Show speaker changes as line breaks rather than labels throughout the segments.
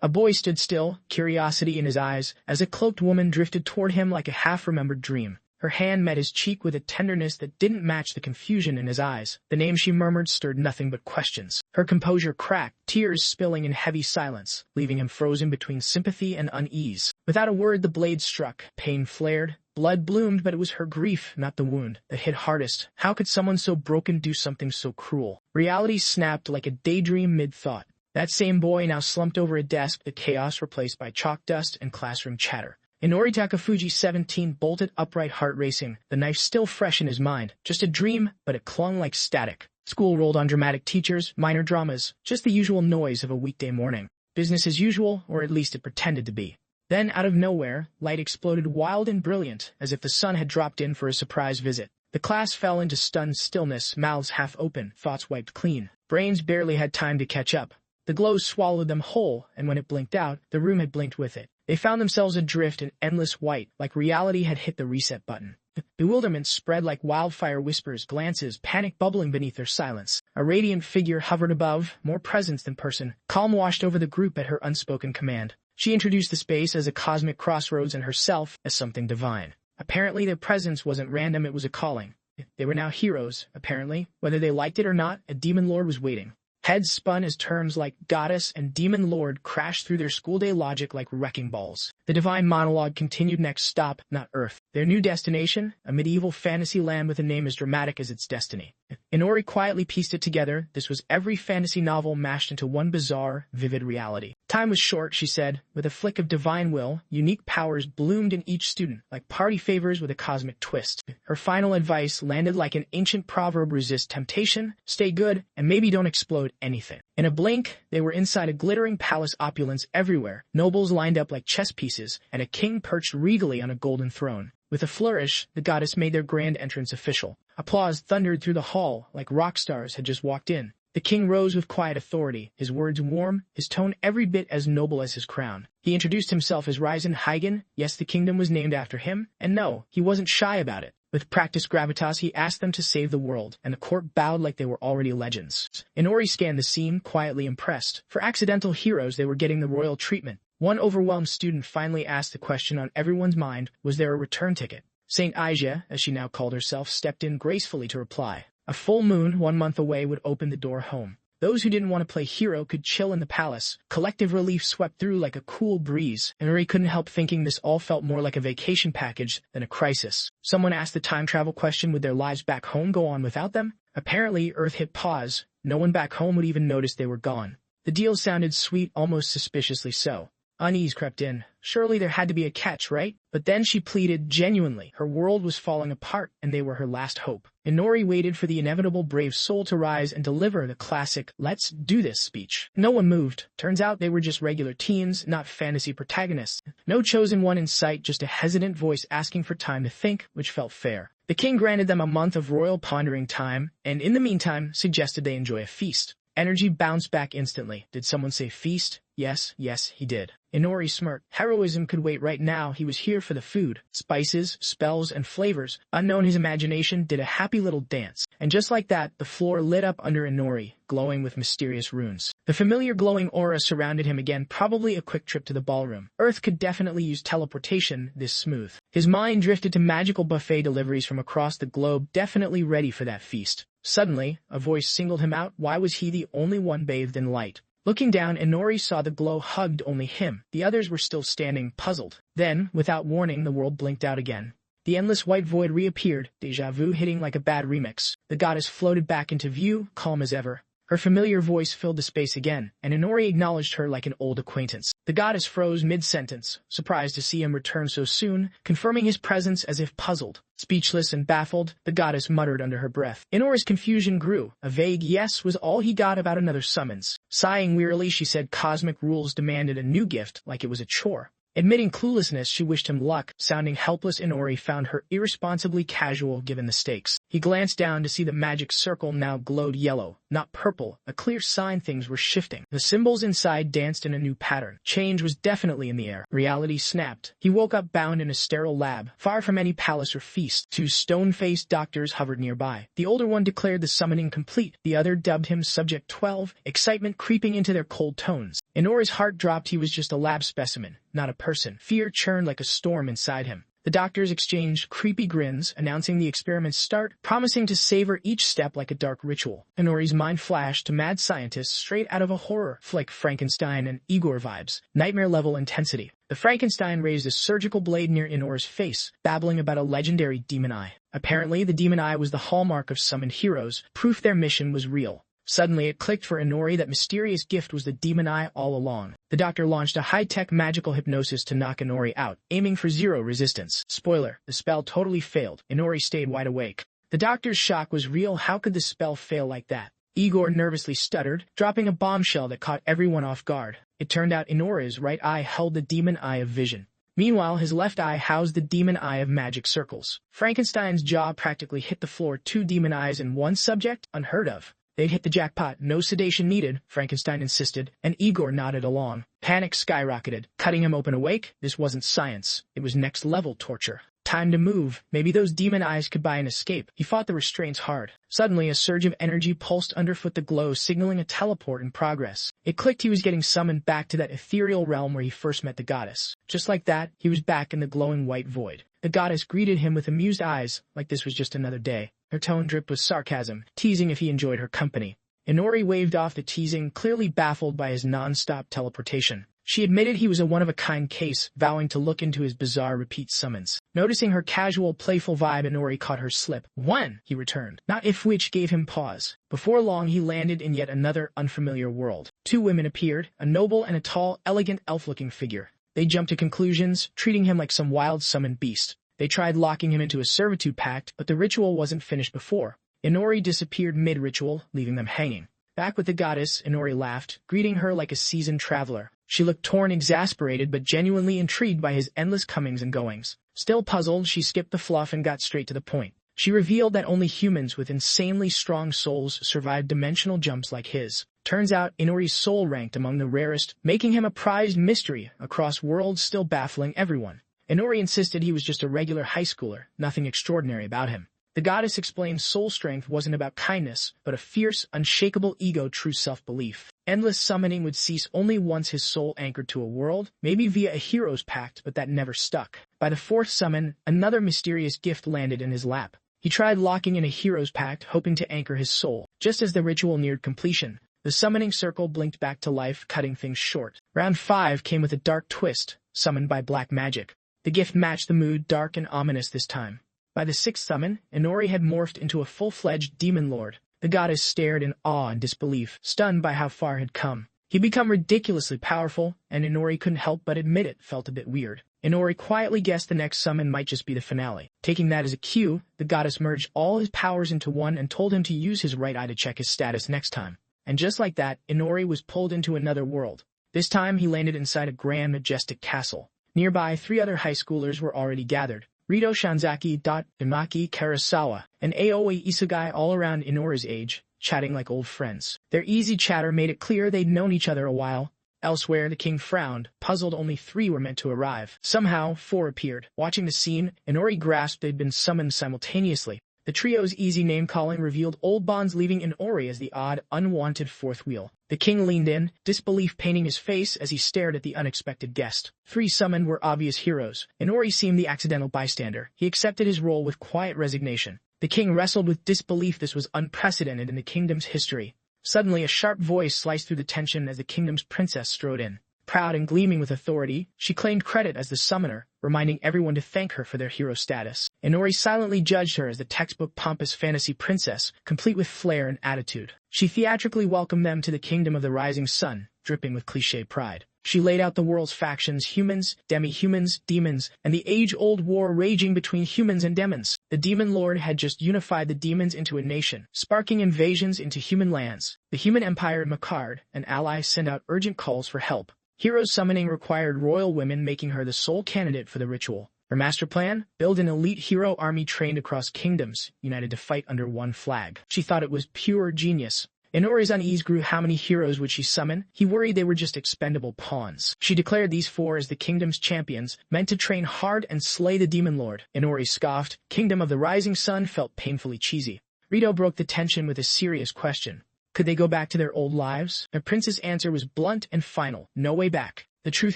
A boy stood still, curiosity in his eyes, as a cloaked woman drifted toward him like a half-remembered dream. Her hand met his cheek with a tenderness that didn't match the confusion in his eyes. The name she murmured stirred nothing but questions. Her composure cracked, tears spilling in heavy silence, leaving him frozen between sympathy and unease. Without a word, the blade struck. Pain flared. Blood bloomed, but it was her grief, not the wound, that hit hardest. How could someone so broken do something so cruel? Reality snapped like a daydream mid-thought. That same boy now slumped over a desk, the chaos replaced by chalk dust and classroom chatter. Inori Takafuji, 17, bolted upright, heart racing, the knife still fresh in his mind. Just a dream, but it clung like static. School rolled on, dramatic teachers, minor dramas, just the usual noise of a weekday morning. Business as usual, or at least it pretended to be. Then, out of nowhere, light exploded wild and brilliant, as if the sun had dropped in for a surprise visit. The class fell into stunned stillness, mouths half open, thoughts wiped clean. Brains barely had time to catch up. The glow swallowed them whole, and when it blinked out, the room had blinked with it. They found themselves adrift in endless white, like reality had hit the reset button. Bewilderment spread like wildfire, whispers, glances, panic bubbling beneath their silence. A radiant figure hovered above, more presence than person. Calm washed over the group at her unspoken command. She introduced the space as a cosmic crossroads and herself as something divine. Apparently their presence wasn't random, it was a calling. They were now heroes, apparently. Whether they liked it or not, a demon lord was waiting. Heads spun as terms like goddess and demon lord crashed through their school day logic like wrecking balls. The divine monologue continued. Next stop, not Earth. Their new destination, a medieval fantasy land with a name as dramatic as its destiny. Inori quietly pieced it together. This was every fantasy novel mashed into one bizarre, vivid reality. Time was short, she said. With a flick of divine will, unique powers bloomed in each student, like party favors with a cosmic twist. Her final advice landed like an ancient proverb: resist temptation, stay good, and maybe don't explode anything. In a blink, they were inside a glittering palace, opulence everywhere, nobles lined up like chess pieces, and a king perched regally on a golden throne. With a flourish, the goddess made their grand entrance official. Applause thundered through the hall, like rock stars had just walked in. The king rose with quiet authority, his words warm, his tone every bit as noble as his crown. He introduced himself as Ryzen Heigen. Yes, the kingdom was named after him, and no, he wasn't shy about it. With practiced gravitas, he asked them to save the world, and the court bowed like they were already legends. Inori scanned the scene, quietly impressed. For accidental heroes, they were getting the royal treatment. One overwhelmed student finally asked the question on everyone's mind: was there a return ticket? Saint Asia, as she now called herself, stepped in gracefully to reply. A full moon 1 month away would open the door home. Those who didn't want to play hero could chill in the palace. Collective relief swept through like a cool breeze. Inori couldn't help thinking this all felt more like a vacation package than a crisis. Someone asked the time travel question: would their lives back home go on without them? Apparently, Earth hit pause. No one back home would even notice they were gone. The deal sounded sweet, almost suspiciously so. Unease crept in. Surely there had to be a catch, right? But then she pleaded genuinely. Her world was falling apart, and they were her last hope. Inori waited for the inevitable brave soul to rise and deliver the classic "let's do this" speech. No one moved. Turns out they were just regular teens, not fantasy protagonists. No chosen one in sight, just a hesitant voice asking for time to think, which felt fair. The king granted them a month of royal pondering time, and in the meantime suggested they enjoy a feast. Energy bounced back instantly. Did someone say feast? Yes, he did. Inori smirked. Heroism could wait right now. He was here for the food. Spices, spells, and flavors. Unknown, his imagination did a happy little dance. And just like that, the floor lit up under Inori, glowing with mysterious runes. The familiar glowing aura surrounded him again, probably a quick trip to the ballroom. Earth could definitely use teleportation this smooth. His mind drifted to magical buffet deliveries from across the globe, definitely ready for that feast. Suddenly, a voice singled him out. Why was he the only one bathed in light? Looking down, Inori saw the glow hugged only him. The others were still standing, puzzled. Then, without warning, the world blinked out again. The endless white void reappeared, déjà vu hitting like a bad remix. The goddess floated back into view, calm as ever. Her familiar voice filled the space again, and Inori acknowledged her like an old acquaintance. The goddess froze mid-sentence, surprised to see him return so soon, confirming his presence as if puzzled. Speechless and baffled, the goddess muttered under her breath. Inori's confusion grew. A vague yes was all he got about another summons. Sighing wearily, she said cosmic rules demanded a new gift, like it was a chore. Admitting cluelessness, she wished him luck. Sounding helpless, Inori found her irresponsibly casual given the stakes. He glanced down to see the magic circle now glowed yellow, not purple, a clear sign things were shifting. The symbols inside danced in a new pattern. Change was definitely in the air. Reality snapped. He woke up bound in a sterile lab, far from any palace or feast. 2 stone-faced doctors hovered nearby. The older one declared the summoning complete. The other dubbed him Subject 12, excitement creeping into their cold tones. Inori's heart dropped. He was just a lab specimen, not a person. Fear churned like a storm inside him. The doctors exchanged creepy grins, announcing the experiment's start, promising to savor each step like a dark ritual. Inori's mind flashed to mad scientists straight out of a horror flick, Frankenstein and Igor vibes, nightmare-level intensity. The Frankenstein raised a surgical blade near Inori's face, babbling about a legendary demon eye. Apparently, the demon eye was the hallmark of summoned heroes, proof their mission was real. Suddenly, it clicked for Inori that mysterious gift was the demon eye all along. The doctor launched a high-tech magical hypnosis to knock Inori out, aiming for zero resistance. Spoiler, the spell totally failed. Inori stayed wide awake. The doctor's shock was real. How could the spell fail like that? Igor nervously stuttered, dropping a bombshell that caught everyone off guard. It turned out Inori's right eye held the demon eye of vision. Meanwhile, his left eye housed the demon eye of magic circles. Frankenstein's jaw practically hit the floor. 2 demon eyes in one subject? Unheard of. They'd hit the jackpot. No sedation needed, Frankenstein insisted, and Igor nodded along. Panic skyrocketed, cutting him open awake. This wasn't science. It was next-level torture. Time to move. Maybe those demon eyes could buy an escape. He fought the restraints hard. Suddenly, a surge of energy pulsed underfoot, the glow signaling a teleport in progress. It clicked. He was getting summoned back to that ethereal realm where he first met the goddess. Just like that, he was back in the glowing white void. The goddess greeted him with amused eyes, like this was just another day. Her tone dripped with sarcasm, teasing if he enjoyed her company. Inori waved off the teasing, clearly baffled by his non-stop teleportation. She admitted he was a one-of-a-kind case, vowing to look into his bizarre repeat summons. Noticing her casual, playful vibe, Inori caught her slip. "When?" he returned, not if, which gave him pause. Before long, he landed in yet another unfamiliar world. 2 women appeared, a noble and a tall, elegant, elf-looking figure. They jumped to conclusions, treating him like some wild summoned beast. They tried locking him into a servitude pact, but the ritual wasn't finished before. Inori disappeared mid-ritual, leaving them hanging. Back with the goddess, Inori laughed, greeting her like a seasoned traveler. She looked torn, exasperated, but genuinely intrigued by his endless comings and goings. Still puzzled, she skipped the fluff and got straight to the point. She revealed that only humans with insanely strong souls survived dimensional jumps like his. Turns out, Inori's soul ranked among the rarest, making him a prized mystery across worlds, still baffling everyone. Inori insisted he was just a regular high schooler, nothing extraordinary about him. The goddess explained soul strength wasn't about kindness, but a fierce, unshakable ego, true self-belief. Endless summoning would cease only once his soul anchored to a world, maybe via a hero's pact, but that never stuck. By the 4th summon, another mysterious gift landed in his lap. He tried locking in a hero's pact, hoping to anchor his soul. Just as the ritual neared completion, the summoning circle blinked back to life, cutting things short. Round 5 came with a dark twist, summoned by black magic. The gift matched the mood, dark and ominous this time. By the 6th summon, Inori had morphed into a full-fledged demon lord. The goddess stared in awe and disbelief, stunned by how far had come. He'd become ridiculously powerful, and Inori couldn't help but admit it felt a bit weird. Inori quietly guessed the next summon might just be the finale. Taking that as a cue, the goddess merged all his powers into one and told him to use his right eye to check his status next time. And just like that, Inori was pulled into another world. This time, he landed inside a grand, majestic castle. Nearby, 3 other high schoolers were already gathered. Rito Shanzaki, Imaki Karasawa, and Aoi Isekai, all around Inori's age, chatting like old friends. Their easy chatter made it clear they'd known each other a while. Elsewhere, the king frowned, puzzled. Only 3 were meant to arrive. Somehow, 4 appeared. Watching the scene, Inori grasped they'd been summoned simultaneously. The trio's easy name-calling revealed old bonds, leaving Inori as the odd, unwanted 4th wheel. The king leaned in, disbelief painting his face as he stared at the unexpected guest. 3 summoned were obvious heroes. Inori seemed the accidental bystander. He accepted his role with quiet resignation. The king wrestled with disbelief. This was unprecedented in the kingdom's history. Suddenly, a sharp voice sliced through the tension as the kingdom's princess strode in. Proud and gleaming with authority, she claimed credit as the summoner, reminding everyone to thank her for their hero status. Inori silently judged her as the textbook pompous fantasy princess, complete with flair and attitude. She theatrically welcomed them to the kingdom of the rising sun, dripping with cliché pride. She laid out the world's factions: humans, demi-humans, demons, and the age-old war raging between humans and demons. The demon lord had just unified the demons into a nation, sparking invasions into human lands. The human empire, Makard, and allies sent out urgent calls for help. Hero's summoning required royal women, making her the sole candidate for the ritual. Her master plan? Build an elite hero army trained across kingdoms, united to fight under one flag. She thought it was pure genius. Inori's unease grew. How many heroes would she summon? He worried they were just expendable pawns. She declared these 4 as the kingdom's champions, meant to train hard and slay the demon lord. Inori scoffed. Kingdom of the rising sun felt painfully cheesy. Rito broke the tension with a serious question. Could they go back to their old lives? The prince's answer was blunt and final. No way back. The truth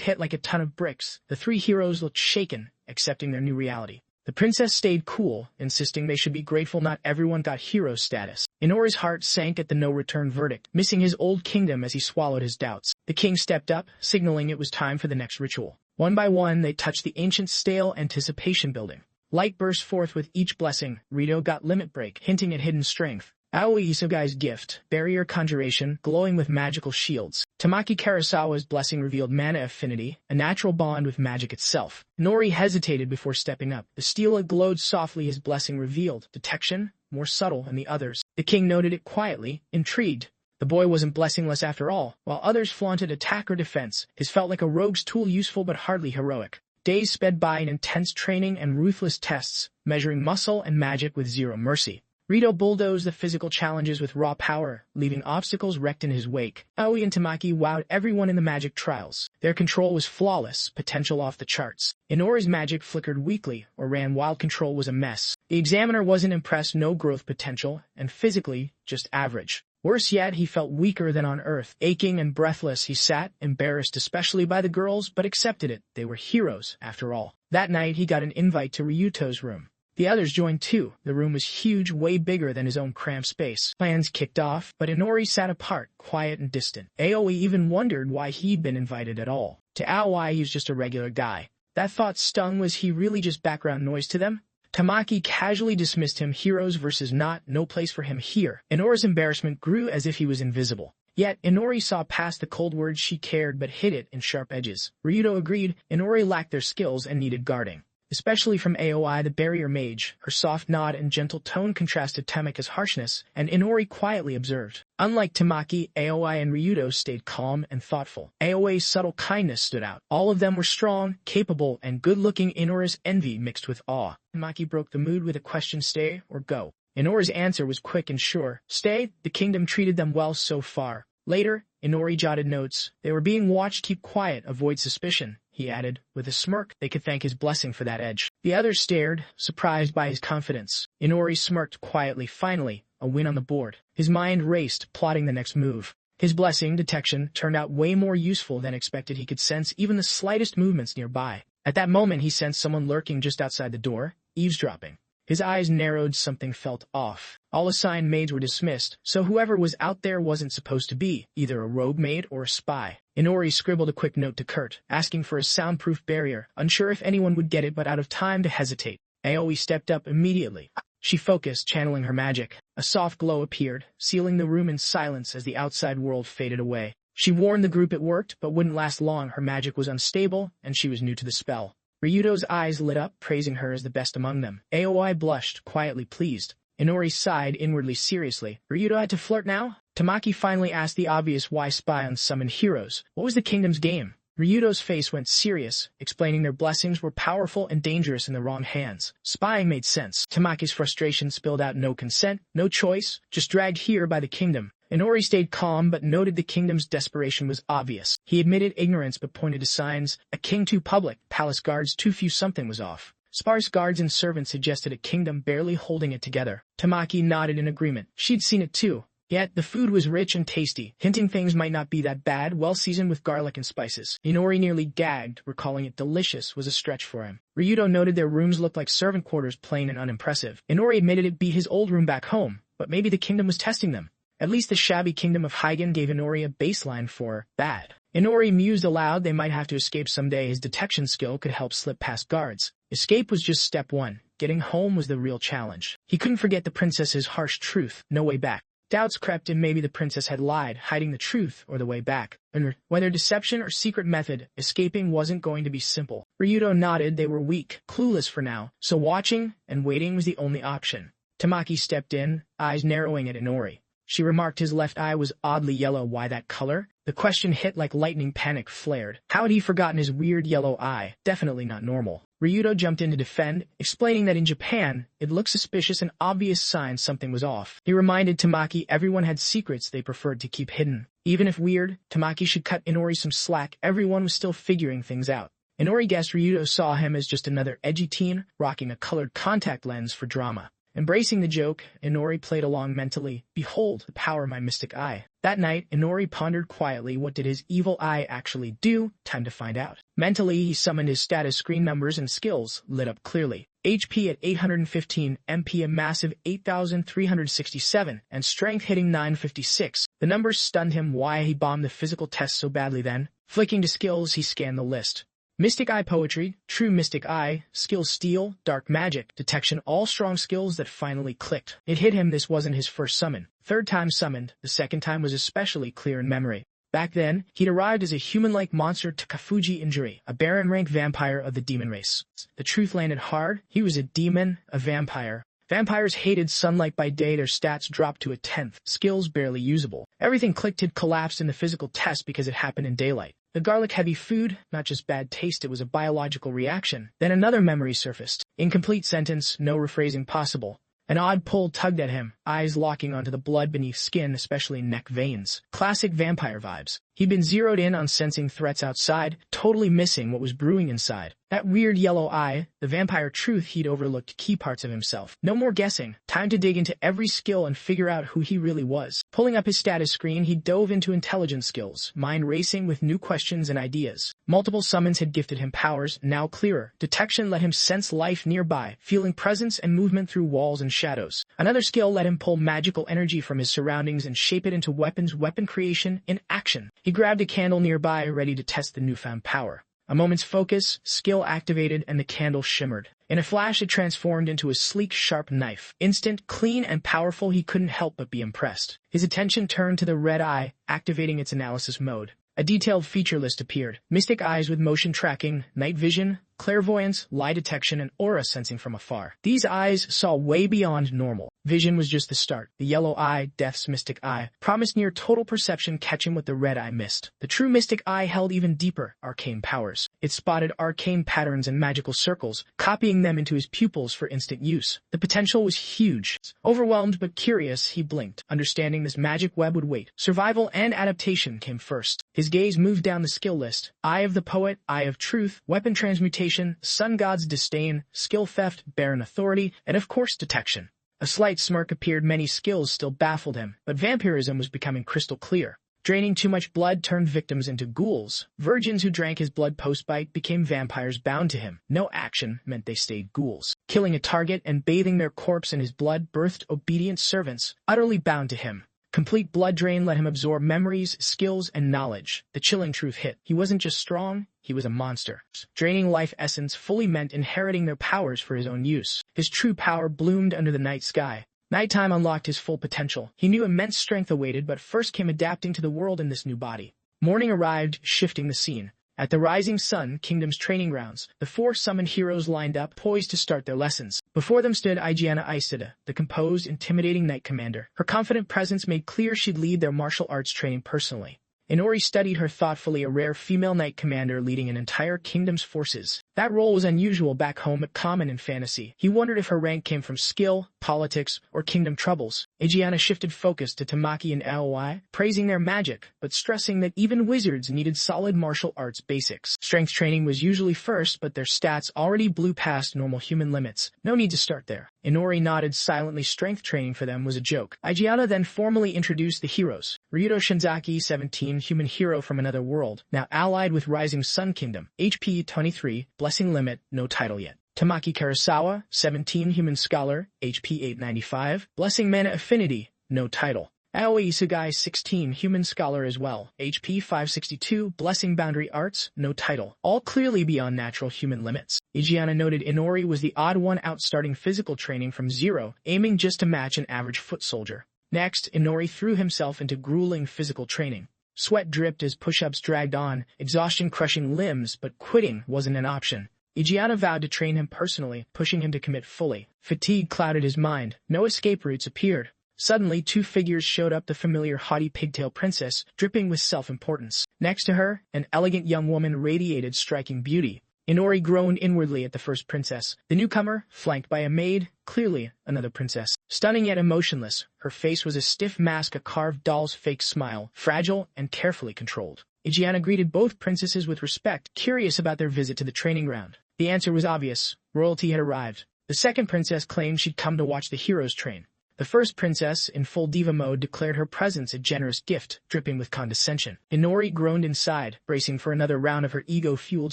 hit like a ton of bricks. The three heroes looked shaken, accepting their new reality. The princess stayed cool, insisting they should be grateful not everyone got hero status. Inori's heart sank at the no-return verdict, missing his old kingdom as he swallowed his doubts. The king stepped up, signaling it was time for the next ritual. One by one, they touched the ancient stale anticipation building. Light burst forth with each blessing. Rito got limit break, hinting at hidden strength. Aoi Isogai's gift, barrier conjuration, glowing with magical shields. Tamaki Karasawa's blessing revealed mana affinity, a natural bond with magic itself. Inori hesitated before stepping up. The steel glowed softly, his blessing revealed detection, more subtle than the others. The king noted it quietly, intrigued. The boy wasn't blessingless after all. While others flaunted attack or defense, his felt like a rogue's tool, useful but hardly heroic. Days sped by in intense training and ruthless tests, measuring muscle and magic with zero mercy. Rito bulldozed the physical challenges with raw power, leaving obstacles wrecked in his wake. Aoi and Tamaki wowed everyone in the magic trials. Their control was flawless, potential off the charts. Inori's magic flickered weakly, or ran wild. Control was a mess. The examiner wasn't impressed, no growth potential, and physically, just average. Worse yet, he felt weaker than on Earth. Aching and breathless, he sat, embarrassed especially by the girls, but accepted it. They were heroes, after all. That night, he got an invite to Ryuto's room. The others joined too. The room was huge, way bigger than his own cramped space. Plans kicked off, but Inori sat apart, quiet and distant. Aoi even wondered why he'd been invited at all. To Aoi, he was just a regular guy. That thought stung. Was he really just background noise to them? Tamaki casually dismissed him. Heroes versus not, no place for him here. Inori's embarrassment grew as if he was invisible. Yet, Inori saw past the cold words. She cared but hid it in sharp edges. Ryuto agreed. Inori lacked their skills and needed guarding. Especially from Aoi, the barrier mage. Her soft nod and gentle tone contrasted Tamaka's harshness, and Inori quietly observed. Unlike Tamaki, Aoi and Ryuto stayed calm and thoughtful. Aoi's subtle kindness stood out. All of them were strong, capable, and good-looking. Inori's envy mixed with awe. Tamaki broke the mood with a question: stay or go? Inori's answer was quick and sure. Stay. The kingdom treated them well so far. Later, Inori jotted notes. They were being watched. Keep quiet, avoid suspicion, he added, with a smirk. They could thank his blessing for that edge. The others stared, surprised by his confidence. Inori smirked quietly. Finally, a win on the board. His mind raced, plotting the next move. His blessing, detection, turned out way more useful than expected. He could sense even the slightest movements nearby. At that moment, he sensed someone lurking just outside the door, eavesdropping. His eyes narrowed. Something felt off. All assigned maids were dismissed, so whoever was out there wasn't supposed to be, either a rogue maid or a spy. Inori scribbled a quick note to Kurt, asking for a soundproof barrier, unsure if anyone would get it but out of time to hesitate. Aoi stepped up immediately. She focused, channeling her magic. A soft glow appeared, sealing the room in silence as the outside world faded away. She warned the group it worked, but wouldn't last long. Her magic was unstable, and she was new to the spell. Ryuto's eyes lit up, praising her as the best among them. Aoi blushed, quietly pleased. Inori sighed, inwardly seriously. Ryuto had to flirt now? Tamaki finally asked the obvious: why spy on summoned heroes? What was the kingdom's game? Ryuto's face went serious, explaining their blessings were powerful and dangerous in the wrong hands. Spying made sense. Tamaki's frustration spilled out: no consent, no choice, just dragged here by the kingdom. Inori stayed calm but noted the kingdom's desperation was obvious. He admitted ignorance but pointed to signs: a king too public, palace guards too few. Something was off. Sparse guards and servants suggested a kingdom barely holding it together. Tamaki nodded in agreement. She'd seen it too. Yet, the food was rich and tasty, hinting things might not be that bad, well seasoned with garlic and spices. Inori nearly gagged. Recalling it delicious was a stretch for him. Ryuto noted their rooms looked like servant quarters, plain and unimpressive. Inori admitted it beat his old room back home, but maybe the kingdom was testing them. At least the shabby kingdom of Hygen gave Inori a baseline for bad. Inori mused aloud. They might have to escape someday. His detection skill could help slip past guards. Escape was just step one. Getting home was the real challenge. He couldn't forget the princess's harsh truth. No way back. Doubts crept in. Maybe the princess had lied, hiding the truth or the way back. And whether deception or secret method, escaping wasn't going to be simple. Ryuto nodded. They were weak, clueless for now, so watching and waiting was the only option. Tamaki stepped in, eyes narrowing at Inori. She remarked his left eye was oddly yellow. Why that color? The question hit like lightning. Panic flared. How had he forgotten his weird yellow eye? Definitely not normal. Ryuto jumped in to defend, explaining that in Japan, it looked suspicious, an obvious sign something was off. He reminded Tamaki everyone had secrets they preferred to keep hidden. Even if weird, Tamaki should cut Inori some slack. Everyone was still figuring things out. Inori guessed Ryuto saw him as just another edgy teen, rocking a colored contact lens for drama. Embracing the joke, Inori played along mentally. Behold, the power of my mystic eye. That night, Inori pondered quietly, what did his evil eye actually do? Time to find out. Mentally, he summoned his status screen numbers and skills, lit up clearly. HP at 815, MP a massive 8,367, and strength hitting 956. The numbers stunned him. Why he bombed the physical test so badly then? Flicking to skills, he scanned the list. Mystic Eye Poetry, True Mystic Eye, Skill Steel, Dark Magic, Detection, all strong skills that finally clicked. It hit him this wasn't his first summon. Third time summoned, the second time was especially clear in memory. Back then, he'd arrived as a human-like monster Takafuji Injury, a Baron-rank vampire of the demon race. The truth landed hard. He was a demon, a vampire. Vampires hated sunlight by day. Their stats dropped to a 10th, skills barely usable. Everything clicked had collapsed in the physical test because it happened in daylight. The garlic-heavy food, not just bad taste, it was a biological reaction. Then another memory surfaced. Incomplete sentence, no rephrasing possible. An odd pull tugged at him, eyes locking onto the blood beneath skin, especially neck veins. Classic vampire vibes. He'd been zeroed in on sensing threats outside, totally missing what was brewing inside. That weird yellow eye, the vampire truth, he'd overlooked key parts of himself. No more guessing. Time to dig into every skill and figure out who he really was. Pulling up his status screen, he dove into intelligence skills, mind racing with new questions and ideas. Multiple summons had gifted him powers, now clearer. Detection let him sense life nearby, feeling presence and movement through walls and shadows. Another skill let him pull magical energy from his surroundings and shape it into weapons, weapon creation in action. He grabbed a candle nearby, ready to test the newfound power. A moment's focus, skill activated, and the candle shimmered. In a flash, it transformed into a sleek, sharp knife. Instant, clean, and powerful, he couldn't help but be impressed. His attention turned to the red eye, activating its analysis mode. A detailed feature list appeared. Mystic eyes with motion tracking, night vision, clairvoyance, lie detection, and aura sensing from afar. These eyes saw way beyond normal. Vision was just the start. The yellow eye, Death's mystic eye, promised near total perception, catching what the red eye missed. The true mystic eye held even deeper arcane powers. It spotted arcane patterns and magical circles, copying them into his pupils for instant use. The potential was huge. Overwhelmed but curious, he blinked, understanding this magic web would wait. Survival and adaptation came first. His gaze moved down the skill list. Eye of the Poet, Eye of Truth, Weapon Transmutation, Sun God's Disdain, Skill Theft, Barren Authority, and of course Detection. A slight smirk appeared. Many skills still baffled him, but vampirism was becoming crystal clear. Draining too much blood turned victims into ghouls. Virgins who drank his blood post-bite became vampires bound to him. No action meant they stayed ghouls. Killing a target and bathing their corpse in his blood birthed obedient servants, utterly bound to him. Complete blood drain let him absorb memories, skills, and knowledge. The chilling truth hit. He wasn't just strong, he was a monster. Draining life essence fully meant inheriting their powers for his own use. His true power bloomed under the night sky. Nighttime unlocked his full potential. He knew immense strength awaited, but first came adapting to the world in this new body. Morning arrived, shifting the scene. At the Rising Sun Kingdom's training grounds, the 4 summoned heroes lined up, poised to start their lessons. Before them stood Igeana Isida, the composed, intimidating knight commander. Her confident presence made clear she'd lead their martial arts training personally. Inori studied her thoughtfully, a rare female knight commander leading an entire kingdom's forces. That role was unusual back home but common in fantasy. He wondered if her rank came from skill, politics, or kingdom troubles. Igeana shifted focus to Tamaki and Aoi, praising their magic, but stressing that even wizards needed solid martial arts basics. Strength training was usually first, but their stats already blew past normal human limits. No need to start there. Inori nodded silently. Strength training for them was a joke. Igeana then formally introduced the heroes. Ryuto Shinzaki, 17, human hero from another world, now allied with Rising Sun Kingdom. HP 23, blessing limit, no title yet. Tamaki Karasawa, 17, human scholar, HP 895, blessing mana affinity, no title. Aoi Isugai, 16, human scholar as well, HP 562, blessing boundary arts, no title. All clearly beyond natural human limits. Igeana noted Inori was the odd one out, starting physical training from zero, aiming just to match an average foot soldier. Next, Inori threw himself into grueling physical training. Sweat dripped as push-ups dragged on, exhaustion crushing limbs, but quitting wasn't an option. Igeana vowed to train him personally, pushing him to commit fully. Fatigue clouded his mind. No escape routes appeared. Suddenly, 2 figures showed up, the familiar haughty pigtail princess, dripping with self-importance. Next to her, an elegant young woman radiated striking beauty. Inori groaned inwardly at the first princess. The newcomer, flanked by a maid, clearly another princess. Stunning yet emotionless, her face was a stiff mask, a carved doll's fake smile, fragile and carefully controlled. Igeana greeted both princesses with respect, curious about their visit to the training ground. The answer was obvious. Royalty had arrived. The second princess claimed she'd come to watch the heroes train. The first princess, in full diva mode, declared her presence a generous gift, dripping with condescension. Inori groaned inside, bracing for another round of her ego-fueled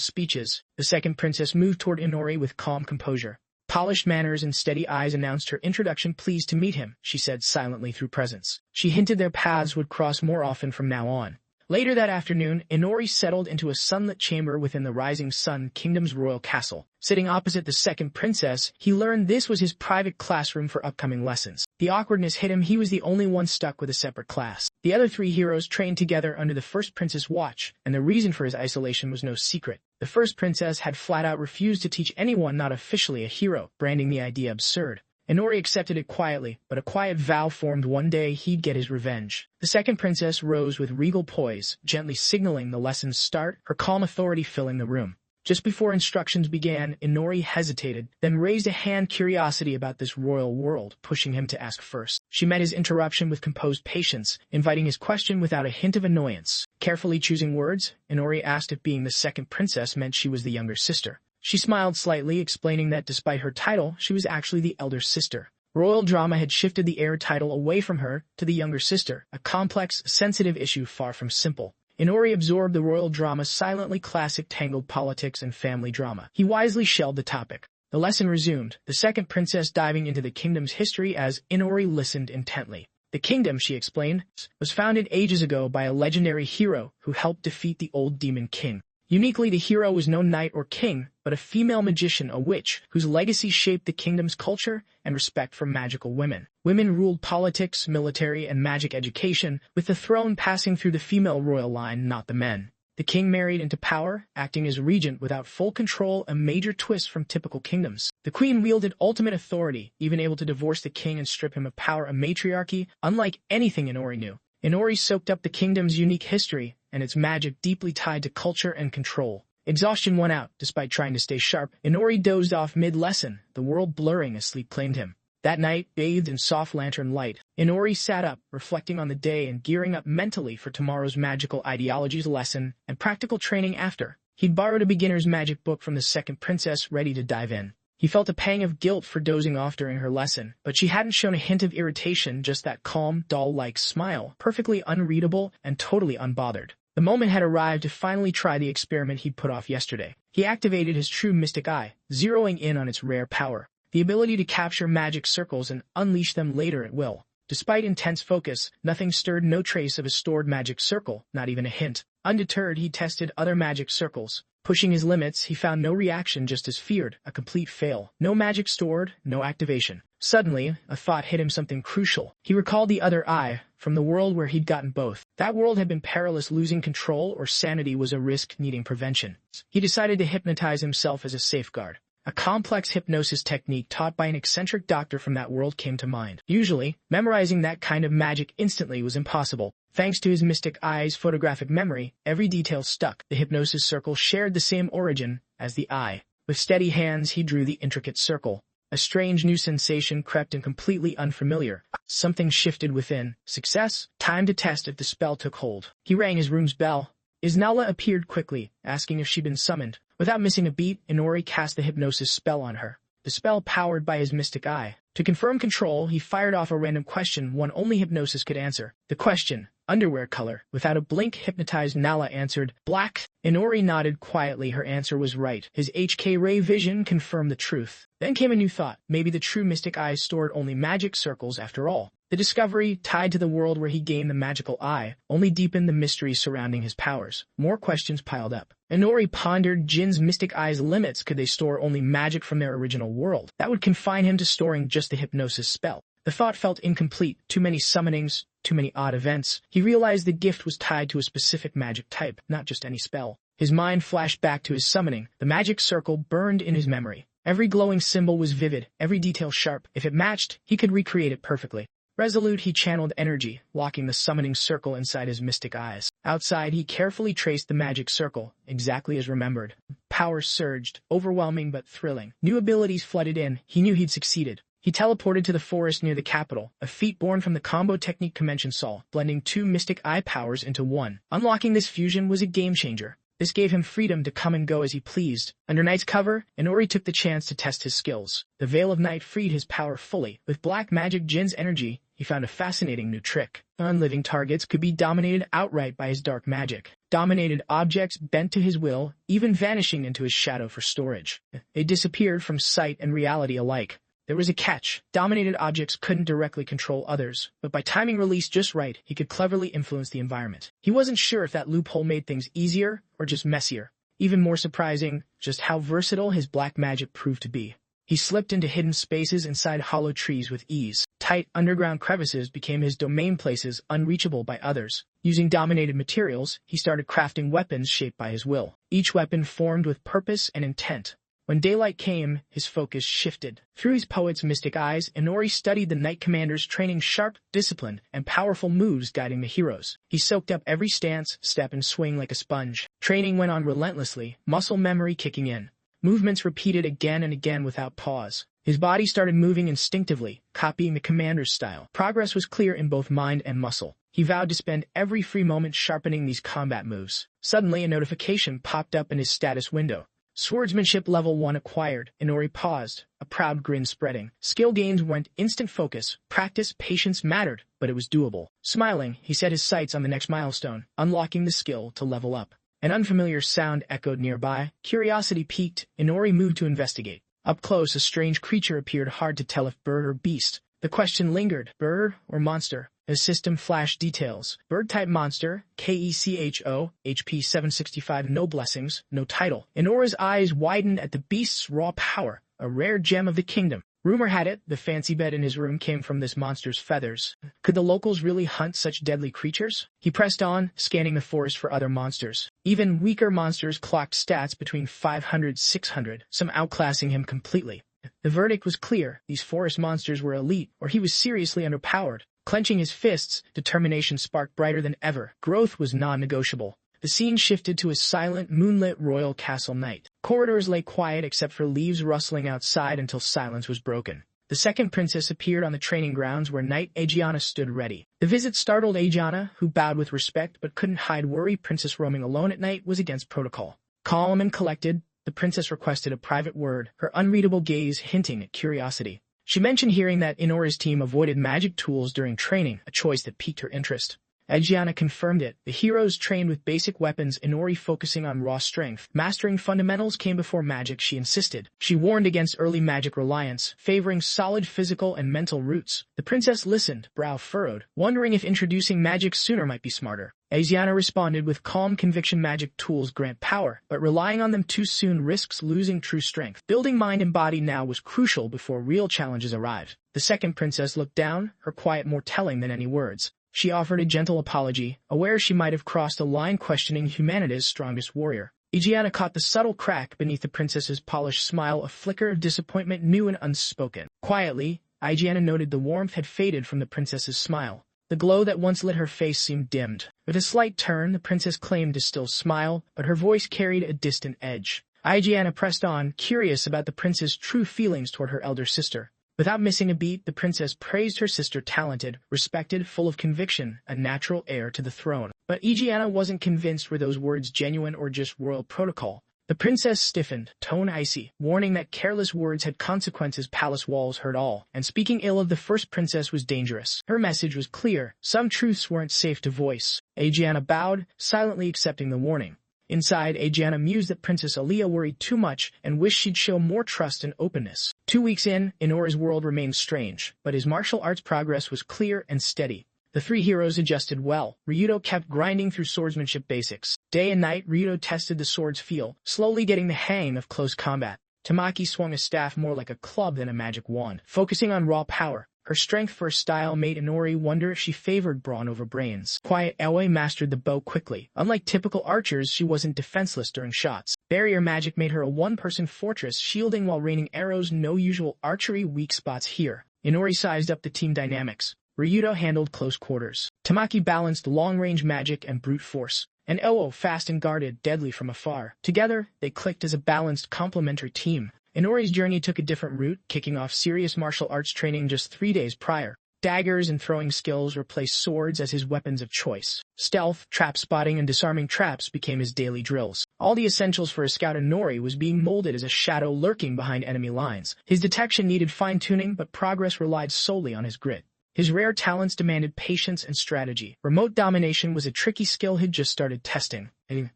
speeches. The second princess moved toward Inori with calm composure. Polished manners and steady eyes announced her introduction. Pleased to meet him, she said silently through presence. She hinted their paths would cross more often from now on. Later that afternoon, Inori settled into a sunlit chamber within the Rising Sun Kingdom's royal castle. Sitting opposite the second princess, he learned this was his private classroom for upcoming lessons. The awkwardness hit him. He was the only one stuck with a separate class. The other three heroes trained together under the first prince's watch, and the reason for his isolation was no secret. The first princess had flat out refused to teach anyone not officially a hero, branding the idea absurd. Inori accepted it quietly, but a quiet vow formed one day he'd get his revenge. The second princess rose with regal poise, gently signaling the lesson's start, her calm authority filling the room. Just before instructions began, Inori hesitated, then raised a hand. Curiosity about this royal world, pushing him to ask first. She met his interruption with composed patience, inviting his question without a hint of annoyance. Carefully choosing words, Inori asked if being the second princess meant she was the younger sister. She smiled slightly, explaining that despite her title, she was actually the elder sister. Royal drama had shifted the heir title away from her to the younger sister, a complex, sensitive issue far from simple. Inori absorbed the royal drama silently, classic tangled politics and family drama. He wisely shelved the topic. The lesson resumed, the second princess diving into the kingdom's history as Inori listened intently. The kingdom, she explained, was founded ages ago by a legendary hero who helped defeat the old demon king. Uniquely, the hero was no knight or king, but a female magician, a witch, whose legacy shaped the kingdom's culture and respect for magical women. Women ruled politics, military, and magic education, with the throne passing through the female royal line, not the men. The king married into power, acting as regent without full control, a major twist from typical kingdoms. The queen wielded ultimate authority, even able to divorce the king and strip him of power, a matriarchy unlike anything Inori knew. Inori soaked up the kingdom's unique history, and its magic deeply tied to culture and control. Exhaustion won out. Despite trying to stay sharp, Inori dozed off mid-lesson, the world blurring as sleep claimed him. That night, bathed in soft lantern light, Inori sat up, reflecting on the day and gearing up mentally for tomorrow's magical ideologies lesson and practical training after. He'd borrowed a beginner's magic book from the second princess, ready to dive in. He felt a pang of guilt for dozing off during her lesson, but she hadn't shown a hint of irritation, just that calm, doll-like smile, perfectly unreadable and totally unbothered. The moment had arrived to finally try the experiment he'd put off yesterday. He activated his true mystic eye, zeroing in on its rare power, the ability to capture magic circles and unleash them later at will. Despite intense focus, nothing stirred, no trace of a stored magic circle, not even a hint. Undeterred, he tested other magic circles. Pushing his limits, he found no reaction, just as feared, a complete fail. No magic stored, no activation. Suddenly, a thought hit him, something crucial. He recalled the other eye, from the world where he'd gotten both. That world had been perilous, losing control or sanity was a risk needing prevention. He decided to hypnotize himself as a safeguard. A complex hypnosis technique taught by an eccentric doctor from that world came to mind. Usually, memorizing that kind of magic instantly was impossible. Thanks to his mystic eye's photographic memory, every detail stuck. The hypnosis circle shared the same origin as the eye. With steady hands, he drew the intricate circle. A strange new sensation crept in, completely unfamiliar. Something shifted within. Success? Time to test if the spell took hold. He rang his room's bell. Isnala appeared quickly, asking if she'd been summoned. Without missing a beat, Inori cast the hypnosis spell on her. The spell powered by his mystic eye. To confirm control, he fired off a random question, one only hypnosis could answer. The question, underwear color. Without a blink, hypnotized Nala answered, black. Inori nodded quietly. Her answer was right. His HK ray vision confirmed the truth. Then came a new thought. Maybe the true mystic eye stored only magic circles after all. The discovery, tied to the world where he gained the magical eye, only deepened the mystery surrounding his powers. More questions piled up. Inori pondered Jin's mystic eye's limits. Could they store only magic from their original world? That would confine him to storing just the hypnosis spell. The thought felt incomplete. Too many summonings, too many odd events. He realized the gift was tied to a specific magic type, not just any spell. His mind flashed back to his summoning. The magic circle burned in his memory. Every glowing symbol was vivid, every detail sharp. If it matched, he could recreate it perfectly. Resolute, he channeled energy, locking the summoning circle inside his mystic eyes. Outside, he carefully traced the magic circle, exactly as remembered. Power surged, overwhelming but thrilling. New abilities flooded in. He knew he'd succeeded. He teleported to the forest near the capital, a feat born from the combo technique convention saw, blending two mystic eye powers into one. Unlocking this fusion was a game-changer. This gave him freedom to come and go as he pleased. Under night's cover, Inori took the chance to test his skills. The Veil of Night freed his power fully. With black magic Jin's energy, he found a fascinating new trick. Unliving targets could be dominated outright by his dark magic. Dominated objects bent to his will, even vanishing into his shadow for storage. They disappeared from sight and reality alike. There was a catch. Dominated objects couldn't directly control others, but by timing release just right, he could cleverly influence the environment. He wasn't sure if that loophole made things easier or just messier. Even more surprising, just how versatile his black magic proved to be. He slipped into hidden spaces inside hollow trees with ease. Tight underground crevices became his domain, places unreachable by others. Using dominated materials, he started crafting weapons shaped by his will. Each weapon formed with purpose and intent. When daylight came, his focus shifted. Through his poet's mystic eyes, Inori studied the Knight Commander's training, sharp, disciplined, and powerful moves guiding the heroes. He soaked up every stance, step, and swing like a sponge. Training went on relentlessly, muscle memory kicking in. Movements repeated again and again without pause. His body started moving instinctively, copying the commander's style. Progress was clear in both mind and muscle. He vowed to spend every free moment sharpening these combat moves. Suddenly, a notification popped up in his status window. Swordsmanship level 1 acquired. Inori paused, a proud grin spreading. Skill gains went instant focus. Practice, patience mattered, but it was doable. Smiling, he set his sights on the next milestone, unlocking the skill to level up. An unfamiliar sound echoed nearby. Curiosity piqued. Inori moved to investigate. Up close, a strange creature appeared, hard to tell if bird or beast. The question lingered, bird or monster? The system flashed details. Bird-type monster, KECHO, HP 765, no blessings, no title. Inori's eyes widened at the beast's raw power, a rare gem of the kingdom. Rumor had it, the fancy bed in his room came from this monster's feathers. Could the locals really hunt such deadly creatures? He pressed on, scanning the forest for other monsters. Even weaker monsters clocked stats between 500-600, some outclassing him completely. The verdict was clear. These forest monsters were elite, or he was seriously underpowered. Clenching his fists, determination sparked brighter than ever. Growth was non-negotiable. The scene shifted to a silent, moonlit royal castle night. Corridors lay quiet except for leaves rustling outside until silence was broken. The second princess appeared on the training grounds where Knight Aegiana stood ready. The visit startled Aegiana, who bowed with respect but couldn't hide worry. Princess roaming alone at night was against protocol. Calm and collected, the princess requested a private word, her unreadable gaze hinting at curiosity. She mentioned hearing that Inori's team avoided magic tools during training, a choice that piqued her interest. Aegiana confirmed it. The heroes trained with basic weapons, Inori focusing on raw strength. Mastering fundamentals came before magic, she insisted. She warned against early magic reliance, favoring solid physical and mental roots. The princess listened, brow furrowed, wondering if introducing magic sooner might be smarter. Aegiana responded with calm conviction. Magic tools grant power, but relying on them too soon risks losing true strength. Building mind and body now was crucial before real challenges arrived. The second princess looked down, her quiet more telling than any words. She offered a gentle apology, aware she might have crossed a line, questioning humanity's strongest warrior. Aegiana caught the subtle crack beneath the princess's polished smile, a flicker of disappointment new and unspoken. Quietly, Aegiana noted the warmth had faded from the princess's smile. The glow that once lit her face seemed dimmed. With a slight turn, the princess claimed to still smile, but her voice carried a distant edge. Aegiana pressed on, curious about the prince's true feelings toward her elder sister. Without missing a beat, the princess praised her sister, talented, respected, full of conviction, a natural heir to the throne. But Aegiana wasn't convinced were those words genuine or just royal protocol. The princess stiffened, tone icy, warning that careless words had consequences. Palace walls heard all, and speaking ill of the first princess was dangerous. Her message was clear. Some truths weren't safe to voice. Aegiana bowed, silently accepting the warning. Inside, Aegiana mused that Princess Aaliyah worried too much and wished she'd show more trust and openness. 2 weeks in, Inori's world remained strange, but his martial arts progress was clear and steady. The three heroes adjusted well. Ryudo kept grinding through swordsmanship basics. Day and night, Ryudo tested the sword's feel, slowly getting the hang of close combat. Tamaki swung a staff more like a club than a magic wand, focusing on raw power. Her strength for style made Inori wonder if she favored brawn over brains. Quiet Elway mastered the bow quickly. Unlike typical archers, she wasn't defenseless during shots. Barrier magic made her a one-person fortress, shielding while raining arrows. No usual archery weak spots here. Inori sized up the team dynamics. Ryudo handled close quarters. Tamaki balanced long-range magic and brute force. And Elwo fast and guarded, deadly from afar. Together, they clicked as a balanced, complementary team. Inori's journey took a different route, kicking off serious martial arts training just 3 days prior. Daggers and throwing skills replaced swords as his weapons of choice. Stealth, trap spotting, and disarming traps became his daily drills. All the essentials for a scout Inori was being molded as a shadow lurking behind enemy lines. His detection needed fine-tuning, but progress relied solely on his grit. His rare talents demanded patience and strategy. Remote domination was a tricky skill he'd just started testing.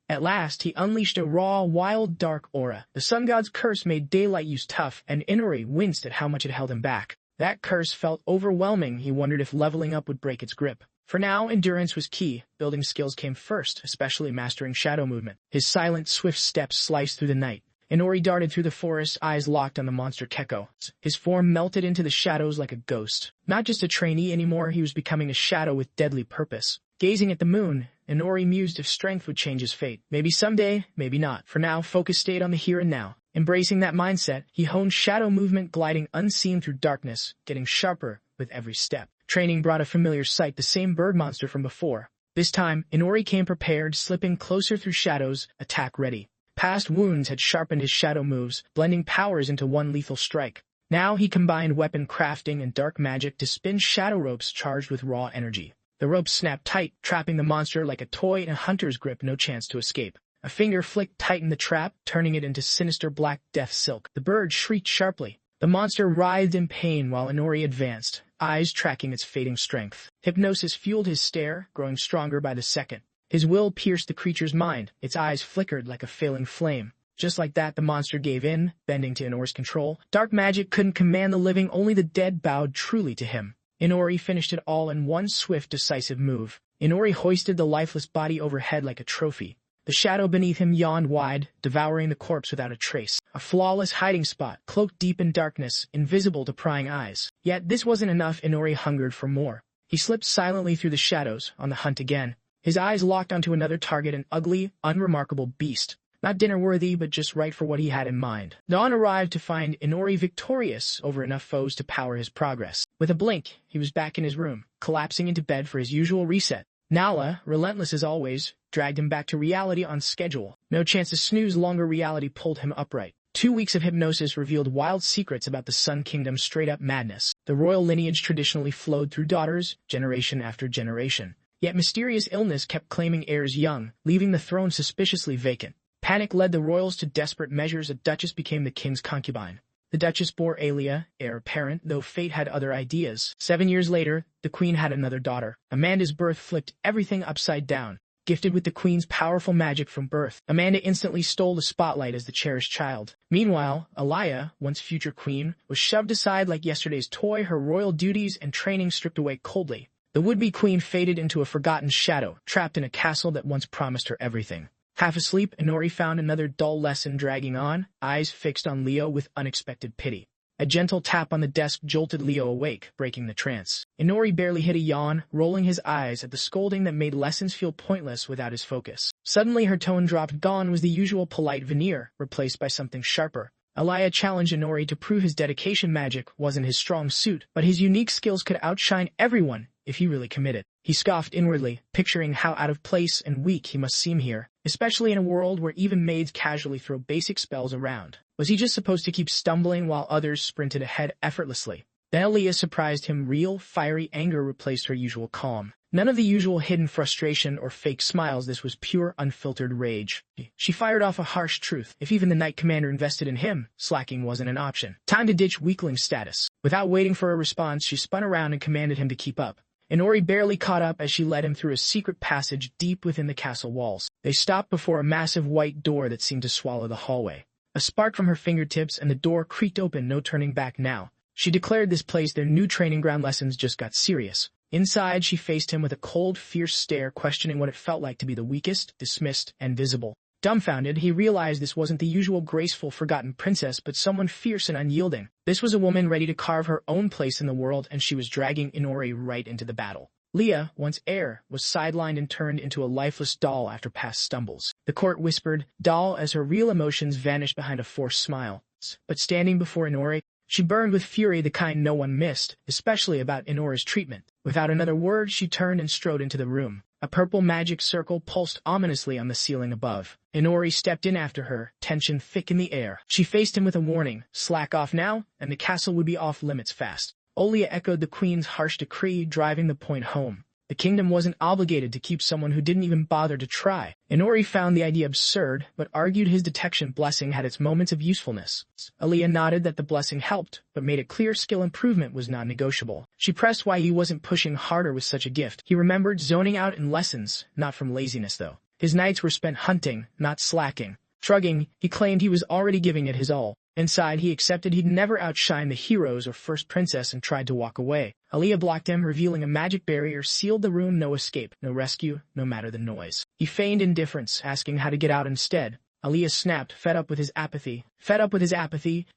At last, he unleashed a raw, wild, dark aura. The sun god's curse made daylight use tough, and Inori winced at how much it held him back. That curse felt overwhelming. He wondered if leveling up would break its grip. For now, endurance was key. Building skills came first, especially mastering shadow movement. His silent, swift steps sliced through the night. Inori darted through the forest, eyes locked on the monster Keko. His form melted into the shadows like a ghost. Not just a trainee anymore, he was becoming a shadow with deadly purpose. Gazing at the moon, Inori mused if strength would change his fate. Maybe someday, maybe not. For now, focus stayed on the here and now. Embracing that mindset, he honed shadow movement, gliding unseen through darkness, getting sharper with every step. Training brought a familiar sight, the same bird monster from before. This time, Inori came prepared, slipping closer through shadows, attack ready. Past wounds had sharpened his shadow moves, blending powers into one lethal strike. Now he combined weapon crafting and dark magic to spin shadow ropes charged with raw energy. The ropes snapped tight, trapping the monster like a toy in a hunter's grip, no chance to escape. A finger flicked tight in the trap, turning it into sinister black death silk. The bird shrieked sharply. The monster writhed in pain while Inori advanced, eyes tracking its fading strength. Hypnosis fueled his stare, growing stronger by the second. His will pierced the creature's mind. Its eyes flickered like a failing flame. Just like that, the monster gave in, bending to Inori's control. Dark magic couldn't command the living, only the dead bowed truly to him. Inori finished it all in one swift, decisive move. Inori hoisted the lifeless body overhead like a trophy. The shadow beneath him yawned wide, devouring the corpse without a trace. A flawless hiding spot, cloaked deep in darkness, invisible to prying eyes. Yet this wasn't enough. Inori hungered for more. He slipped silently through the shadows, on the hunt again. His eyes locked onto another target, an ugly, unremarkable beast. Not dinner-worthy, but just right for what he had in mind. Dawn arrived to find Inori victorious over enough foes to power his progress. With a blink, he was back in his room, collapsing into bed for his usual reset. Nala, relentless as always, dragged him back to reality on schedule. No chance to snooze longer. Reality pulled him upright. 2 weeks of hypnosis revealed wild secrets about the Sun Kingdom's straight-up madness. The royal lineage traditionally flowed through daughters, generation after generation. Yet mysterious illness kept claiming heirs young, leaving the throne suspiciously vacant. Panic led the royals to desperate measures. A duchess became the king's concubine. The duchess bore Alia, heir apparent, though fate had other ideas. 7 years later, the queen had another daughter. Amanda's birth flipped everything upside down. Gifted with the queen's powerful magic from birth, Amanda instantly stole the spotlight as the cherished child. Meanwhile, Alia, once future queen, was shoved aside like yesterday's toy, her royal duties and training stripped away coldly. The would-be queen faded into a forgotten shadow, trapped in a castle that once promised her everything. Half asleep, Inori found another dull lesson dragging on, eyes fixed on Leo with unexpected pity. A gentle tap on the desk jolted Leo awake, breaking the trance. Inori barely hid a yawn, rolling his eyes at the scolding that made lessons feel pointless without his focus. Suddenly her tone dropped. Gone was the usual polite veneer, replaced by something sharper. Alia challenged Inori to prove his dedication. Magic wasn't his strong suit, but his unique skills could outshine everyone if he really committed. He scoffed inwardly, picturing how out of place and weak he must seem here, especially in a world where even maids casually throw basic spells around. Was he just supposed to keep stumbling while others sprinted ahead effortlessly? Then Alia surprised him. Real, fiery anger replaced her usual calm. None of the usual hidden frustration or fake smiles. This was pure, unfiltered rage. She fired off a harsh truth. If even the Knight Commander invested in him, slacking wasn't an option. Time to ditch weakling status. Without waiting for a response, she spun around and commanded him to keep up. Inori barely caught up as she led him through a secret passage deep within the castle walls. They stopped before a massive white door that seemed to swallow the hallway. A spark from her fingertips and the door creaked open. No turning back now. She declared this place their new training ground. Lessons just got serious. Inside, she faced him with a cold, fierce stare, questioning what it felt like to be the weakest, dismissed, and visible. Dumbfounded, he realized this wasn't the usual graceful, forgotten princess, but someone fierce and unyielding. This was a woman ready to carve her own place in the world, and she was dragging Inori right into the battle. Leah, once heir, was sidelined and turned into a lifeless doll after past stumbles. The court whispered, doll, as her real emotions vanished behind a forced smile. But standing before Inori, she burned with fury, the kind no one missed, especially about Inori's treatment. Without another word, she turned and strode into the room. A purple magic circle pulsed ominously on the ceiling above. Inori stepped in after her, tension thick in the air. She faced him with a warning, slack off now, and the castle would be off limits fast. Olia echoed the queen's harsh decree, driving the point home. The kingdom wasn't obligated to keep someone who didn't even bother to try. Inori found the idea absurd, but argued his detection blessing had its moments of usefulness. Aaliyah nodded that the blessing helped, but made it clear skill improvement was non-negotiable. She pressed why he wasn't pushing harder with such a gift. He remembered zoning out in lessons, not from laziness though. His nights were spent hunting, not slacking. Shrugging, he claimed he was already giving it his all. Inside, he accepted he'd never outshine the heroes or first princess and tried to walk away. Aaliyah blocked him, revealing a magic barrier sealed the room, no escape, no rescue, no matter the noise. He feigned indifference, asking how to get out instead. Aaliyah snapped, fed up with his apathy,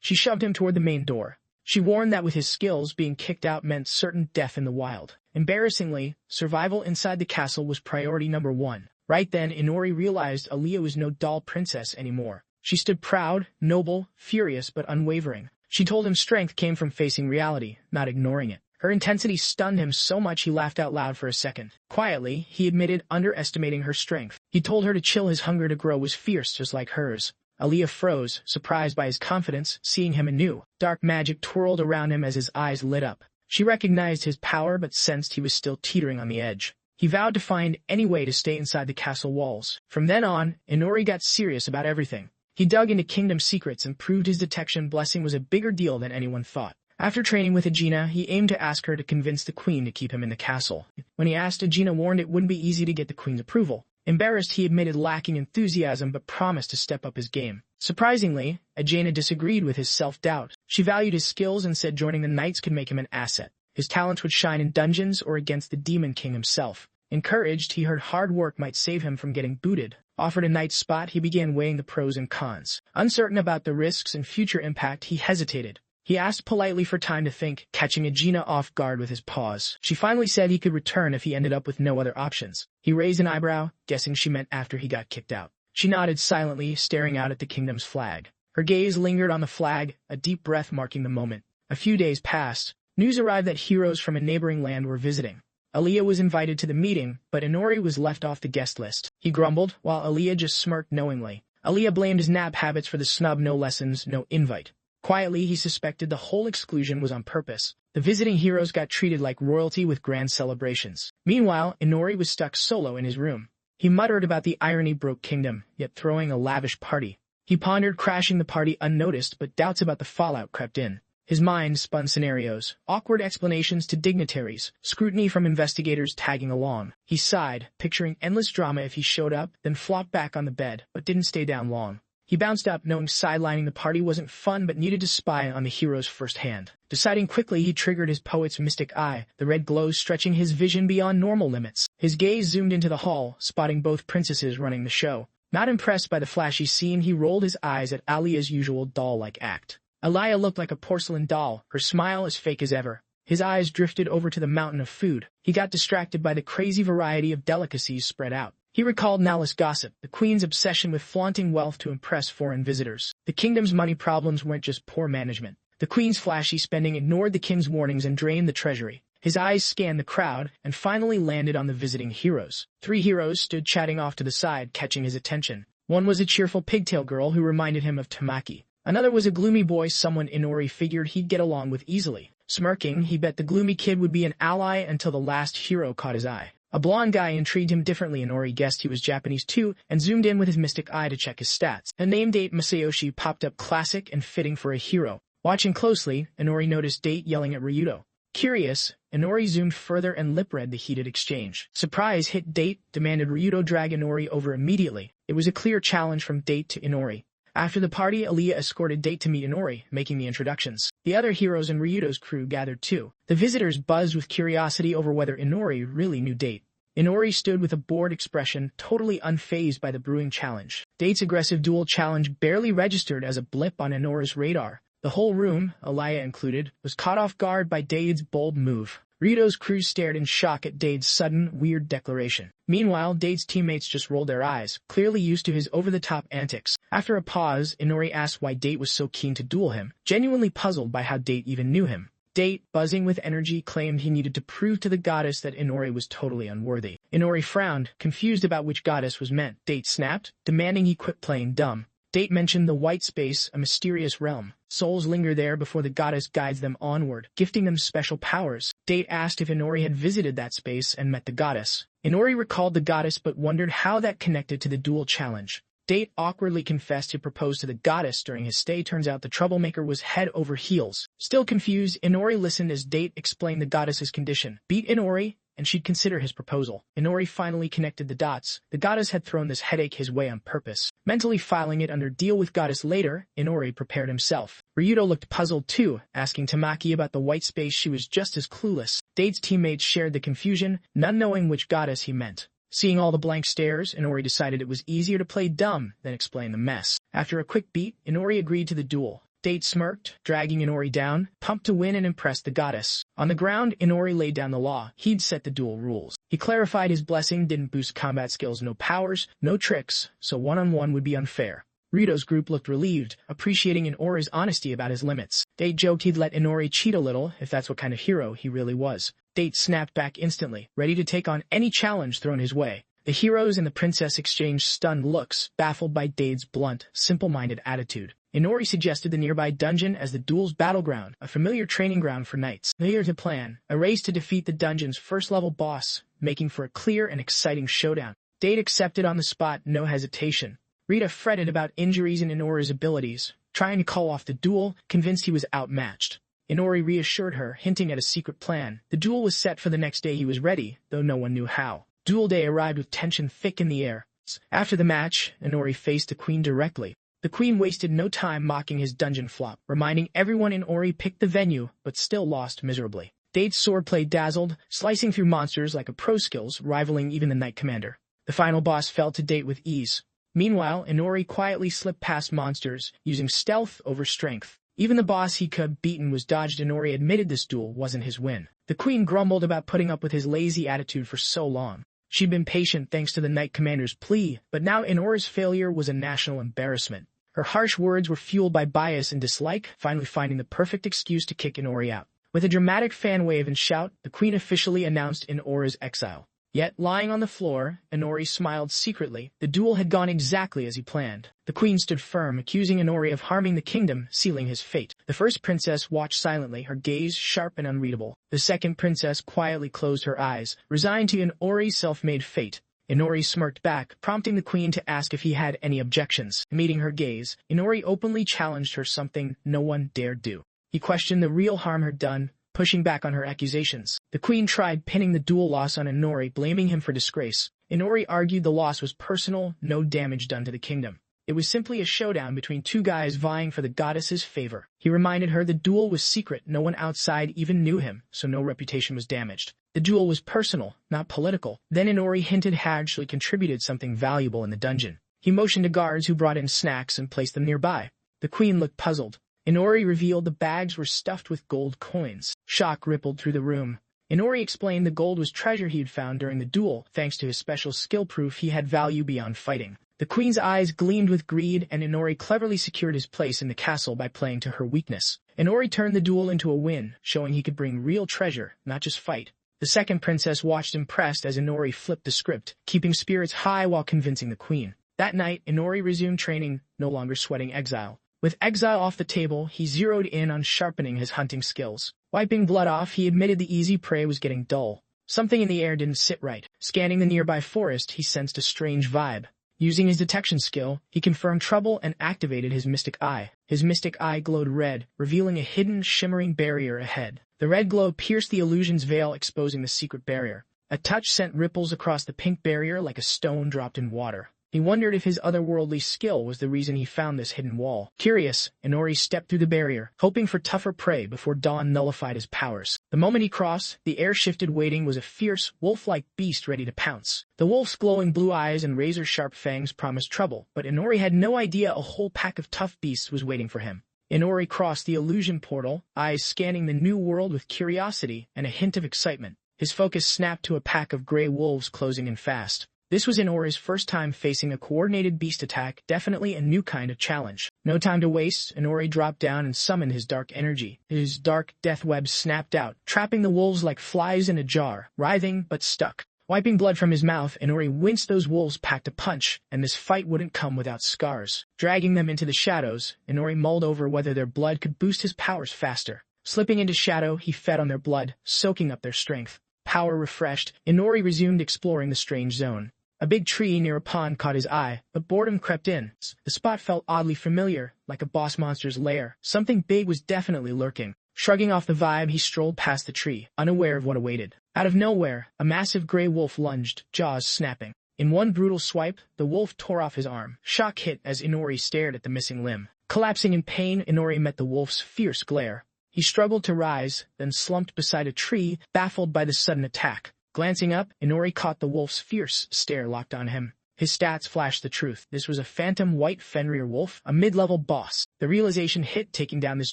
she shoved him toward the main door. She warned that with his skills, being kicked out meant certain death in the wild. Embarrassingly, survival inside the castle was priority number one. Right then, Inori realized Aaliyah was no doll princess anymore. She stood proud, noble, furious, but unwavering. She told him strength came from facing reality, not ignoring it. Her intensity stunned him so much he laughed out loud for a second. Quietly, he admitted underestimating her strength. He told her to chill, his hunger to grow was fierce just like hers. Aaliyah froze, surprised by his confidence, seeing him anew. Dark magic twirled around him as his eyes lit up. She recognized his power but sensed he was still teetering on the edge. He vowed to find any way to stay inside the castle walls. From then on, Inori got serious about everything. He dug into kingdom secrets and proved his detection blessing was a bigger deal than anyone thought. After training with Aegina, he aimed to ask her to convince the queen to keep him in the castle. When he asked, Aegina warned it wouldn't be easy to get the queen's approval. Embarrassed, he admitted lacking enthusiasm but promised to step up his game. Surprisingly, Aegina disagreed with his self-doubt. She valued his skills and said joining the knights could make him an asset. His talents would shine in dungeons or against the Demon King himself. Encouraged, he heard hard work might save him from getting booted. Offered a knight's spot, he began weighing the pros and cons. Uncertain about the risks and future impact, he hesitated. He asked politely for time to think, catching Aegina off guard with his pause. She finally said he could return if he ended up with no other options. He raised an eyebrow, guessing she meant after he got kicked out. She nodded silently, staring out at the kingdom's flag. Her gaze lingered on the flag, a deep breath marking the moment. A few days passed. News arrived that heroes from a neighboring land were visiting. Aaliyah was invited to the meeting, but Inori was left off the guest list. He grumbled, while Aaliyah just smirked knowingly. Aaliyah blamed his nap habits for the snub, no lessons, no invite. Quietly, he suspected the whole exclusion was on purpose. The visiting heroes got treated like royalty with grand celebrations. Meanwhile, Inori was stuck solo in his room. He muttered about the irony broke kingdom, yet throwing a lavish party. He pondered crashing the party unnoticed, but doubts about the fallout crept in. His mind spun scenarios, awkward explanations to dignitaries, scrutiny from investigators tagging along. He sighed, picturing endless drama if he showed up, then flopped back on the bed, but didn't stay down long. He bounced up, knowing sidelining the party wasn't fun but needed to spy on the heroes firsthand. Deciding quickly, he triggered his poet's mystic eye, the red glow stretching his vision beyond normal limits. His gaze zoomed into the hall, spotting both princesses running the show. Not impressed by the flashy scene, he rolled his eyes at Alia's usual doll-like act. Aaliyah looked like a porcelain doll, her smile as fake as ever. His eyes drifted over to the mountain of food. He got distracted by the crazy variety of delicacies spread out. He recalled Nala's gossip, the queen's obsession with flaunting wealth to impress foreign visitors. The kingdom's money problems weren't just poor management. The queen's flashy spending ignored the king's warnings and drained the treasury. His eyes scanned the crowd and finally landed on the visiting heroes. 3 heroes stood chatting off to the side, catching his attention. One was a cheerful pigtail girl who reminded him of Tamaki. Another was a gloomy boy, someone Inori figured he'd get along with easily. Smirking, he bet the gloomy kid would be an ally until the last hero caught his eye. A blonde guy intrigued him differently. Inori guessed he was Japanese too and zoomed in with his mystic eye to check his stats. A name date Masayoshi popped up, classic and fitting for a hero. Watching closely, Inori noticed Date yelling at Ryuto. Curious, Inori zoomed further and lip-read the heated exchange. Surprise hit Date, demanded Ryuto drag Inori over immediately. It was a clear challenge from Date to Inori. After the party, Aaliyah escorted Date to meet Inori, making the introductions. The other heroes and Ryuto's crew gathered too. The visitors buzzed with curiosity over whether Inori really knew Date. Inori stood with a bored expression, totally unfazed by the brewing challenge. Date's aggressive duel challenge barely registered as a blip on Inori's radar. The whole room, Aaliyah included, was caught off guard by Date's bold move. Ryuto's crew stared in shock at Date's sudden, weird declaration. Meanwhile, Date's teammates just rolled their eyes, clearly used to his over-the-top antics. After a pause, Inori asked why Date was so keen to duel him, genuinely puzzled by how Date even knew him. Date, buzzing with energy, claimed he needed to prove to the goddess that Inori was totally unworthy. Inori frowned, confused about which goddess was meant. Date snapped, demanding he quit playing dumb. Date mentioned the white space, a mysterious realm. Souls linger there before the goddess guides them onward, gifting them special powers. Date asked if Inori had visited that space and met the goddess. Inori recalled the goddess but wondered how that connected to the duel challenge. Date awkwardly confessed he proposed to the goddess during his stay. Turns out the troublemaker was head over heels. Still confused, Inori listened as Date explained the goddess's condition. Beat Inori, and she'd consider his proposal. Inori finally connected the dots. The goddess had thrown this headache his way on purpose. Mentally filing it under deal with goddess later, Inori prepared himself. Ryudo looked puzzled too, asking Tamaki about the white space. She was just as clueless. Date's teammates shared the confusion, none knowing which goddess he meant. Seeing all the blank stares, Inori decided it was easier to play dumb than explain the mess. After a quick beat, Inori agreed to the duel. Date smirked, dragging Inori down, pumped to win and impress the goddess. On the ground, Inori laid down the law. He'd set the duel rules. He clarified his blessing didn't boost combat skills, no powers, no tricks, so one-on-one would be unfair. Ryudo's group looked relieved, appreciating Inori's honesty about his limits. Date joked he'd let Inori cheat a little, if that's what kind of hero he really was. Date snapped back instantly, ready to take on any challenge thrown his way. The heroes and the princess exchanged stunned looks, baffled by Date's blunt, simple-minded attitude. Inori suggested the nearby dungeon as the duel's battleground, a familiar training ground for knights. Familiar to plan, a race to defeat the dungeon's first-level boss, making for a clear and exciting showdown. Date accepted on the spot, no hesitation. Rita fretted about injuries and Inori's abilities, trying to call off the duel, convinced he was outmatched. Inori reassured her, hinting at a secret plan. The duel was set for the next day. He was ready, though no one knew how. Duel day arrived with tension thick in the air. After the match, Inori faced the queen directly. The queen wasted no time mocking his dungeon flop, reminding everyone Inori picked the venue, but still lost miserably. Date's swordplay dazzled, slicing through monsters like a pro skills, rivaling even the knight commander. The final boss fell to Date with ease. Meanwhile, Inori quietly slipped past monsters, using stealth over strength. Even the boss he could have beaten was dodged. Inori admitted this duel wasn't his win. The queen grumbled about putting up with his lazy attitude for so long. She'd been patient thanks to the knight commander's plea, but now Inori's failure was a national embarrassment. Her harsh words were fueled by bias and dislike, finally finding the perfect excuse to kick Inori out. With a dramatic fan wave and shout, the queen officially announced Inori's exile. Yet, lying on the floor, Inori smiled secretly. The duel had gone exactly as he planned. The queen stood firm, accusing Inori of harming the kingdom, sealing his fate. The first princess watched silently, her gaze sharp and unreadable. The second princess quietly closed her eyes, resigned to Inori's self-made fate. Inori smirked back, prompting the queen to ask if he had any objections. Meeting her gaze, Inori openly challenged her, something no one dared do. He questioned the real harm her done, pushing back on her accusations. The queen tried pinning the duel loss on Inori, blaming him for disgrace. Inori argued the loss was personal, no damage done to the kingdom. It was simply a showdown between two guys vying for the goddess's favor. He reminded her the duel was secret, no one outside even knew him, so no reputation was damaged. The duel was personal, not political. Then Inori hinted had actually contributed something valuable in the dungeon. He motioned to guards who brought in snacks and placed them nearby. The queen looked puzzled. Inori revealed the bags were stuffed with gold coins. Shock rippled through the room. Inori explained the gold was treasure he'd found during the duel. Thanks to his special skill proof, he had value beyond fighting. The queen's eyes gleamed with greed, and Inori cleverly secured his place in the castle by playing to her weakness. Inori turned the duel into a win, showing he could bring real treasure, not just fight. The second princess watched impressed as Inori flipped the script, keeping spirits high while convincing the queen. That night, Inori resumed training, no longer sweating exile. With exile off the table, he zeroed in on sharpening his hunting skills. Wiping blood off, he admitted the easy prey was getting dull. Something in the air didn't sit right. Scanning the nearby forest, he sensed a strange vibe. Using his detection skill, he confirmed trouble and activated his mystic eye. His mystic eye glowed red, revealing a hidden, shimmering barrier ahead. The red glow pierced the illusion's veil, exposing the secret barrier. A touch sent ripples across the pink barrier like a stone dropped in water. He wondered if his otherworldly skill was the reason he found this hidden wall. Curious, Inori stepped through the barrier, hoping for tougher prey before dawn nullified his powers. The moment he crossed, the air shifted, waiting was a fierce, wolf-like beast ready to pounce. The wolf's glowing blue eyes and razor-sharp fangs promised trouble, but Inori had no idea a whole pack of tough beasts was waiting for him. Inori crossed the illusion portal, eyes scanning the new world with curiosity and a hint of excitement. His focus snapped to a pack of gray wolves closing in fast. This was Inori's first time facing a coordinated beast attack, definitely a new kind of challenge. No time to waste, Inori dropped down and summoned his dark energy. His dark death web snapped out, trapping the wolves like flies in a jar, writhing but stuck. Wiping blood from his mouth, Inori winced. Those wolves packed a punch, and this fight wouldn't come without scars. Dragging them into the shadows, Inori mulled over whether their blood could boost his powers faster. Slipping into shadow, he fed on their blood, soaking up their strength. Power refreshed, Inori resumed exploring the strange zone. A big tree near a pond caught his eye, but boredom crept in. The spot felt oddly familiar, like a boss monster's lair. Something big was definitely lurking. Shrugging off the vibe, he strolled past the tree, unaware of what awaited. Out of nowhere, a massive gray wolf lunged, jaws snapping. In one brutal swipe, the wolf tore off his arm. Shock hit as Inori stared at the missing limb. Collapsing in pain, Inori met the wolf's fierce glare. He struggled to rise, then slumped beside a tree, baffled by the sudden attack. Glancing up, Inori caught the wolf's fierce stare locked on him. His stats flashed the truth. This was a phantom white Fenrir wolf, a mid-level boss. The realization hit taking down this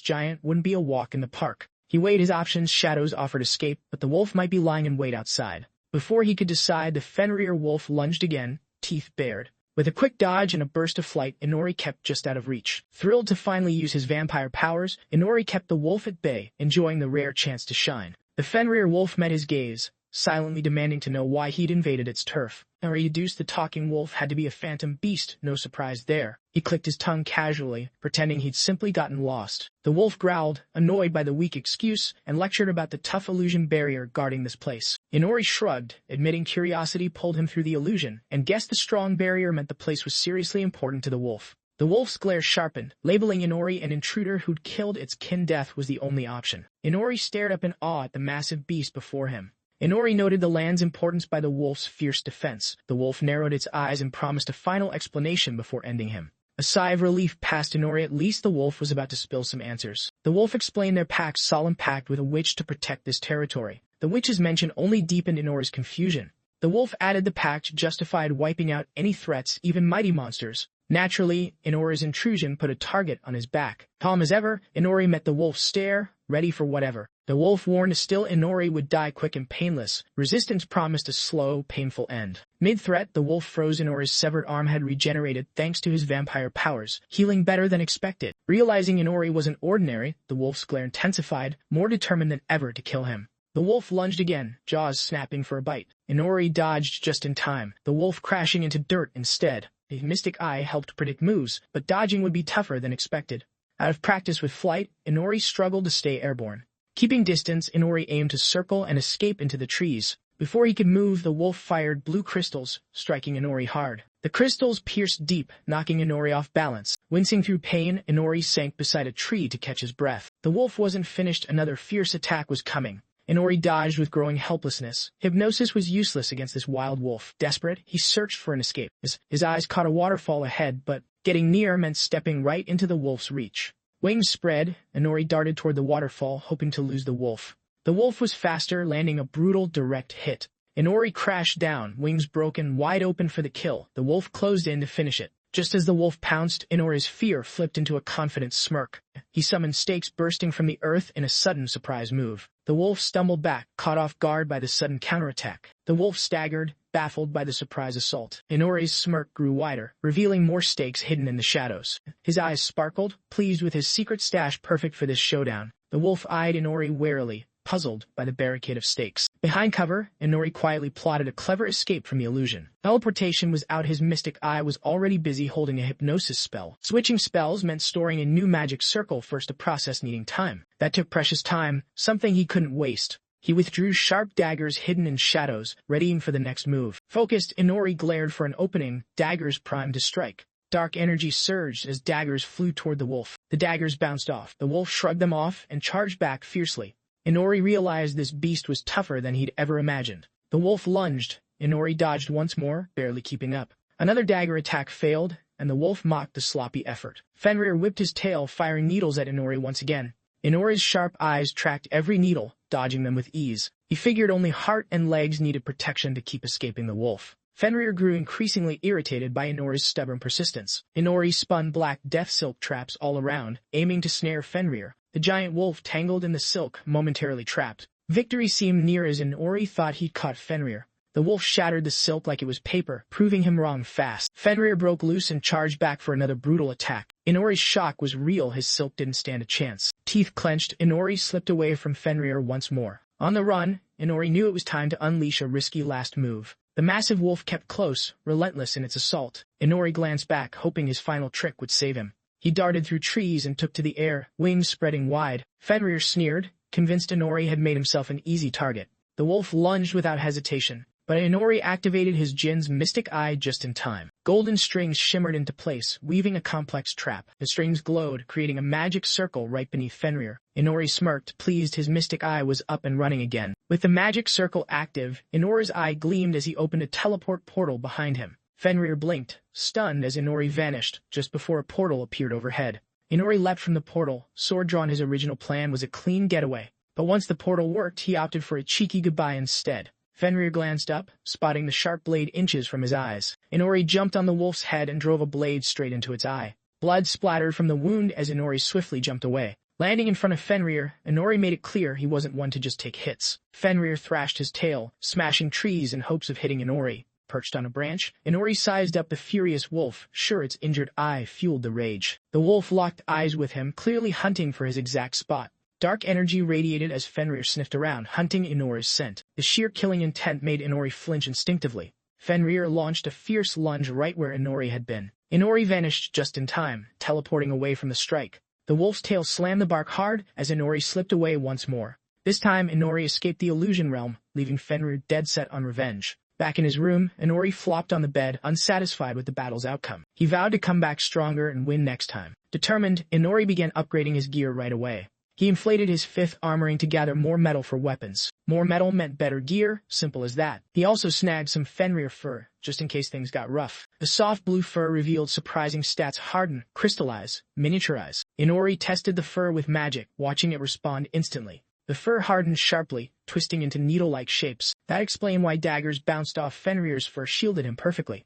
giant wouldn't be a walk in the park. He weighed his options. Shadows offered escape, but the wolf might be lying in wait outside. Before he could decide, the Fenrir wolf lunged again, teeth bared. With a quick dodge and a burst of flight, Inori kept just out of reach. Thrilled to finally use his vampire powers, Inori kept the wolf at bay, enjoying the rare chance to shine. The Fenrir wolf met his gaze, silently demanding to know why he'd invaded its turf. Inori deduced the talking wolf had to be a phantom beast, no surprise there. He clicked his tongue casually, pretending he'd simply gotten lost. The wolf growled, annoyed by the weak excuse, and lectured about the tough illusion barrier guarding this place. Inori shrugged, admitting curiosity pulled him through the illusion, and guessed the strong barrier meant the place was seriously important to the wolf. The wolf's glare sharpened, labeling Inori an intruder who'd killed its kin. Death was the only option. Inori stared up in awe at the massive beast before him. Inori noted the land's importance by the wolf's fierce defense. The wolf narrowed its eyes and promised a final explanation before ending him. A sigh of relief passed Inori. At least the wolf was about to spill some answers. The wolf explained their pack's solemn pact with a witch to protect this territory. The witch's mention only deepened Inori's confusion. The wolf added the pact justified wiping out any threats, even mighty monsters. Naturally, Inori's intrusion put a target on his back. Calm as ever, Inori met the wolf's stare, ready for whatever. The wolf warned still Inori would die quick and painless. Resistance promised a slow, painful end. Mid-threat, the wolf froze. Inori's severed arm had regenerated thanks to his vampire powers, healing better than expected. Realizing Inori wasn't ordinary, the wolf's glare intensified, more determined than ever to kill him. The wolf lunged again, jaws snapping for a bite. Inori dodged just in time, the wolf crashing into dirt instead. A mystic eye helped predict moves, but dodging would be tougher than expected. Out of practice with flight, Inori struggled to stay airborne. Keeping distance, Inori aimed to circle and escape into the trees. Before he could move, the wolf fired blue crystals, striking Inori hard. The crystals pierced deep, knocking Inori off balance. Wincing through pain, Inori sank beside a tree to catch his breath. The wolf wasn't finished. Another fierce attack was coming. Inori dodged with growing helplessness. Hypnosis was useless against this wild wolf. Desperate, he searched for an escape. His eyes caught a waterfall ahead, but getting near meant stepping right into the wolf's reach. Wings spread, Inori darted toward the waterfall, hoping to lose the wolf. The wolf was faster, landing a brutal, direct hit. Inori crashed down, wings broken, wide open for the kill. The wolf closed in to finish it. Just as the wolf pounced, Inori's fear flipped into a confident smirk. He summoned stakes bursting from the earth in a sudden surprise move. The wolf stumbled back, caught off guard by the sudden counterattack. The wolf staggered, baffled by the surprise assault. Inori's smirk grew wider, revealing more stakes hidden in the shadows. His eyes sparkled, pleased with his secret stash perfect for this showdown. The wolf eyed Inori warily, puzzled by the barricade of stakes. Behind cover, Inori quietly plotted a clever escape from the illusion. Teleportation was out. His mystic eye was already busy holding a hypnosis spell. Switching spells meant storing a new magic circle first, a process needing time. That took precious time, something he couldn't waste. He withdrew sharp daggers hidden in shadows, readying for the next move. Focused, Inori glared for an opening, daggers primed to strike. Dark energy surged as daggers flew toward the wolf. The daggers bounced off. The wolf shrugged them off and charged back fiercely. Inori realized this beast was tougher than he'd ever imagined. The wolf lunged. Inori dodged once more, barely keeping up. Another dagger attack failed, and the wolf mocked the sloppy effort. Fenrir whipped his tail, firing needles at Inori once again. Inori's sharp eyes tracked every needle, dodging them with ease. He figured only heart and legs needed protection to keep escaping the wolf. Fenrir grew increasingly irritated by Inori's stubborn persistence. Inori spun black death silk traps all around, aiming to snare Fenrir. The giant wolf tangled in the silk, momentarily trapped. Victory seemed near as Inori thought he'd caught Fenrir. The wolf shattered the silk like it was paper, proving him wrong fast. Fenrir broke loose and charged back for another brutal attack. Inori's shock was real. His silk didn't stand a chance. Teeth clenched, Inori slipped away from Fenrir once more. On the run, Inori knew it was time to unleash a risky last move. The massive wolf kept close, relentless in its assault. Inori glanced back, hoping his final trick would save him. He darted through trees and took to the air, wings spreading wide. Fenrir sneered, convinced Inori had made himself an easy target. The wolf lunged without hesitation, but Inori activated his Jin's mystic eye just in time. Golden strings shimmered into place, weaving a complex trap. The strings glowed, creating a magic circle right beneath Fenrir. Inori smirked, pleased his mystic eye was up and running again. With the magic circle active, Inori's eye gleamed as he opened a teleport portal behind him. Fenrir blinked, stunned as Inori vanished, just before a portal appeared overhead. Inori leapt from the portal, sword drawn. His original plan was a clean getaway. But once the portal worked, he opted for a cheeky goodbye instead. Fenrir glanced up, spotting the sharp blade inches from his eyes. Inori jumped on the wolf's head and drove a blade straight into its eye. Blood splattered from the wound as Inori swiftly jumped away. Landing in front of Fenrir, Inori made it clear he wasn't one to just take hits. Fenrir thrashed his tail, smashing trees in hopes of hitting Inori. Perched on a branch, Inori sized up the furious wolf, sure its injured eye fueled the rage. The wolf locked eyes with him, clearly hunting for his exact spot. Dark energy radiated as Fenrir sniffed around, hunting Inori's scent. The sheer killing intent made Inori flinch instinctively. Fenrir launched a fierce lunge right where Inori had been. Inori vanished just in time, teleporting away from the strike. The wolf's tail slammed the bark hard as Inori slipped away once more. This time, Inori escaped the illusion realm, leaving Fenrir dead set on revenge. Back in his room, Inori flopped on the bed, unsatisfied with the battle's outcome. He vowed to come back stronger and win next time. Determined, Inori began upgrading his gear right away. He inflated his fifth armoring to gather more metal for weapons. More metal meant better gear, simple as that. He also snagged some Fenrir fur, just in case things got rough. The soft blue fur revealed surprising stats: harden, crystallize, miniaturize. Inori tested the fur with magic, watching it respond instantly. The fur hardened sharply, twisting into needle-like shapes. That explained why daggers bounced off Fenrir's fur shielded him perfectly.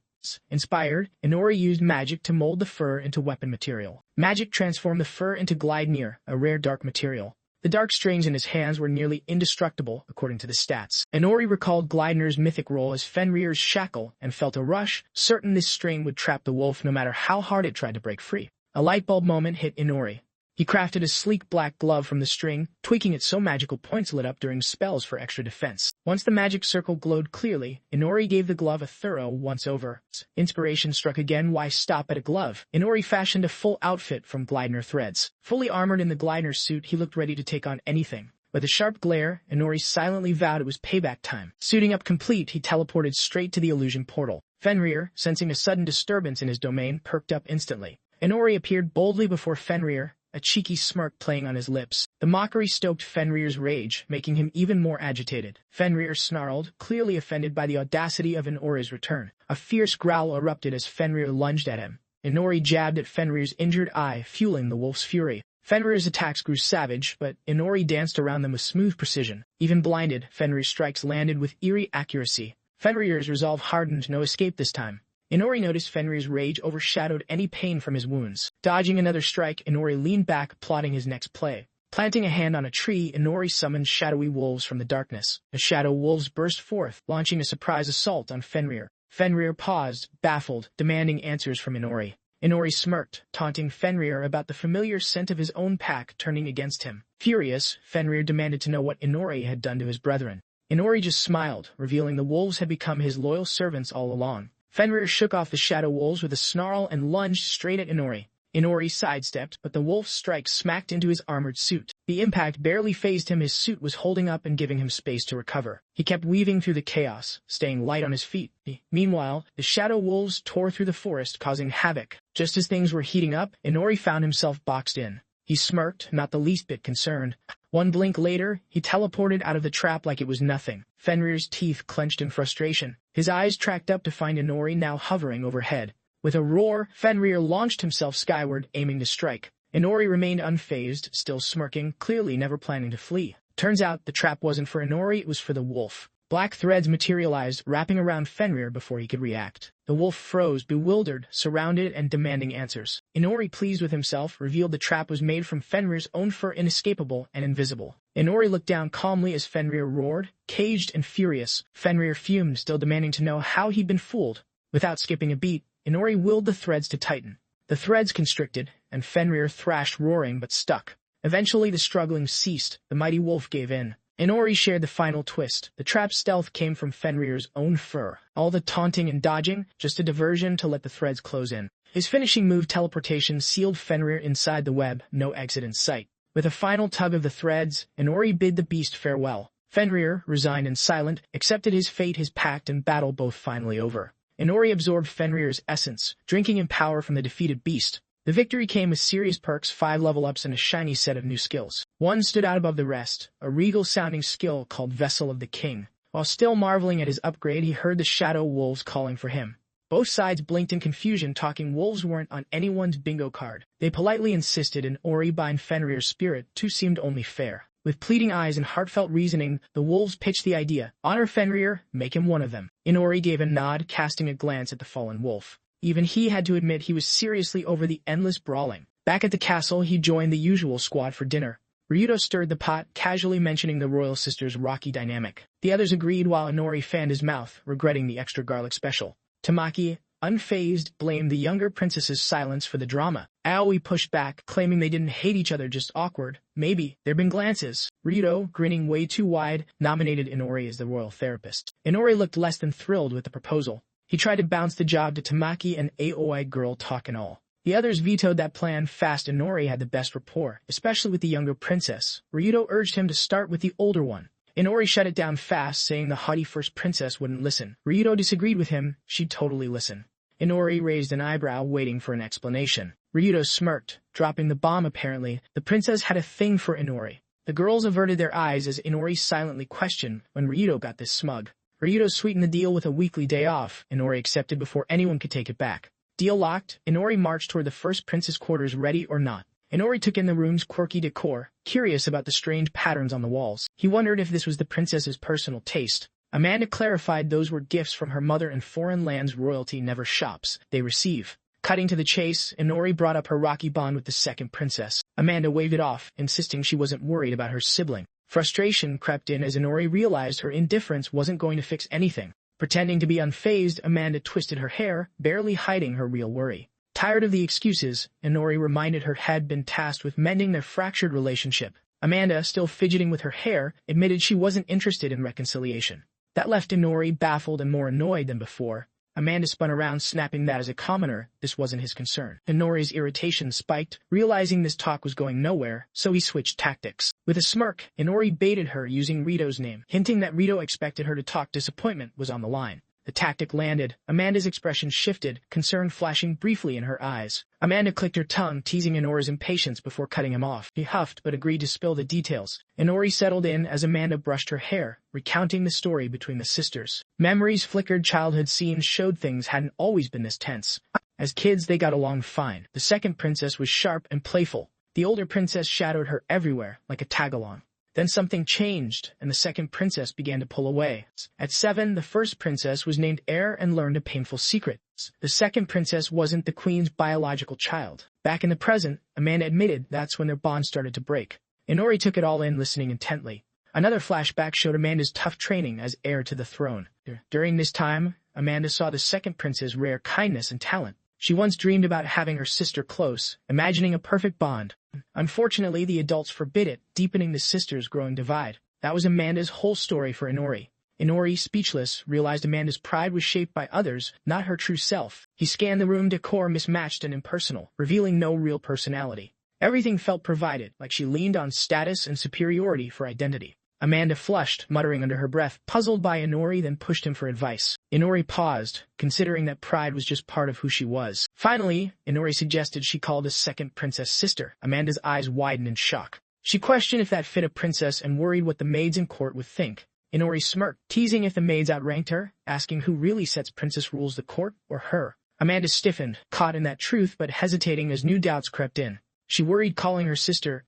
Inspired, Inori used magic to mold the fur into weapon material. Magic transformed the fur into Glidenir, a rare dark material. The dark strings in his hands were nearly indestructible, according to the stats. Inori recalled Glidenir's mythic role as Fenrir's shackle and felt a rush, certain this string would trap the wolf no matter how hard it tried to break free. A lightbulb moment hit Inori. He crafted a sleek black glove from the string, tweaking it so magical points lit up during spells for extra defense. Once the magic circle glowed clearly, Inori gave the glove a thorough once-over. Inspiration struck again. Why stop at a glove? Inori fashioned a full outfit from Glidenir threads. Fully armored in the Glidenir suit, he looked ready to take on anything. With a sharp glare, Inori silently vowed it was payback time. Suiting up complete, he teleported straight to the illusion portal. Fenrir, sensing a sudden disturbance in his domain, perked up instantly. Inori appeared boldly before Fenrir, a cheeky smirk playing on his lips. The mockery stoked Fenrir's rage, making him even more agitated. Fenrir snarled, clearly offended by the audacity of Inori's return. A fierce growl erupted as Fenrir lunged at him. Inori jabbed at Fenrir's injured eye, fueling the wolf's fury. Fenrir's attacks grew savage, but Inori danced around them with smooth precision. Even blinded, Fenrir's strikes landed with eerie accuracy. Fenrir's resolve hardened, no escape this time. Inori noticed Fenrir's rage overshadowed any pain from his wounds. Dodging another strike, Inori leaned back, plotting his next play. Planting a hand on a tree, Inori summoned shadowy wolves from the darkness. The shadow wolves burst forth, launching a surprise assault on Fenrir. Fenrir paused, baffled, demanding answers from Inori. Inori smirked, taunting Fenrir about the familiar scent of his own pack turning against him. Furious, Fenrir demanded to know what Inori had done to his brethren. Inori just smiled, revealing the wolves had become his loyal servants all along. Fenrir shook off the shadow wolves with a snarl and lunged straight at Inori. Inori sidestepped, but the wolf's strike smacked into his armored suit. The impact barely fazed him. His suit was holding up and giving him space to recover. He kept weaving through the chaos, staying light on his feet. Meanwhile, the shadow wolves tore through the forest, causing havoc. Just as things were heating up, Inori found himself boxed in. He smirked, not the least bit concerned. One blink later, he teleported out of the trap like it was nothing. Fenrir's teeth clenched in frustration. His eyes tracked up to find Inori now hovering overhead. With a roar, Fenrir launched himself skyward, aiming to strike. Inori remained unfazed, still smirking, clearly never planning to flee. Turns out the trap wasn't for Inori, it was for the wolf. Black threads materialized, wrapping around Fenrir before he could react. The wolf froze, bewildered, surrounded, and demanding answers. Inori, pleased with himself, revealed the trap was made from Fenrir's own fur, inescapable and invisible. Inori looked down calmly as Fenrir roared, caged and furious. Fenrir fumed, still demanding to know how he'd been fooled. Without skipping a beat, Inori willed the threads to tighten. The threads constricted, and Fenrir thrashed, roaring but stuck. Eventually the struggling ceased. The mighty wolf gave in. Inori shared the final twist. The trap's stealth came from Fenrir's own fur. All the taunting and dodging, just a diversion to let the threads close in. His finishing move, teleportation, sealed Fenrir inside the web, no exit in sight. With a final tug of the threads, Inori bid the beast farewell. Fenrir, resigned and silent, accepted his fate, his pact and battle both finally over. Inori absorbed Fenrir's essence, drinking in power from the defeated beast. The victory came with serious perks, 5 level-ups and a shiny set of new skills. One stood out above the rest, a regal-sounding skill called Vessel of the King. While still marveling at his upgrade, he heard the Shadow Wolves calling for him. Both sides blinked in confusion, talking wolves weren't on anyone's bingo card. They politely insisted Inori bind Fenrir's spirit, too seemed only fair. With pleading eyes and heartfelt reasoning, the wolves pitched the idea. Honor Fenrir, make him one of them. Inori gave a nod, casting a glance at the fallen wolf. Even he had to admit he was seriously over the endless brawling. Back at the castle, he joined the usual squad for dinner. Ryudo stirred the pot, casually mentioning the royal sisters' rocky dynamic. The others agreed while Inori fanned his mouth, regretting the extra garlic special. Tamaki, unfazed, blamed the younger princess's silence for the drama. Aoi pushed back, claiming they didn't hate each other, just awkward. Maybe. There'd been glances. Ryudo, grinning way too wide, nominated Inori as the royal therapist. Inori looked less than thrilled with the proposal. He tried to bounce the job to Tamaki and Aoi, girl talk and all. The others vetoed that plan fast. Inori had the best rapport, especially with the younger princess. Ryudo urged him to start with the older one. Inori shut it down fast, saying the haughty first princess wouldn't listen. Ryudo disagreed with him. She'd totally listen. Inori raised an eyebrow, waiting for an explanation. Ryudo smirked, dropping the bomb apparently. The princess had a thing for Inori. The girls averted their eyes as Inori silently questioned when Ryudo got this smug. Ryudo sweetened the deal with a weekly day off. Inori accepted before anyone could take it back. Deal locked, Inori marched toward the first princess quarters, ready or not. Inori took in the room's quirky decor, curious about the strange patterns on the walls. He wondered if this was the princess's personal taste. Amanda clarified those were gifts from her mother. In foreign lands, royalty never shops, they receive. Cutting to the chase, Inori brought up her rocky bond with the second princess. Amanda waved it off, insisting she wasn't worried about her sibling. Frustration crept in as Inori realized her indifference wasn't going to fix anything. Pretending to be unfazed, Amanda twisted her hair, barely hiding her real worry. Tired of the excuses, Inori reminded her had been tasked with mending their fractured relationship. Amanda, still fidgeting with her hair, admitted she wasn't interested in reconciliation. That left Inori baffled and more annoyed than before. Amanda spun around, snapping that as a commoner, this wasn't his concern. Inori's irritation spiked, realizing this talk was going nowhere, so he switched tactics. With a smirk, Inori baited her using Rito's name, hinting that Rito expected her to talk. Disappointment was on the line. The tactic landed. Amanda's expression shifted, concern flashing briefly in her eyes. Amanda clicked her tongue, teasing Inori's impatience before cutting him off. He huffed but agreed to spill the details. Inori settled in as Amanda brushed her hair, recounting the story between the sisters. Memories flickered. Childhood scenes showed things hadn't always been this tense. As kids, they got along fine. The second princess was sharp and playful. The older princess shadowed her everywhere, like a tag-along. Then something changed, and the second princess began to pull away. At 7, the first princess was named heir and learned a painful secret. The second princess wasn't the queen's biological child. Back in the present, Amanda admitted that's when their bond started to break. Inori took it all in, listening intently. Another flashback showed Amanda's tough training as heir to the throne. During this time, Amanda saw the second princess' rare kindness and talent. She once dreamed about having her sister close, imagining a perfect bond. Unfortunately, the adults forbid it, deepening the sisters' growing divide. That was Amanda's whole story for Inori. Inori, speechless, realized Amanda's pride was shaped by others, not her true self. He scanned the room, decor mismatched and impersonal, revealing no real personality. Everything felt provided, like she leaned on status and superiority for identity. Amanda flushed, muttering under her breath, puzzled by Inori, then pushed him for advice. Inori paused, considering that pride was just part of who she was. Finally, Inori suggested she call the second princess sister. Amanda's eyes widened in shock. She questioned if that fit a princess and worried what the maids in court would think. Inori smirked, teasing if the maids outranked her, asking who really sets princess rules, the court or her. Amanda stiffened, caught in that truth but hesitating as new doubts crept in. She worried calling her sister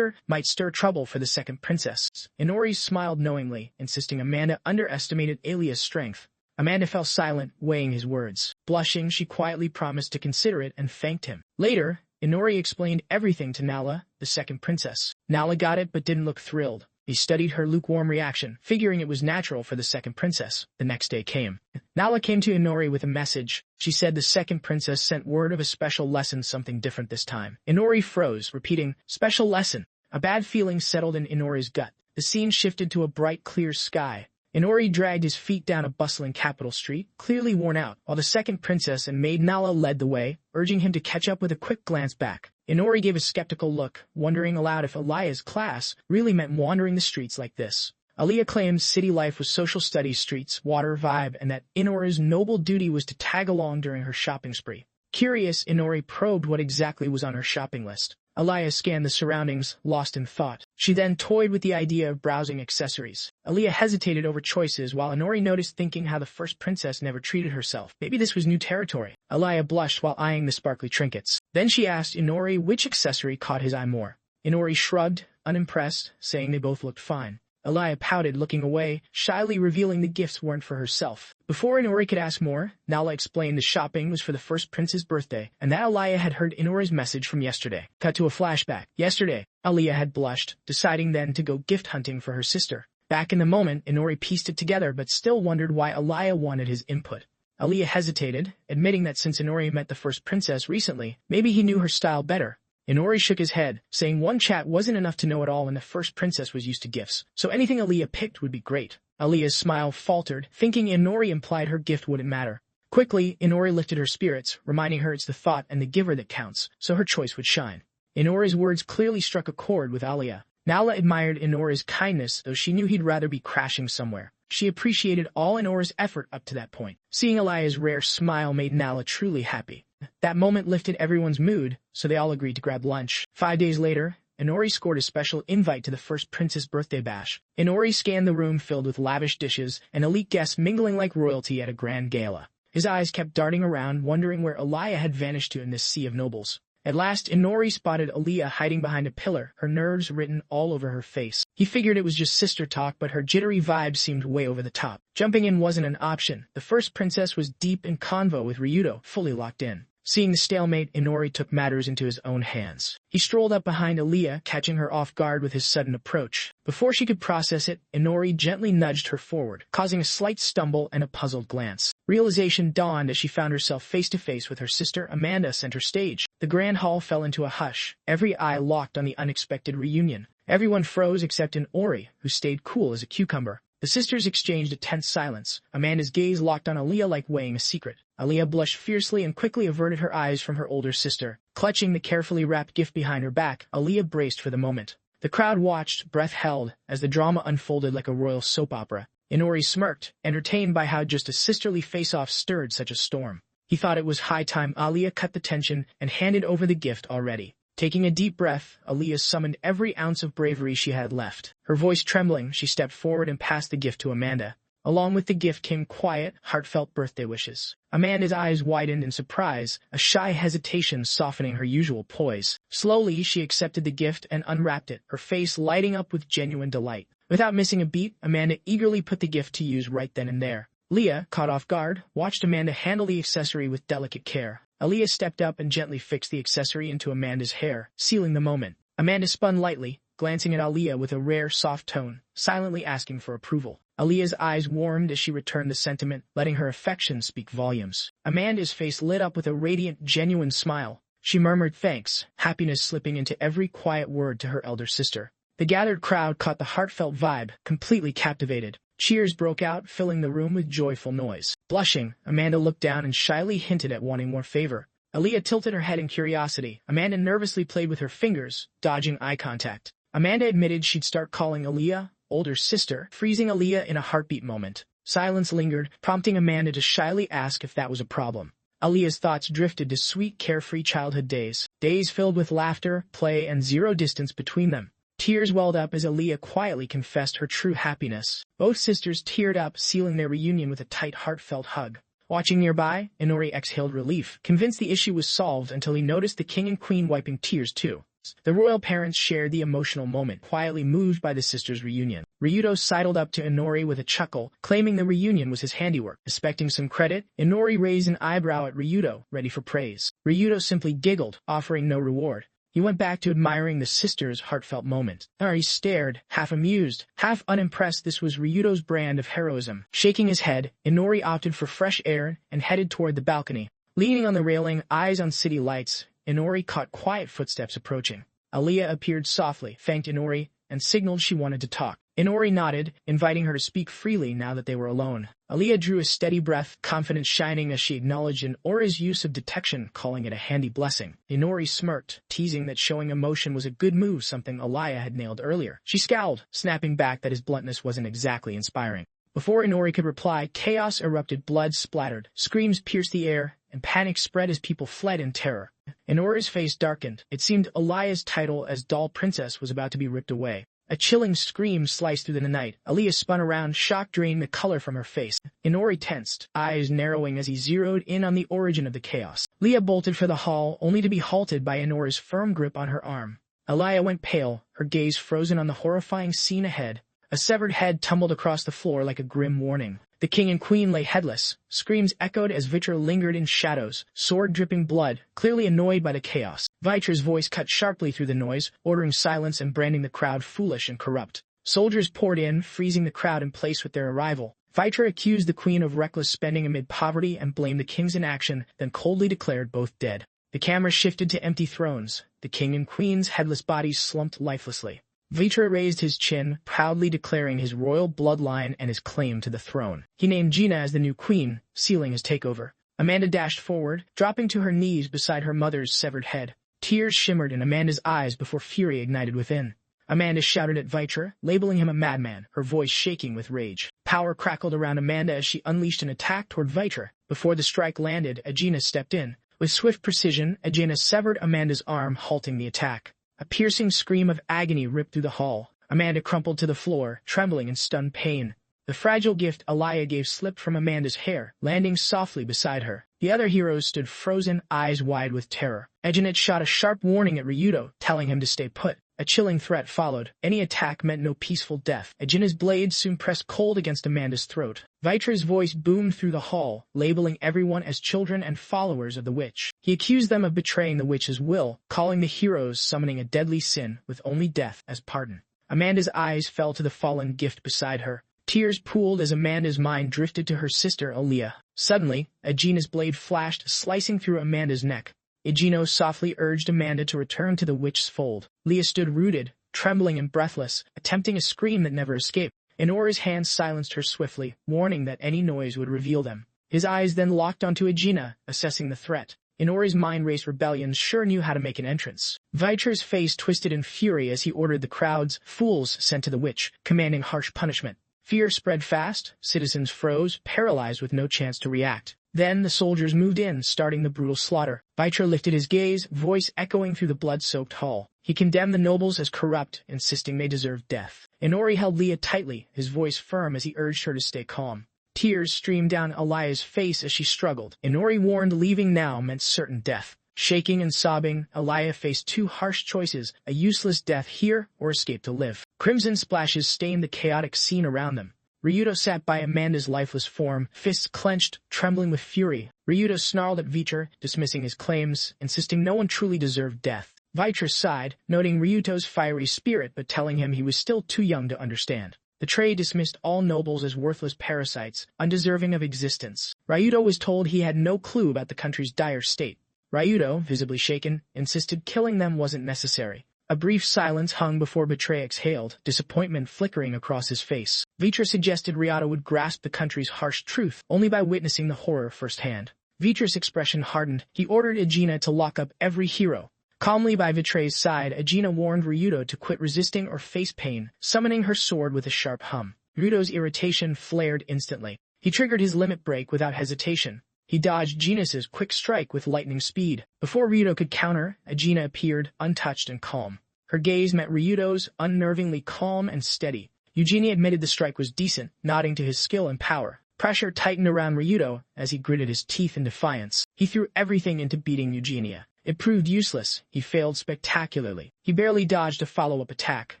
might stir trouble for the second princess. Inori smiled knowingly, insisting Amanda underestimated Alia's strength. Amanda fell silent, weighing his words. Blushing, she quietly promised to consider it and thanked him. Later, Inori explained everything to Nala, the second princess. Nala got it but didn't look thrilled. He studied her lukewarm reaction, figuring it was natural for the second princess. The next day came. Nala came to Inori with a message. She said the second princess sent word of a special lesson, something different this time. Inori froze, repeating, special lesson. A bad feeling settled in Inori's gut. the scene shifted to a bright, clear sky. Inori dragged his feet down a bustling capital street, clearly worn out, while the second princess and maid Nala led the way, urging him to catch up with a quick glance back. Inori gave a skeptical look, wondering aloud if Alia's class really meant wandering the streets like this. Alia claimed city life was social studies, streets, water, vibe, and that Inori's noble duty was to tag along during her shopping spree. Curious, Inori probed what exactly was on her shopping list. Alia scanned the surroundings, lost in thought. She then toyed with the idea of browsing accessories. Alia hesitated over choices, while Inori noticed, thinking how the first princess never treated herself. Maybe this was new territory. Alia blushed while eyeing the sparkly trinkets. Then she asked Inori which accessory caught his eye more. Inori shrugged, unimpressed, saying they both looked fine. Alia pouted, looking away, shyly revealing the gifts weren't for herself. Before Inori could ask more, Nala explained the shopping was for the first prince's birthday, and that Alia had heard Inori's message from yesterday. Cut to a flashback. Yesterday, Alia had blushed, deciding then to go gift hunting for her sister. Back in the moment, Inori pieced it together but still wondered why Alia wanted his input. Alia hesitated, admitting that since Inori met the first princess recently, maybe he knew her style better. Inori shook his head, saying one chat wasn't enough to know it all when the first princess was used to gifts, so anything Alia picked would be great. Alia's smile faltered, thinking Inori implied her gift wouldn't matter. Quickly, Inori lifted her spirits, reminding her it's the thought and the giver that counts, so her choice would shine. Inori's words clearly struck a chord with Alia. Nala admired Inori's kindness, though she knew he'd rather be crashing somewhere. She appreciated all Inori's effort up to that point. Seeing Alia's rare smile made Nala truly happy. That moment lifted everyone's mood, so they all agreed to grab lunch. 5 days later, Inori scored a special invite to the first prince's birthday bash. Inori scanned the room filled with lavish dishes and elite guests mingling like royalty at a grand gala. His eyes kept darting around, wondering where Alia had vanished to in this sea of nobles. At last, Inori spotted Alia hiding behind a pillar, her nerves written all over her face. He figured it was just sister talk, but her jittery vibe seemed way over the top. Jumping in wasn't an option. The first princess was deep in convo with Ryudo, fully locked in. Seeing the stalemate, Inori took matters into his own hands. He strolled up behind Alia, catching her off guard with his sudden approach. Before she could process it, Inori gently nudged her forward, causing a slight stumble and a puzzled glance. Realization dawned as she found herself face-to-face with her sister Amanda center stage. The grand hall fell into a hush, every eye locked on the unexpected reunion. Everyone froze except Inori, who stayed cool as a cucumber. The sisters exchanged a tense silence. Amanda's gaze locked on Alia like weighing a secret. Alia blushed fiercely and quickly averted her eyes from her older sister. Clutching the carefully wrapped gift behind her back, Alia braced for the moment. The crowd watched, breath held, as the drama unfolded like a royal soap opera. Inori smirked, entertained by how just a sisterly face-off stirred such a storm. He thought it was high time Alia cut the tension and handed over the gift already. Taking a deep breath, Alia summoned every ounce of bravery she had left. Her voice trembling, she stepped forward and passed the gift to Amanda. Along with the gift came quiet, heartfelt birthday wishes. Amanda's eyes widened in surprise, a shy hesitation softening her usual poise. Slowly, she accepted the gift and unwrapped it, her face lighting up with genuine delight. Without missing a beat, Amanda eagerly put the gift to use right then and there. Leah, caught off guard, watched Amanda handle the accessory with delicate care. Alia stepped up and gently fixed the accessory into Amanda's hair, sealing the moment. Amanda spun lightly, glancing at Alia with a rare, soft tone, silently asking for approval. Alia's eyes warmed as she returned the sentiment, letting her affection speak volumes. Amanda's face lit up with a radiant, genuine smile. She murmured thanks, happiness slipping into every quiet word to her elder sister. The gathered crowd caught the heartfelt vibe, completely captivated. Cheers broke out, filling the room with joyful noise. Blushing, Amanda looked down and shyly hinted at wanting more favor. Alia tilted her head in curiosity. Amanda nervously played with her fingers, dodging eye contact. Amanda admitted she'd start calling Alia older sister, freezing Alia in a heartbeat moment. Silence lingered, prompting Amanda to shyly ask if that was a problem. Alia's thoughts drifted to sweet, carefree childhood days. Days filled with laughter, play, and zero distance between them. Tears welled up as Alia quietly confessed her true happiness. Both sisters teared up, sealing their reunion with a tight, heartfelt hug. Watching nearby, Inori exhaled relief, convinced the issue was solved until he noticed the king and queen wiping tears too. The royal parents shared the emotional moment, quietly moved by the sisters' reunion. Ryudo sidled up to Inori with a chuckle, claiming the reunion was his handiwork. Expecting some credit, Inori raised an eyebrow at Ryudo, ready for praise. Ryudo simply giggled, offering no reward. He went back to admiring the sisters' heartfelt moment. Inori stared, half amused, half unimpressed. This was Ryudo's brand of heroism. Shaking his head, Inori opted for fresh air and headed toward the balcony. Leaning on the railing, eyes on city lights, Inori caught quiet footsteps approaching. Alia appeared softly, thanked Inori, and signaled she wanted to talk. Inori nodded, inviting her to speak freely now that they were alone. Aaliyah drew a steady breath, confidence shining as she acknowledged Inori's use of detection, calling it a handy blessing. Inori smirked, teasing that showing emotion was a good move, something Aaliyah had nailed earlier. She scowled, snapping back that his bluntness wasn't exactly inspiring. Before Inori could reply, chaos erupted, blood splattered, screams pierced the air, and panic spread as people fled in terror. Inori's face darkened. It seemed Aaliyah's title as doll princess was about to be ripped away. A chilling scream sliced through the night. Aaliyah spun around, shock draining the color from her face. Inori tensed, eyes narrowing as he zeroed in on the origin of the chaos. Leah bolted for the hall, only to be halted by Inori's firm grip on her arm. Aaliyah went pale, her gaze frozen on the horrifying scene ahead. A severed head tumbled across the floor like a grim warning. The king and queen lay headless. Screams echoed as Vitra lingered in shadows, sword dripping blood, clearly annoyed by the chaos. Vitra's voice cut sharply through the noise, ordering silence and branding the crowd foolish and corrupt. Soldiers poured in, freezing the crowd in place with their arrival. Vitra accused the queen of reckless spending amid poverty and blamed the king's inaction, then coldly declared both dead. The camera shifted to empty thrones. The king and queen's headless bodies slumped lifelessly. Vitra raised his chin, proudly declaring his royal bloodline and his claim to the throne. He named Gina as the new queen, sealing his takeover. Amanda dashed forward, dropping to her knees beside her mother's severed head. Tears shimmered in Amanda's eyes before fury ignited within. Amanda shouted at Vitra, labeling him a madman, her voice shaking with rage. Power crackled around Amanda as she unleashed an attack toward Vitra. Before the strike landed, Agena stepped in. With swift precision, Agena severed Amanda's arm, halting the attack. A piercing scream of agony ripped through the hall. Amanda crumpled to the floor, trembling in stunned pain. The fragile gift Aaliyah gave slipped from Amanda's hair, landing softly beside her. The other heroes stood frozen, eyes wide with terror. Egenet shot a sharp warning at Ryudo, telling him to stay put. A chilling threat followed. Any attack meant no peaceful death. Agena's blade soon pressed cold against Amanda's throat. Vitra's voice boomed through the hall, labeling everyone as children and followers of the witch. He accused them of betraying the witch's will, calling the heroes summoning a deadly sin with only death as pardon. Amanda's eyes fell to the fallen gift beside her. Tears pooled as Amanda's mind drifted to her sister Aaliyah. Suddenly, Agena's blade flashed, slicing through Amanda's neck. Igino softly urged Amanda to return to the witch's fold. Leah stood rooted, trembling and breathless, attempting a scream that never escaped. Inori's hand silenced her swiftly, warning that any noise would reveal them. His eyes then locked onto Agena, assessing the threat. Inori's mind raced rebellion sure knew how to make an entrance. Vitra's face twisted in fury as he ordered the crowd's fools sent to the witch, commanding harsh punishment. Fear spread fast, citizens froze, paralyzed with no chance to react. Then the soldiers moved in, starting the brutal slaughter. Vitra lifted his gaze, voice echoing through the blood-soaked hall. He condemned the nobles as corrupt, insisting they deserved death. Inori held Leah tightly, his voice firm as he urged her to stay calm. Tears streamed down Aaliyah's face as she struggled. Inori warned leaving now meant certain death. Shaking and sobbing, Aaliyah faced two harsh choices, a useless death here or escape to live. Crimson splashes stained the chaotic scene around them. Ryudo sat by Amanda's lifeless form, fists clenched, trembling with fury. Ryudo snarled at Vitra, dismissing his claims, insisting no one truly deserved death. Vitra sighed, noting Ryuto's fiery spirit but telling him he was still too young to understand. The tray dismissed all nobles as worthless parasites, undeserving of existence. Ryudo was told he had no clue about the country's dire state. Ryudo, visibly shaken, insisted killing them wasn't necessary. A brief silence hung before Betray exhaled, disappointment flickering across his face. Vitra suggested Ryudo would grasp the country's harsh truth only by witnessing the horror firsthand. Vitra's expression hardened. He ordered Agena to lock up every hero. Calmly by Vitray's side, Agena warned Ryudo to quit resisting or face pain, summoning her sword with a sharp hum. Ryudo's irritation flared instantly. He triggered his limit break without hesitation. He dodged Genus's quick strike with lightning speed. Before Ryudo could counter, Agena appeared, untouched and calm. Her gaze met Ryudo's, unnervingly calm and steady. Eugenia admitted the strike was decent, nodding to his skill and power. Pressure tightened around Ryudo as he gritted his teeth in defiance. He threw everything into beating Eugenia. It proved useless. He failed spectacularly. He barely dodged a follow-up attack.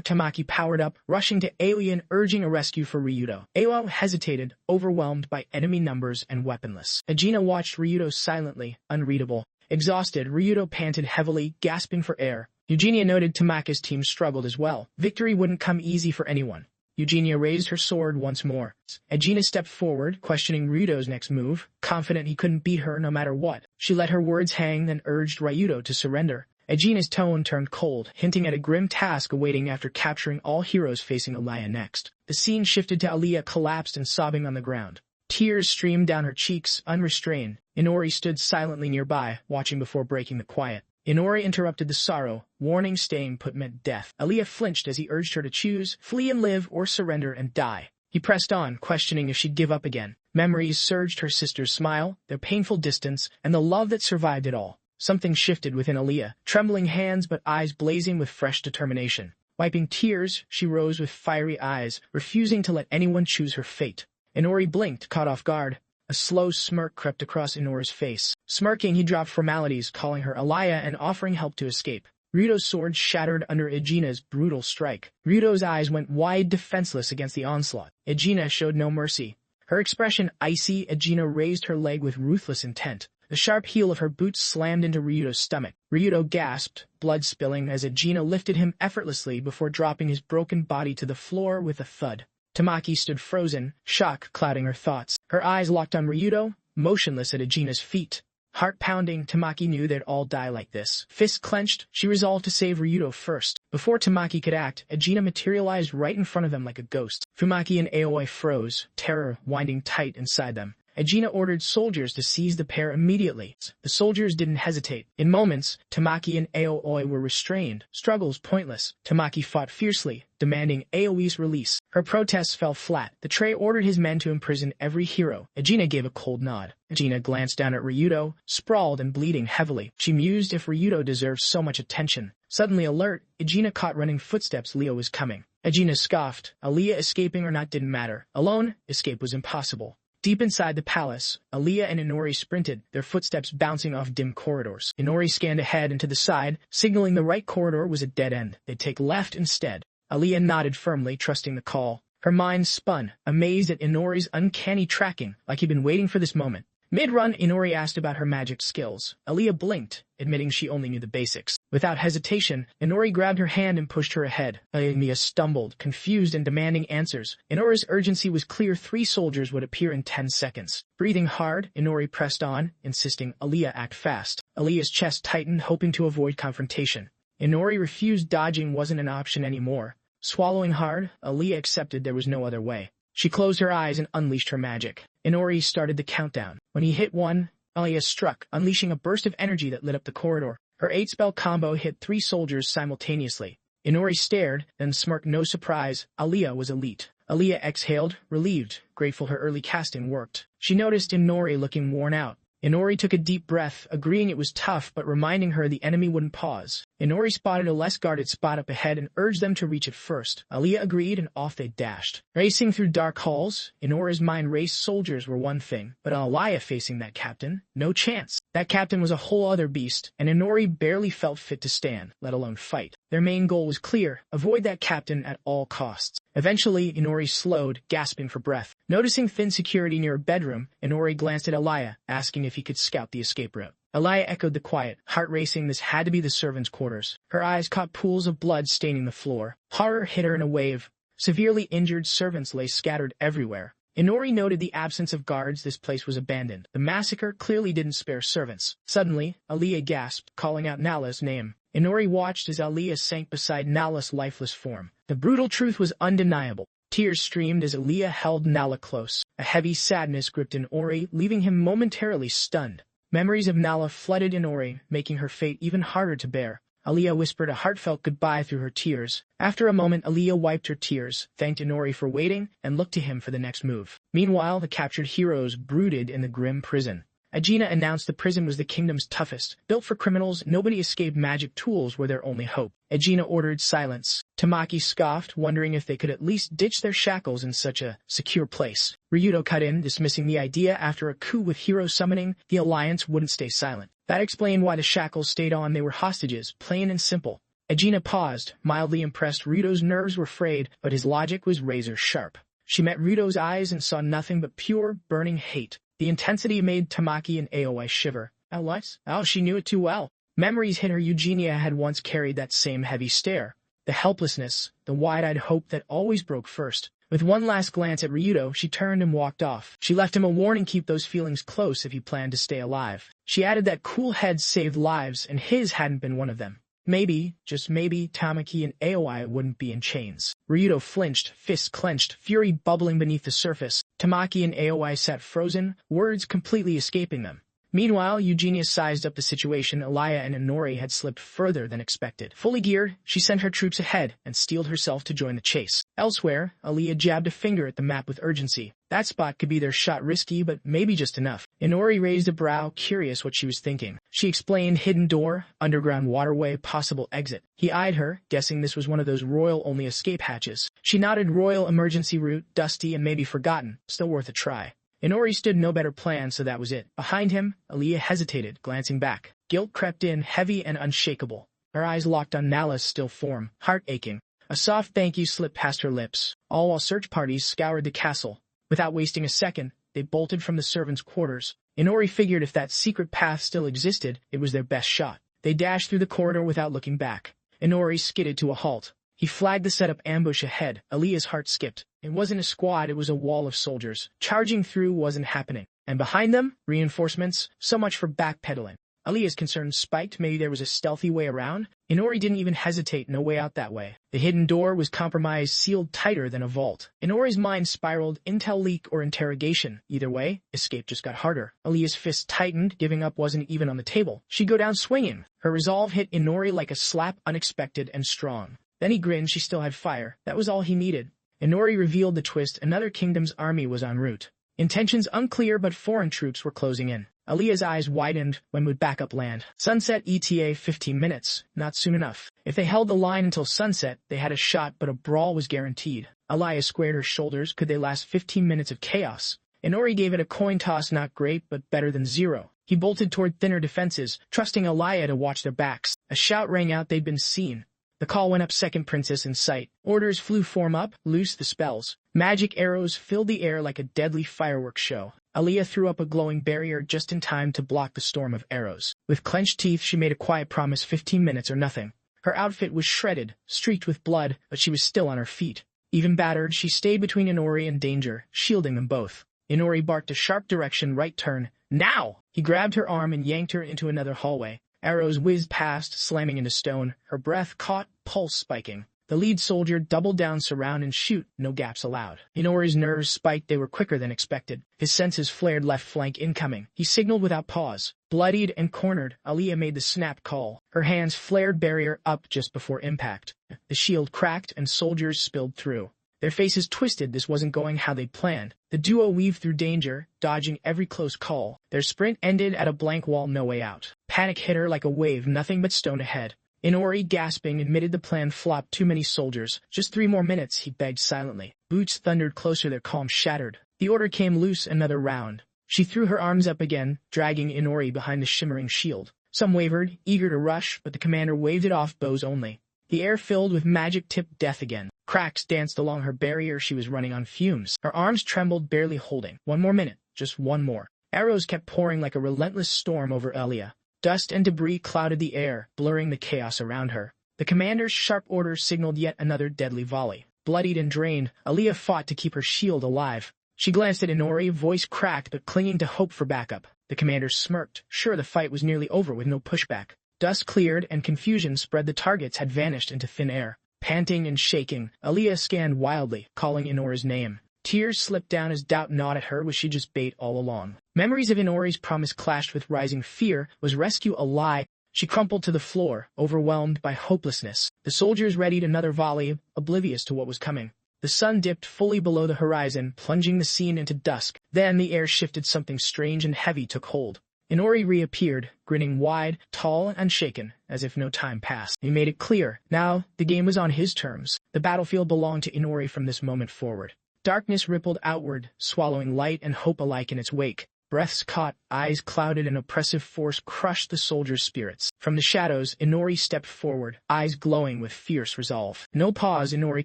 Tamaki powered up, rushing to Alien, urging a rescue for Ryudo. Awa hesitated, overwhelmed by enemy numbers and weaponless. Agena watched Ryudo silently, unreadable. Exhausted, Ryudo panted heavily, gasping for air. Eugenia noted Tamaki's team struggled as well. Victory wouldn't come easy for anyone. Eugenia raised her sword once more. Agena stepped forward, questioning Ryudo's next move, confident he couldn't beat her no matter what. She let her words hang, then urged Ryudo to surrender. Aegina's tone turned cold, hinting at a grim task awaiting after capturing all heroes facing Aliyah next. The scene shifted to Aliyah collapsed and sobbing on the ground. Tears streamed down her cheeks, unrestrained. Inori stood silently nearby, watching before breaking the quiet. Inori interrupted the sorrow, warning staying put meant death. Aliyah flinched as he urged her to choose, flee and live or surrender and die. He pressed on, questioning if she'd give up again. Memories surged her sister's smile, their painful distance, and the love that survived it all. Something shifted within Aliyah, trembling hands but eyes blazing with fresh determination. Wiping tears, she rose with fiery eyes, refusing to let anyone choose her fate. Inori blinked, caught off guard. A slow smirk crept across Inori's face. Smirking, he dropped formalities, calling her Aliyah and offering help to escape. Ryudo's sword shattered under Aegina's brutal strike. Ryudo's eyes went wide, defenseless against the onslaught. Aegina showed no mercy. Her expression icy, Aegina raised her leg with ruthless intent. The sharp heel of her boot slammed into Ryudo's stomach. Ryudo gasped, blood spilling as Aegina lifted him effortlessly before dropping his broken body to the floor with a thud. Tamaki stood frozen, shock clouding her thoughts. Her eyes locked on Ryudo, motionless at Aegina's feet. Heart pounding, Tamaki knew they'd all die like this. Fists clenched, she resolved to save Ryudo first. Before Tamaki could act, Aegina materialized right in front of them like a ghost. Fumaki and Aoi froze, terror winding tight inside them. Aegina ordered soldiers to seize the pair immediately. The soldiers didn't hesitate. In moments, Tamaki and Aoi were restrained. Struggles pointless. Tamaki fought fiercely, demanding Aoi's release. Her protests fell flat. The Tray ordered his men to imprison every hero. Aegina gave a cold nod. Aegina glanced down at Ryudo, sprawled and bleeding heavily. She mused if Ryudo deserved so much attention. Suddenly alert, Aegina caught running footsteps. Leo was coming. Aegina scoffed. Aliyah escaping or not didn't matter. Alone, escape was impossible. Deep inside the palace, Aliyah and Inori sprinted, their footsteps bouncing off dim corridors. Inori scanned ahead and to the side, signaling the right corridor was a dead end. They'd take left instead. Aliyah nodded firmly, trusting the call. Her mind spun, amazed at Inori's uncanny tracking, like he'd been waiting for this moment. Mid-run, Inori asked about her magic skills. Aliyah blinked, admitting she only knew the basics. Without hesitation, Inori grabbed her hand and pushed her ahead. Aliyah stumbled, confused and demanding answers. Inori's urgency was clear. 3 soldiers would appear in 10 seconds. Breathing hard, Inori pressed on, insisting Aliyah act fast. Aliyah's chest tightened, hoping to avoid confrontation. Inori refused. Dodging wasn't an option anymore. Swallowing hard, Aliyah accepted there was no other way. She closed her eyes and unleashed her magic. Inori started the countdown. When he hit 1, Aliyah struck, unleashing a burst of energy that lit up the corridor. Her 8-spell combo hit 3 soldiers simultaneously. Inori stared, then smirked. No surprise, Aliyah was elite. Aliyah exhaled, relieved, grateful her early casting worked. She noticed Inori looking worn out. Inori took a deep breath, agreeing it was tough but reminding her the enemy wouldn't pause. Inori spotted a less guarded spot up ahead and urged them to reach it first. Aliyah agreed and off they dashed. Racing through dark halls, Inori's mind raced. Soldiers were one thing, but Aliyah facing that captain? No chance. That captain was a whole other beast, and Inori barely felt fit to stand, let alone fight. Their main goal was clear: avoid that captain at all costs. Eventually, Inori slowed, gasping for breath. Noticing thin security near a bedroom, Inori glanced at Aliyah, asking if he could scout the escape route. Aliyah echoed the quiet, heart racing. This had to be the servants' quarters. Her eyes caught pools of blood staining the floor. Horror hit her in a wave. Severely injured servants lay scattered everywhere. Inori noted the absence of guards. This place was abandoned. The massacre clearly didn't spare servants. Suddenly, Aliyah gasped, calling out Nala's name. Inori watched as Aliyah sank beside Nala's lifeless form. The brutal truth was undeniable. Tears streamed as Aliyah held Nala close. A heavy sadness gripped Inori, leaving him momentarily stunned. Memories of Nala flooded Inori, making her fate even harder to bear. Aliyah whispered a heartfelt goodbye through her tears. After a moment, Aliyah wiped her tears, thanked Inori for waiting, and looked to him for the next move. Meanwhile, the captured heroes brooded in the grim prison. Aegina announced the prison was the kingdom's toughest. Built for criminals, nobody escaped. Magic tools were their only hope. Aegina ordered silence. Tamaki scoffed, wondering if they could at least ditch their shackles in such a secure place. Ryudo cut in, dismissing the idea. After a coup with hero summoning, the alliance wouldn't stay silent. That explained why the shackles stayed on. They were hostages, plain and simple. Aegina paused, mildly impressed. Ryudo's nerves were frayed, but his logic was razor sharp. She met Ryudo's eyes and saw nothing but pure, burning hate. The intensity made Tamaki and Aoi shiver. What? Oh, she knew it too well. Memories hit her. Eugenia had once carried that same heavy stare. The helplessness, the wide-eyed hope that always broke first. With one last glance at Ryudo, she turned and walked off. She left him a warning: keep those feelings close if he planned to stay alive. She added that cool heads saved lives, and his hadn't been one of them. Maybe, just maybe, Tamaki and Aoi wouldn't be in chains. Ryuto flinched, fists clenched, fury bubbling beneath the surface. Tamaki and Aoi sat frozen, words completely escaping them. Meanwhile, Eugenia sized up the situation. Alaya and Inori had slipped further than expected. Fully geared, she sent her troops ahead and steeled herself to join the chase. Elsewhere, Aliyah jabbed a finger at the map with urgency. That spot could be their shot, risky, but maybe just enough. Inori raised a brow, curious what she was thinking. She explained: hidden door, underground waterway, possible exit. He eyed her, guessing this was one of those royal-only escape hatches. She nodded: royal emergency route, dusty and maybe forgotten, still worth a try. Inori stood no better plan, so that was it. Behind him, Aliyah hesitated, glancing back. Guilt crept in, heavy and unshakable. Her eyes locked on Nala's still form, heart aching. A soft thank you slipped past her lips, all while search parties scoured the castle. Without wasting a second, they bolted from the servants' quarters. Inori figured if that secret path still existed, it was their best shot. They dashed through the corridor without looking back. Inori skidded to a halt. He flagged the setup ambush ahead. Aliyah's heart skipped. It wasn't a squad, it was a wall of soldiers. Charging through wasn't happening. And behind them, reinforcements, so much for backpedaling. Aliyah's concern spiked. Maybe there was a stealthy way around? Inori didn't even hesitate. No way out that way. The hidden door was compromised, sealed tighter than a vault. Inori's mind spiraled: intel leak or interrogation. Either way, escape just got harder. Aliyah's fist tightened. Giving up wasn't even on the table. She'd go down swinging. Her resolve hit Inori like a slap, unexpected and strong. Then he grinned. She still had fire. That was all he needed. Inori revealed the twist. Another kingdom's army was en route. Intentions unclear, but foreign troops were closing in. Aliyah's eyes widened. When would backup land? Sunset ETA 15 minutes. Not soon enough. If they held the line until sunset, they had a shot, but a brawl was guaranteed. Aliyah squared her shoulders. Could they last 15 minutes of chaos? Inori gave it a coin toss. Not great, but better than zero. He bolted toward thinner defenses, trusting Aliyah to watch their backs. A shout rang out. They'd been seen. The call went up: second princess in sight. Orders flew: form up, loose the spells. Magic arrows filled the air like a deadly fireworks show. Aliyah threw up a glowing barrier just in time to block the storm of arrows. With clenched teeth, she made a quiet promise: 15 minutes or nothing. Her outfit was shredded, streaked with blood, but she was still on her feet. Even battered, she stayed between Inori and danger, shielding them both. Inori barked a sharp direction: right turn. Now! He grabbed her arm and yanked her into another hallway. Arrows whizzed past, slamming into stone. Her breath caught, pulse spiking. The lead soldier doubled down: surround and shoot, no gaps allowed. Inori's nerves spiked. They were quicker than expected. His senses flared: left flank incoming. He signaled without pause. Bloodied and cornered, Aliyah made the snap call. Her hands flared, barrier up just before impact. The shield cracked and soldiers spilled through. Their faces twisted. This wasn't going how they'd planned. The duo weaved through danger, dodging every close call. Their sprint ended at a blank wall, no way out. Panic hit her like a wave, nothing but stone ahead. Inori, gasping, admitted the plan flopped: too many soldiers. Just 3 more minutes, he begged silently. Boots thundered closer, their calm shattered. The order came: loose, another round. She threw her arms up again, dragging Inori behind the shimmering shield. Some wavered, eager to rush, but the commander waved it off: bows only. The air filled with magic-tipped death again. Cracks danced along her barrier. She was running on fumes. Her arms trembled, barely holding. 1 more minute, just 1 more. Arrows kept pouring like a relentless storm over Aliyah. Dust and debris clouded the air, blurring the chaos around her. The commander's sharp orders signaled yet another deadly volley. Bloodied and drained, Aliyah fought to keep her shield alive. She glanced at Inori, voice cracked but clinging to hope for backup. The commander smirked, sure the fight was nearly over with no pushback. Dust cleared and confusion spread. The targets had vanished into thin air. Panting and shaking, Aliyah scanned wildly, calling Inori's name. Tears slipped down as doubt gnawed at her. Was she just bait all along? Memories of Inori's promise clashed with rising fear. Was rescue a lie? She crumpled to the floor, overwhelmed by hopelessness. The soldiers readied another volley, oblivious to what was coming. The sun dipped fully below the horizon, plunging the scene into dusk. Then the air shifted. Something strange and heavy took hold. Inori reappeared, grinning wide, tall and unshaken, as if no time passed. He made it clear. Now, the game was on his terms. The battlefield belonged to Inori from this moment forward. Darkness rippled outward, swallowing light and hope alike in its wake. Breaths caught, eyes clouded, an oppressive force crushed the soldiers' spirits. From the shadows, Inori stepped forward, eyes glowing with fierce resolve. No pause, Inori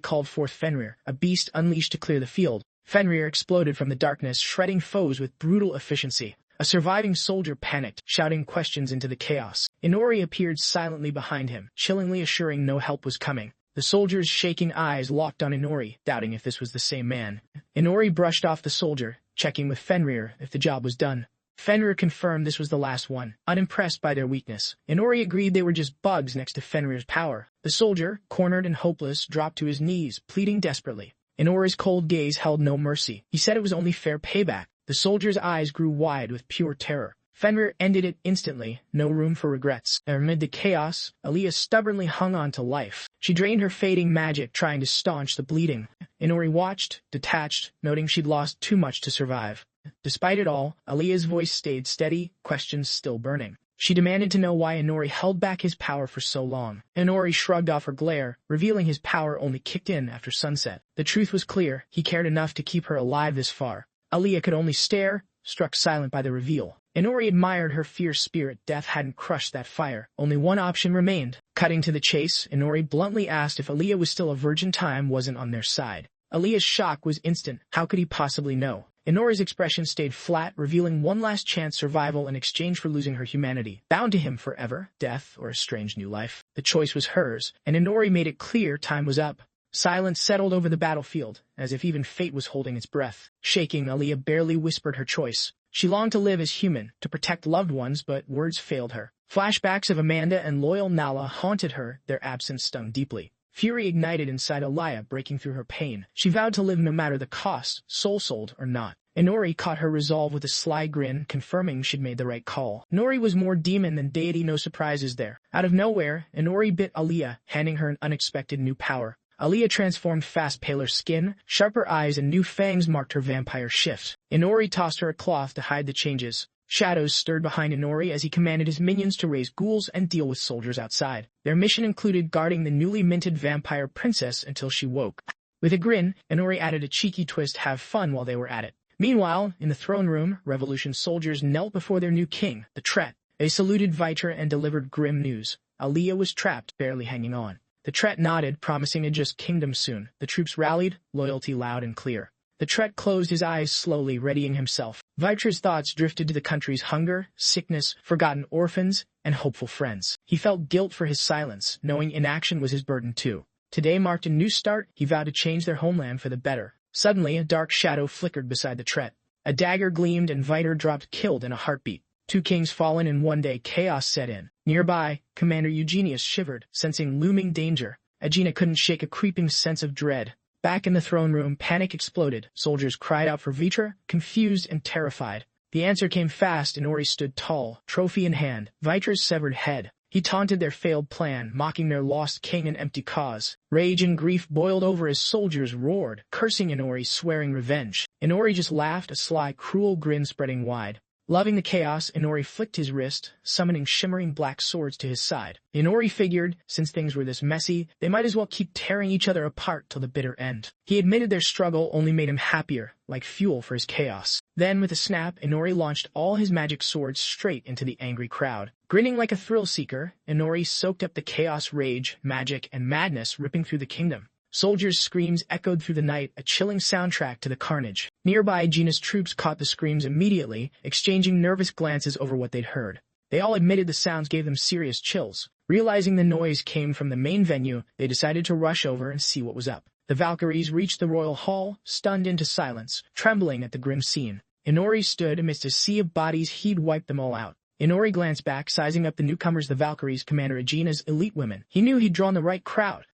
called forth Fenrir, a beast unleashed to clear the field. Fenrir exploded from the darkness, shredding foes with brutal efficiency. A surviving soldier panicked, shouting questions into the chaos. Inori appeared silently behind him, chillingly assuring no help was coming. The soldiers' shaking eyes locked on Inori, doubting if this was the same man. Inori brushed off the soldier, checking with Fenrir if the job was done. Fenrir confirmed this was the last one, unimpressed by their weakness. Inori agreed they were just bugs next to Fenrir's power. The soldier, cornered and hopeless, dropped to his knees, pleading desperately. Inori's cold gaze held no mercy. He said it was only fair payback. The soldier's eyes grew wide with pure terror. Fenrir ended it instantly, no room for regrets. Amid the chaos, Aaliyah stubbornly hung on to life. She drained her fading magic, trying to staunch the bleeding. Inori watched, detached, noting she'd lost too much to survive. Despite it all, Aaliyah's voice stayed steady, questions still burning. She demanded to know why Inori held back his power for so long. Inori shrugged off her glare, revealing his power only kicked in after sunset. The truth was clear, he cared enough to keep her alive this far. Aaliyah could only stare, struck silent by the reveal. Inori admired her fierce spirit. Death hadn't crushed that fire. Only one option remained. Cutting to the chase, Inori bluntly asked if Aaliyah was still a virgin. Time wasn't on their side. Aaliyah's shock was instant. How could he possibly know? Inori's expression stayed flat, revealing one last chance survival in exchange for losing her humanity. Bound to him forever, death or a strange new life. The choice was hers, and Inori made it clear time was up. Silence settled over the battlefield, as if even fate was holding its breath. Shaking, Aaliyah barely whispered her choice. She longed to live as human, to protect loved ones, but words failed her. Flashbacks of Amanda and loyal Nala haunted her, their absence stung deeply. Fury ignited inside Aaliyah, breaking through her pain. She vowed to live no matter the cost, soul-sold or not. Inori caught her resolve with a sly grin, confirming she'd made the right call. Inori was more demon than deity, no surprises there. Out of nowhere, Inori bit Aaliyah, handing her an unexpected new power. Aaliyah transformed fast, paler skin, sharper eyes, and new fangs marked her vampire shift. Inori tossed her a cloth to hide the changes. Shadows stirred behind Inori as he commanded his minions to raise ghouls and deal with soldiers outside. Their mission included guarding the newly minted vampire princess until she woke. With a grin, Inori added a cheeky twist: have fun while they were at it. Meanwhile, in the throne room, Revolution soldiers knelt before their new king, the Tret. They saluted Vitra and delivered grim news. Aaliyah was trapped, barely hanging on. The Tret nodded, promising a just kingdom soon. The troops rallied, loyalty loud and clear. The Tret closed his eyes slowly, readying himself. Vitra's thoughts drifted to the country's hunger, sickness, forgotten orphans, and hopeful friends. He felt guilt for his silence, knowing inaction was his burden too. Today marked a new start. He vowed to change their homeland for the better. Suddenly, a dark shadow flickered beside the Tret. A dagger gleamed and Vitra dropped, killed in a heartbeat. Two kings fallen in one day. Chaos set in. Nearby, Commander Eugenius shivered, sensing looming danger. Aegina couldn't shake a creeping sense of dread. Back in the throne room, panic exploded. Soldiers cried out for Vitra, confused and terrified. The answer came fast. Inori stood tall, trophy in hand, Vitra's severed head. He taunted their failed plan, mocking their lost king and empty cause. Rage and grief boiled over as soldiers roared, cursing Inori, swearing revenge. Inori just laughed, a sly, cruel grin spreading wide. Loving the chaos, Inori flicked his wrist, summoning shimmering black swords to his side. Inori figured, since things were this messy, they might as well keep tearing each other apart till the bitter end. He admitted their struggle only made him happier, like fuel for his chaos. Then, with a snap, Inori launched all his magic swords straight into the angry crowd. Grinning like a thrill-seeker, Inori soaked up the chaos, rage, magic, and madness ripping through the kingdom. Soldiers' screams echoed through the night, a chilling soundtrack to the carnage. Nearby, Aegina's troops caught the screams immediately, exchanging nervous glances over what they'd heard. They all admitted the sounds gave them serious chills. Realizing the noise came from the main venue, they decided to rush over and see what was up. The Valkyries reached the royal hall, stunned into silence, trembling at the grim scene. Inori stood amidst a sea of bodies. He'd wiped them all out. Inori glanced back, sizing up the newcomers, the Valkyries, Commander Aegina's elite women. He knew he'd drawn the right crowd.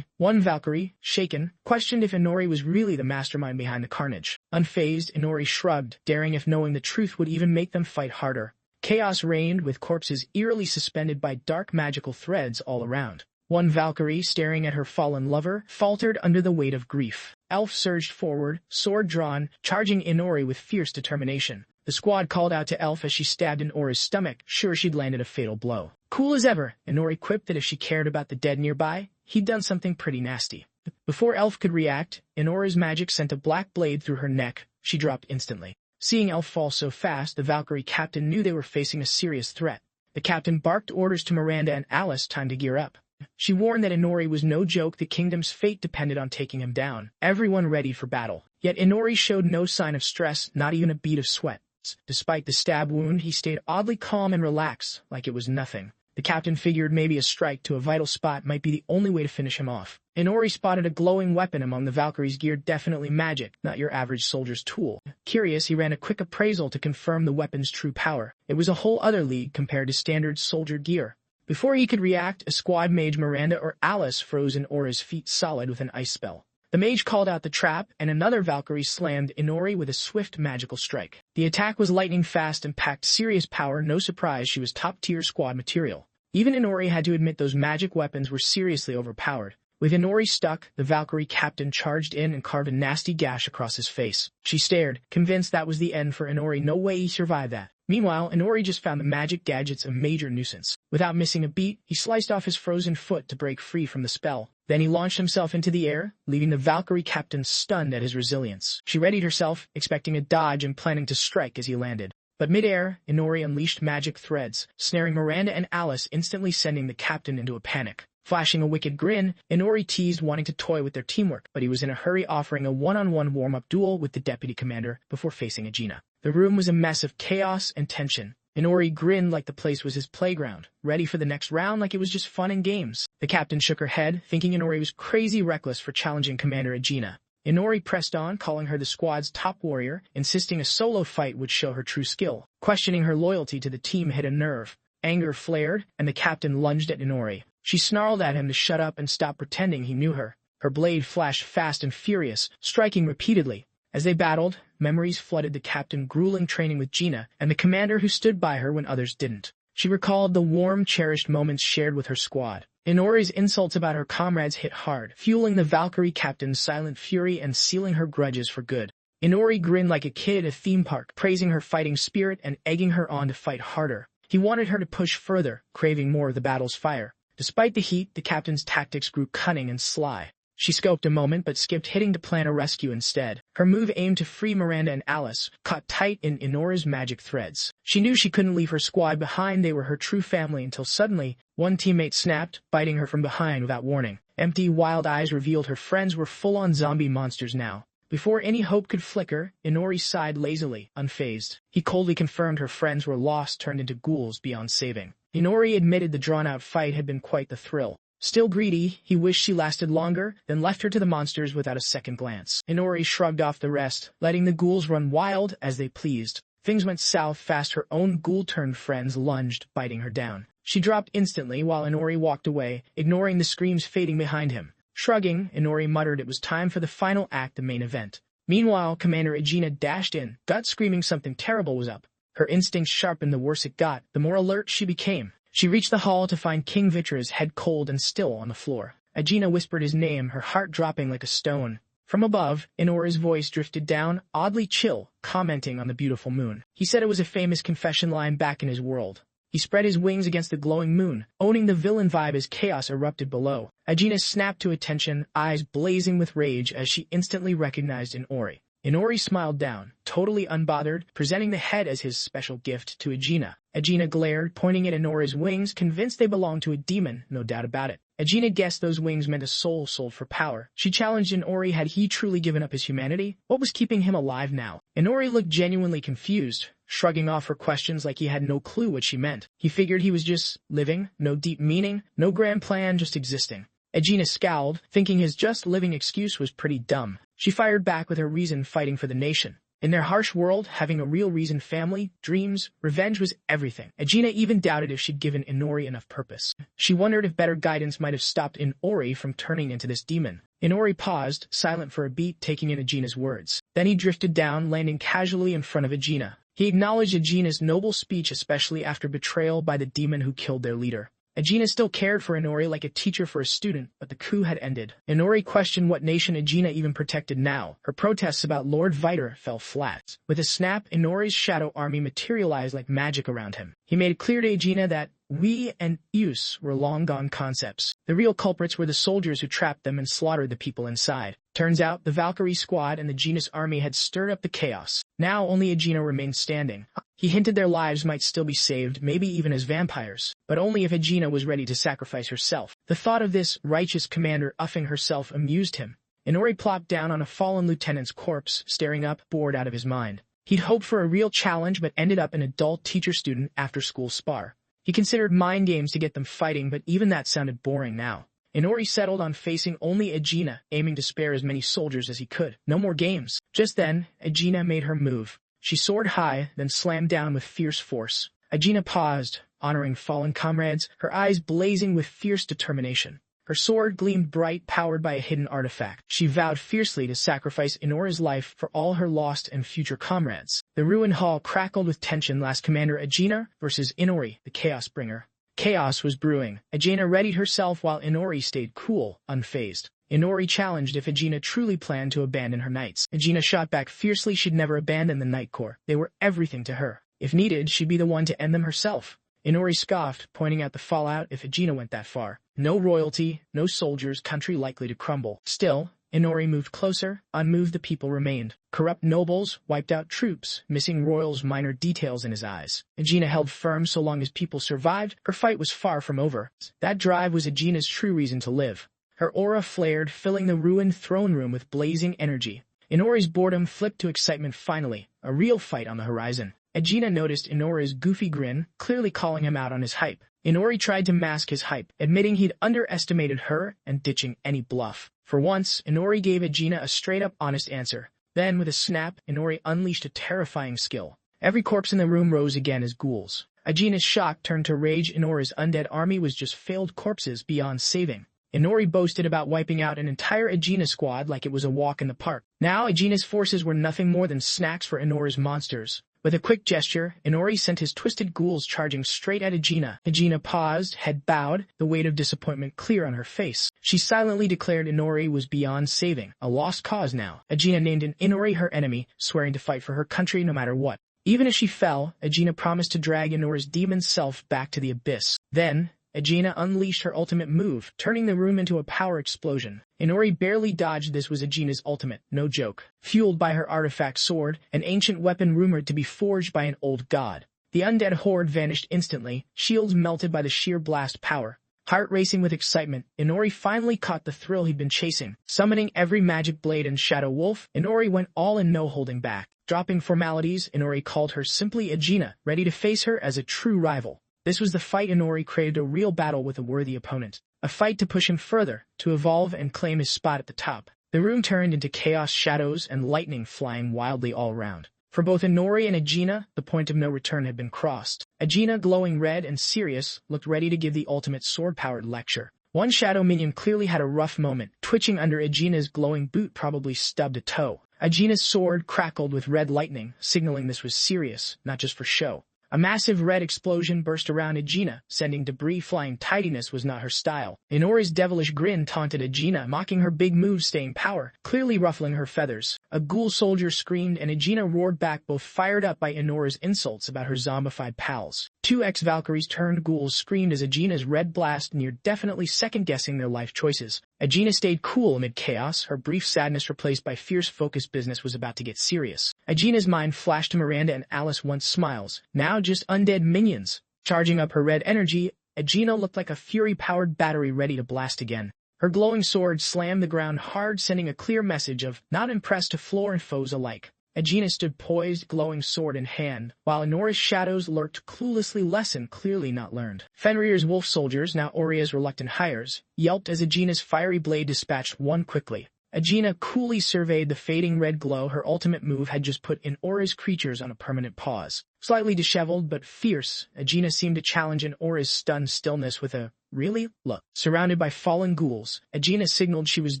One Valkyrie, shaken, questioned if Inori was really the mastermind behind the carnage. Unfazed, Inori shrugged, daring if knowing the truth would even make them fight harder. Chaos reigned, with corpses eerily suspended by dark magical threads all around. One Valkyrie, staring at her fallen lover, faltered under the weight of grief. Elf surged forward, sword drawn, charging Inori with fierce determination. The squad called out to Elf as she stabbed Inori's stomach, sure she'd landed a fatal blow. Cool as ever, Inori quipped that if she cared about the dead nearby, he'd done something pretty nasty. Before Elf could react, Inori's magic sent a black blade through her neck. She dropped instantly. Seeing Elf fall so fast, the Valkyrie captain knew they were facing a serious threat. The captain barked orders to Miranda and Alice, time to gear up. She warned that Inori was no joke. The kingdom's fate depended on taking him down. Everyone ready for battle. Yet Inori showed no sign of stress, not even a bead of sweat. Despite the stab wound, he stayed oddly calm and relaxed, like it was nothing. The captain figured maybe a strike to a vital spot might be the only way to finish him off. Inori spotted a glowing weapon among the Valkyrie's gear, definitely magic, not your average soldier's tool. Curious, he ran a quick appraisal to confirm the weapon's true power. It was a whole other league compared to standard soldier gear. Before he could react, a squad mage, Miranda or Alice, froze Inori's feet solid with an ice spell. The mage called out the trap, and another Valkyrie slammed Inori with a swift magical strike. The attack was lightning fast and packed serious power, no surprise she was top-tier squad material. Even Inori had to admit those magic weapons were seriously overpowered. With Inori stuck, the Valkyrie captain charged in and carved a nasty gash across his face. She stared, convinced that was the end for Inori. No way he survived that. Meanwhile, Inori just found the magic gadgets a major nuisance. Without missing a beat, he sliced off his frozen foot to break free from the spell. Then he launched himself into the air, leaving the Valkyrie captain stunned at his resilience. She readied herself, expecting a dodge and planning to strike as he landed. But mid-air, Inori unleashed magic threads, snaring Miranda and Alice, instantly sending the captain into a panic. Flashing a wicked grin, Inori teased wanting to toy with their teamwork, but he was in a hurry, offering a one-on-one warm-up duel with the deputy commander before facing Agena. The room was a mess of chaos and tension. Inori grinned like the place was his playground, ready for the next round like it was just fun and games. The captain shook her head, thinking Inori was crazy reckless for challenging Commander Agena. Inori pressed on, calling her the squad's top warrior, insisting a solo fight would show her true skill. Questioning her loyalty to the team hit a nerve. Anger flared, and the captain lunged at Inori. She snarled at him to shut up and stop pretending he knew her. Her blade flashed fast and furious, striking repeatedly. As they battled, memories flooded the captain, grueling training with Gina, and the commander who stood by her when others didn't. She recalled the warm, cherished moments shared with her squad. Inori's insults about her comrades hit hard, fueling the Valkyrie captain's silent fury and sealing her grudges for good. Inori grinned like a kid at a theme park, praising her fighting spirit and egging her on to fight harder. He wanted her to push further, craving more of the battle's fire. Despite the heat, the captain's tactics grew cunning and sly. She scoped a moment but skipped hitting to plan a rescue instead. Her move aimed to free Miranda and Alice, caught tight in Inori's magic threads. She knew she couldn't leave her squad behind, they were her true family, until suddenly, one teammate snapped, biting her from behind without warning. Empty, wild eyes revealed her friends were full-on zombie monsters now. Before any hope could flicker, Inori sighed lazily, unfazed. He coldly confirmed her friends were lost, turned into ghouls beyond saving. Inori admitted the drawn-out fight had been quite the thrill. Still greedy, he wished she lasted longer, then left her to the monsters without a second glance. Inori shrugged off the rest, letting the ghouls run wild as they pleased. Things went south fast. Her own ghoul-turned friends lunged, biting her down. She dropped instantly while Inori walked away, ignoring the screams fading behind him. Shrugging, Inori muttered it was time for the final act, the main event. Meanwhile, Commander Agena dashed in, gut screaming something terrible was up. Her instincts sharpened. The worse it got, the more alert she became. She reached the hall to find King Vitra's head cold and still on the floor. Agena whispered his name, her heart dropping like a stone. From above, Inori's voice drifted down, oddly chill, commenting on the beautiful moon. He said it was a famous confession line back in his world. He spread his wings against the glowing moon, owning the villain vibe as chaos erupted below. Agena snapped to attention, eyes blazing with rage as she instantly recognized Inori. Inori smiled down, totally unbothered, presenting the head as his special gift to Agena. Agena glared, pointing at Inori's wings, convinced they belonged to a demon, no doubt about it. Agena guessed those wings meant a soul sold for power. She challenged Inori, had he truly given up his humanity? What was keeping him alive now? Inori looked genuinely confused, shrugging off her questions like he had no clue what she meant. He figured he was just living, no deep meaning, no grand plan, just existing. Agena scowled, thinking his just living excuse was pretty dumb. She fired back with her reason, fighting for the nation. In their harsh world, having a real reason, family, dreams, revenge was everything. Agena even doubted if she'd given Inori enough purpose. She wondered if better guidance might have stopped Inori from turning into this demon. Inori paused, silent for a beat, taking in Agena's words. Then he drifted down, landing casually in front of Agena. He acknowledged Agena's noble speech, especially after betrayal by the demon who killed their leader. Agena still cared for Inori like a teacher for a student, but the coup had ended. Inori questioned what nation Agena even protected now. Her protests about Lord Viter fell flat. With a snap, Inori's shadow army materialized like magic around him. He made it clear to Agena that we and us were long-gone concepts. The real culprits were the soldiers who trapped them and slaughtered the people inside. Turns out, the Valkyrie squad and the Genus army had stirred up the chaos. Now only Agena remained standing. He hinted their lives might still be saved, maybe even as vampires, but only if Agena was ready to sacrifice herself. The thought of this righteous commander offing herself amused him. Inori plopped down on a fallen lieutenant's corpse, staring up, bored out of his mind. He'd hoped for a real challenge but ended up in a dull teacher-student after-school spar. He considered mind games to get them fighting, but even that sounded boring now. Inori settled on facing only Egina, aiming to spare as many soldiers as he could. No more games. Just then, Egina made her move. She soared high, then slammed down with fierce force. Egina paused, honoring fallen comrades, her eyes blazing with fierce determination. Her sword gleamed bright, powered by a hidden artifact. She vowed fiercely to sacrifice Inori's life for all her lost and future comrades. The ruined hall crackled with tension. Last Commander Egina versus Inori, the Chaos Bringer. Chaos was brewing. Egina readied herself while Inori stayed cool, unfazed. Inori challenged if Egina truly planned to abandon her knights. Egina shot back fiercely. She'd never abandon the Knight Corps. They were everything to her. If needed, she'd be the one to end them herself. Inori scoffed, pointing out the fallout if Egina went that far. No royalty, no soldiers, country likely to crumble. Still, Inori moved closer. Unmoved, the people remained. Corrupt nobles, wiped out troops, missing royals, minor details in his eyes. Egina held firm so long as people survived. Her fight was far from over. That drive was Egina's true reason to live. Her aura flared, filling the ruined throne room with blazing energy. Inori's boredom flipped to excitement finally. A real fight on the horizon. Egina noticed Inori's goofy grin, clearly calling him out on his hype. Inori tried to mask his hype, admitting he'd underestimated her and ditching any bluff. For once, Inori gave Egina a straight-up honest answer. Then, with a snap, Inori unleashed a terrifying skill. Every corpse in the room rose again as ghouls. Egina's shock turned to rage. Inori's undead army was just failed corpses beyond saving. Inori boasted about wiping out an entire Egina squad like it was a walk in the park. Now, Egina's forces were nothing more than snacks for Inori's monsters. With a quick gesture, Inori sent his twisted ghouls charging straight at Egina. Egina paused, head bowed, the weight of disappointment clear on her face. She silently declared Inori was beyond saving, a lost cause now. Egina named Inori her enemy, swearing to fight for her country no matter what. Even if she fell, Egina promised to drag Inori's demon self back to the abyss. Then, Egina unleashed her ultimate move, turning the room into a power explosion. Inori barely dodged. This was Egina's ultimate, no joke. Fueled by her artifact sword, an ancient weapon rumored to be forged by an old god. The undead horde vanished instantly, shields melted by the sheer blast power. Heart racing with excitement, Inori finally caught the thrill he'd been chasing. Summoning every magic blade and shadow wolf, Inori went all in, no holding back. Dropping formalities, Inori called her simply Egina, ready to face her as a true rival. This was the fight Inori craved, a real battle with a worthy opponent. A fight to push him further, to evolve and claim his spot at the top. The room turned into chaos, shadows, and lightning flying wildly all around. For both Inori and Egina, the point of no return had been crossed. Egina, glowing red and serious, looked ready to give the ultimate sword-powered lecture. One shadow minion clearly had a rough moment, twitching under Egina's glowing boot, probably stubbed a toe. Egina's sword crackled with red lightning, signaling this was serious, not just for show. A massive red explosion burst around Egina, sending debris flying. Tidiness was not her style. Inori's devilish grin taunted Egina, mocking her big moves, staying power, clearly ruffling her feathers. A ghoul soldier screamed, and Egina roared back, both fired up by Inori's insults about her zombified pals. Two ex-Valkyries turned ghouls screamed as Egina's red blast neared, definitely second-guessing their life choices. Egina stayed cool amid chaos, her brief sadness replaced by fierce focus. Business was about to get serious. Egina's mind flashed to Miranda and Alice, once smiles, now just undead minions. Charging up her red energy, Egina looked like a fury-powered battery ready to blast again. Her glowing sword slammed the ground hard, sending a clear message of not impressed to floor and foes alike. Egina stood poised, glowing sword in hand, while Inori's shadows lurked cluelessly, lesson clearly not learned. Fenrir's wolf soldiers, now Oria's reluctant hires, yelped as Egina's fiery blade dispatched one quickly. Egina coolly surveyed the fading red glow. Her ultimate move had just put Inori's creatures on a permanent pause. Slightly disheveled but fierce, Egina seemed to challenge Inori's stunned stillness with a "really?" look. Surrounded by fallen ghouls, Egina signaled she was